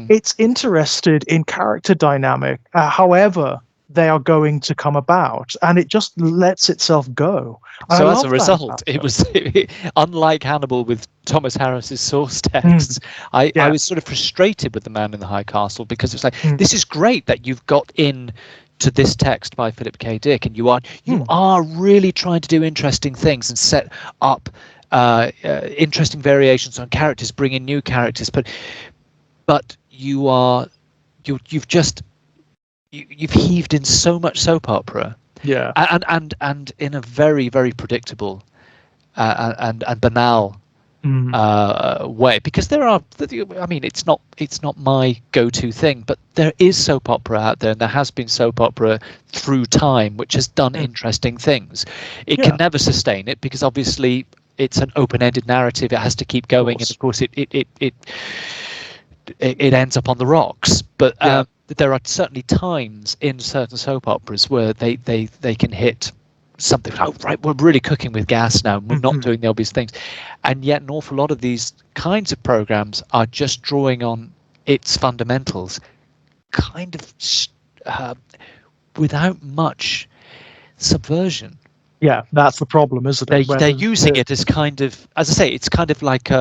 It's interested in character dynamic, however they are going to come about, and it just lets itself go. So as a result, it was unlike Hannibal with Thomas Harris's source texts. I was sort of frustrated with The Man in the High Castle, because it's like, this is great that you've got in to this text by Philip K. Dick, and you are really trying to do interesting things and set up interesting variations on characters, bring in new characters, but you've heaved in so much soap opera, and in a very, very predictable and banal way. Because there are, I mean, it's not my go-to thing, but there is soap opera out there, and there has been soap opera through time, which has done interesting things. It can never sustain it, because obviously it's an open-ended narrative. It has to keep going, and of course it ends up on the rocks. But there are certainly times in certain soap operas where they can hit something. Oh, right, we're really cooking with gas now. We're not doing the obvious things. And yet an awful lot of these kinds of programs are just drawing on its fundamentals, kind of without much subversion. Yeah, that's the problem, isn't it? They're using it as kind of, as I say, it's kind of like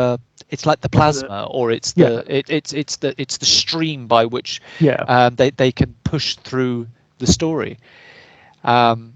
it's like the plasma, or it's the stream by which they can push through the story. And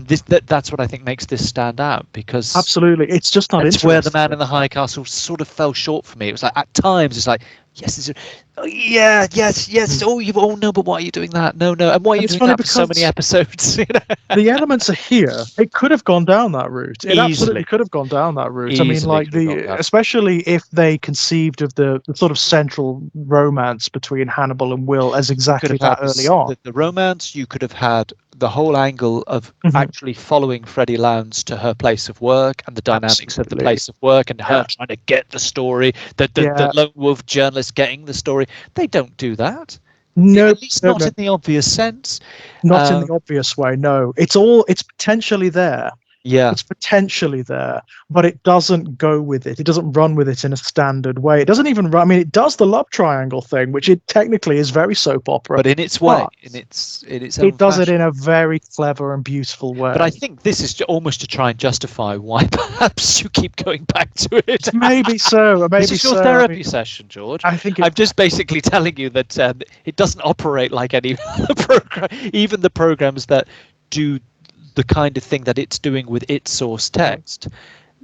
that's what I think makes this stand out, because absolutely, it's just not. It's where The Man in the High Castle sort of fell short for me. It was like, at times it's like, yes, yes. Oh, you all know, but why are you doing that? No, and why are you doing that for so many episodes? The elements are here. It could have gone down that route. It absolutely could have gone down that route. I mean, like especially if they conceived of the sort of central romance between Hannibal and Will as exactly that early on. The romance, you could have had the whole angle of actually following Freddy Louns to her place of work and the dynamics of the place of work and her trying to get the story, the lone wolf journalist getting the story. They don't do that. No, at least not in the obvious sense. Not in the obvious way. No, it's potentially there. Yeah, it's potentially there, but it doesn't go with it. It doesn't run with it in a standard way. It doesn't even run. I mean, it does the love triangle thing, which it technically is very soap opera, but in its way, in its own it does fashion. it in a very clever and beautiful way. But I think this is almost to try and justify why perhaps you keep going back to it. Maybe so. Maybe this is your therapy session, George. I think I'm just basically telling you that it doesn't operate like any other program, even the programs that do the kind of thing that it's doing with its source text,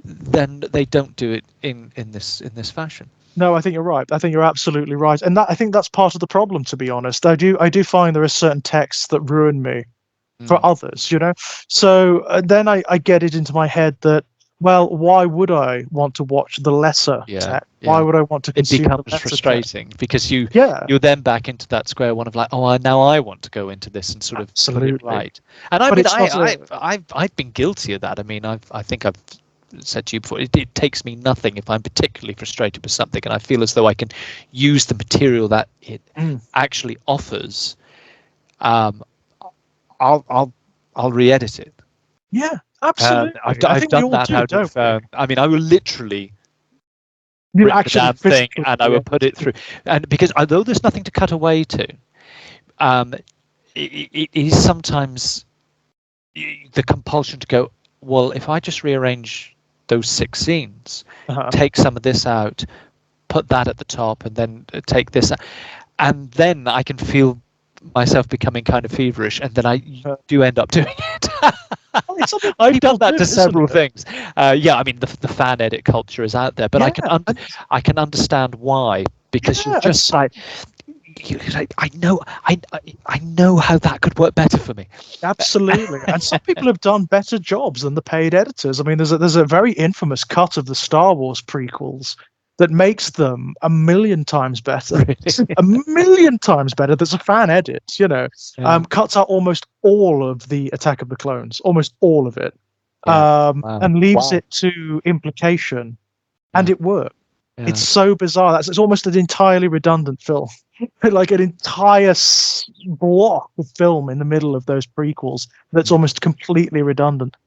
then they don't do it in this fashion. No, I think you're right. I think you're absolutely right, and I think that's part of the problem. To be honest, I do find there are certain texts that ruin me for others. So then I get it into my head that, well, why would I want to watch the lesser text? Why would I want to consume it becomes the lesser frustrating text? Because you're then back into that square one of like, now I want to go into this and sort of put it right. And I've been guilty of that. I mean, I think I've said to you before, it takes me nothing if I'm particularly frustrated with something and I feel as though I can use the material that it actually offers. I'll re-edit it. Yeah. Absolutely. I've done that out of. I mean, I will literally rip the damn thing and I will put it through. And because although there's nothing to cut away to, it is sometimes the compulsion to go, well, if I just rearrange those 6 scenes, take some of this out, put that at the top, and then take this out, and then I can feel myself becoming kind of feverish, and then I do end up doing it. I've done that to several things. I mean, the fan edit culture is out there, but I can understand why, because you're just like, I know how that could work better for me. Absolutely, and some people have done better jobs than the paid editors. I mean, there's a very infamous cut of the Star Wars prequels that makes them a million times better. Really? A million times better. There's a fan edit, cuts out almost all of the Attack of the Clones, almost all of it, and leaves it to implication, and it worked. Yeah. It's so bizarre. It's almost an entirely redundant film, like an entire block of film in the middle of those prequels that's almost completely redundant.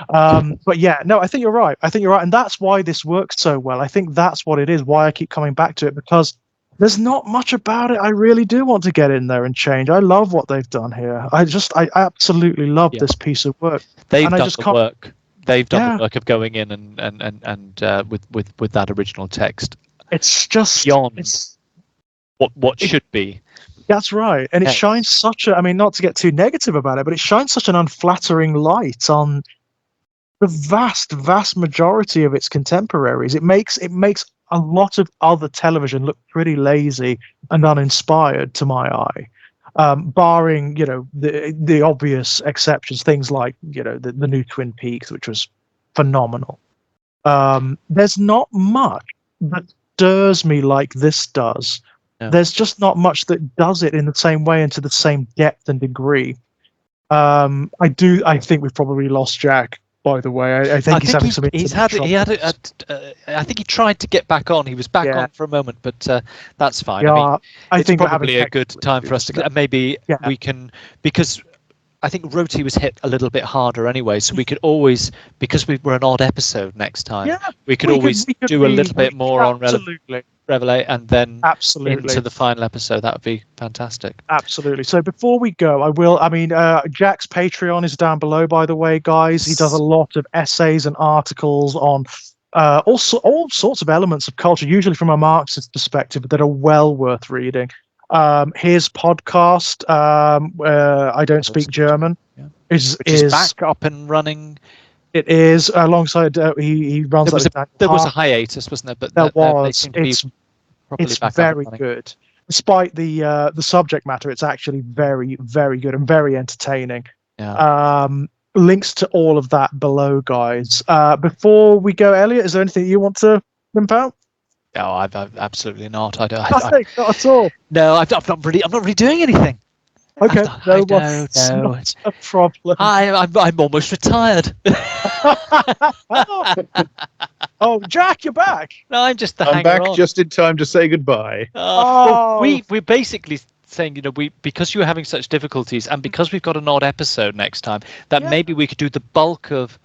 But yeah, no, I think you're right. And that's why this works so well. I think that's what it is, why I keep coming back to it, because there's not much about it I really do want to get in there and change. I love what they've done here. I absolutely love this piece of work. They've done the work. They've done the work of going in and with that original text. It's just beyond what should be. That's right. And it shines such a, I mean, not to get too negative about it, but it shines such an unflattering light on the vast majority of its contemporaries. It makes a lot of other television look pretty lazy and uninspired to my eye, barring the obvious exceptions, things like the new Twin Peaks, which was phenomenal. There's not much that stirs me like this does. No. There's just not much that does it in the same way and to the same depth and degree. I think we've probably lost Jack. By the way, I think he's having some. I think he tried to get back on. He was back on for a moment, but that's fine. Yeah, I think it's probably a good time for us to maybe we can, because I think Roti was hit a little bit harder anyway, so we could always, because we were an odd episode next time, we could always do a little bit more on Revelate and then into the final episode. That would be fantastic. Absolutely. So before we go, Jack's Patreon is down below, by the way, guys. He does a lot of essays and articles on all sorts of elements of culture, usually from a Marxist perspective, that are well worth reading. His podcast, I Don't Speak German, is back up and running. It is alongside. He runs. There was a hiatus, wasn't there? But there was. It's very good. Despite the subject matter, it's actually very, very good and very entertaining. Yeah. Links to all of that below, guys. Before we go, Elliot, is there anything you want to pimp out? No, I've absolutely not. Not at all. No, I'm not really doing anything. Okay, I don't it's know. not a problem. I'm almost retired. Oh, Jack, you're back. No, I'm just the I'm hanger back on. just in time to say goodbye. Well, we're basically saying, because you're having such difficulties, and because we've got an odd episode next time, that maybe we could do the bulk of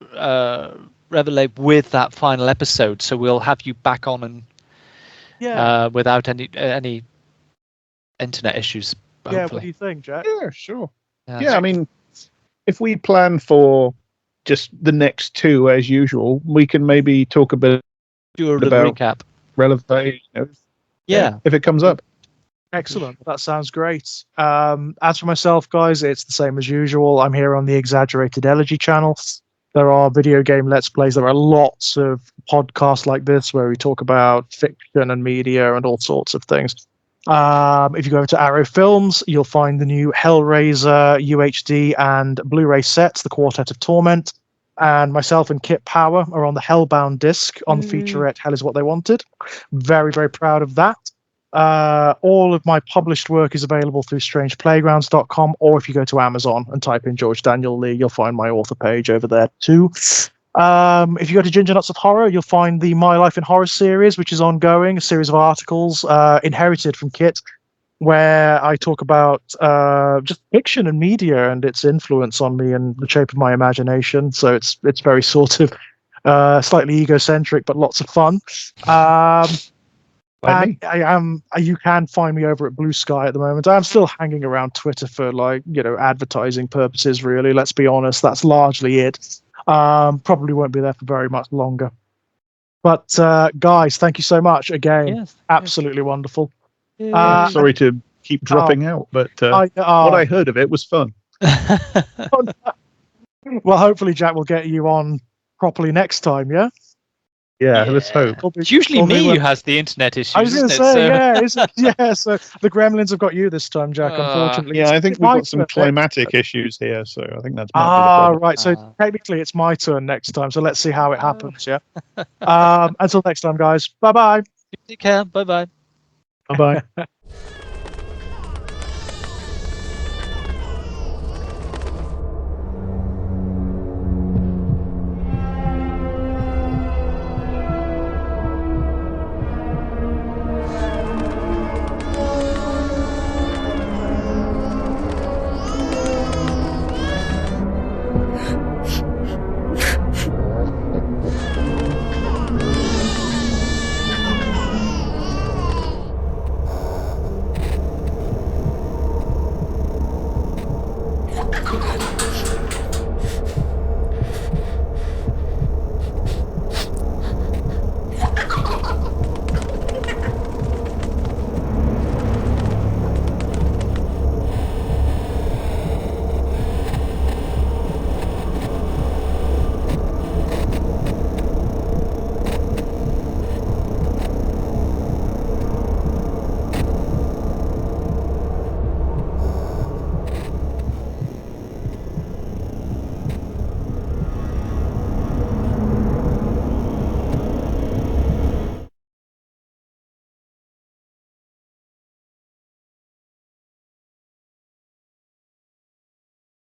Revelate with that final episode. So we'll have you back on and without any internet issues. Hopefully. Yeah, what do you think, Jack? Yeah, sure. Yeah, I mean, if we plan for just the next two as usual, we can maybe talk a bit do a little recap. Relevate, yeah, if it comes up. Excellent. That sounds great. As for myself, guys, it's the same as usual. I'm here on the Exaggerated Elegy channel. There are video game Let's Plays. There are lots of podcasts like this where we talk about fiction and media and all sorts of things. If you go over to Arrow Films, you'll find the new Hellraiser UHD and Blu-ray sets, The Quartet of Torment. And myself and Kit Power are on the Hellbound disc on the featurette Hell is What They Wanted. Very, very proud of that. All of my published work is available through strangeplaygrounds.com, or if you go to Amazon and type in George Daniel Lee, you'll find my author page over there too. If you go to Ginger Nuts of Horror, you'll find the My Life in Horror series, which is ongoing, a series of articles inherited from Kit, where I talk about just fiction and media and its influence on me and the shape of my imagination. So it's very sort of slightly egocentric, but lots of fun. And you can find me over at Blue Sky at the moment. I'm still hanging around Twitter for advertising purposes, really. Let's be honest, that's largely it. Probably won't be there for very much longer. But guys, thank you so much again. Yes, absolutely wonderful. Sorry to keep dropping out, but what I heard of it was fun. Well, hopefully Jack will get you on properly next time, yeah? Yeah, let's hope. It's usually me who has the internet issues. I was going to say, yeah, so the gremlins have got you this time, Jack, unfortunately. Yeah, I think we've got some climatic issues here, so I think that's might be the problem. Right, so technically it's my turn next time, so let's see how it happens, yeah? Until next time, guys. Bye-bye. Take care. Bye-bye. Bye-bye.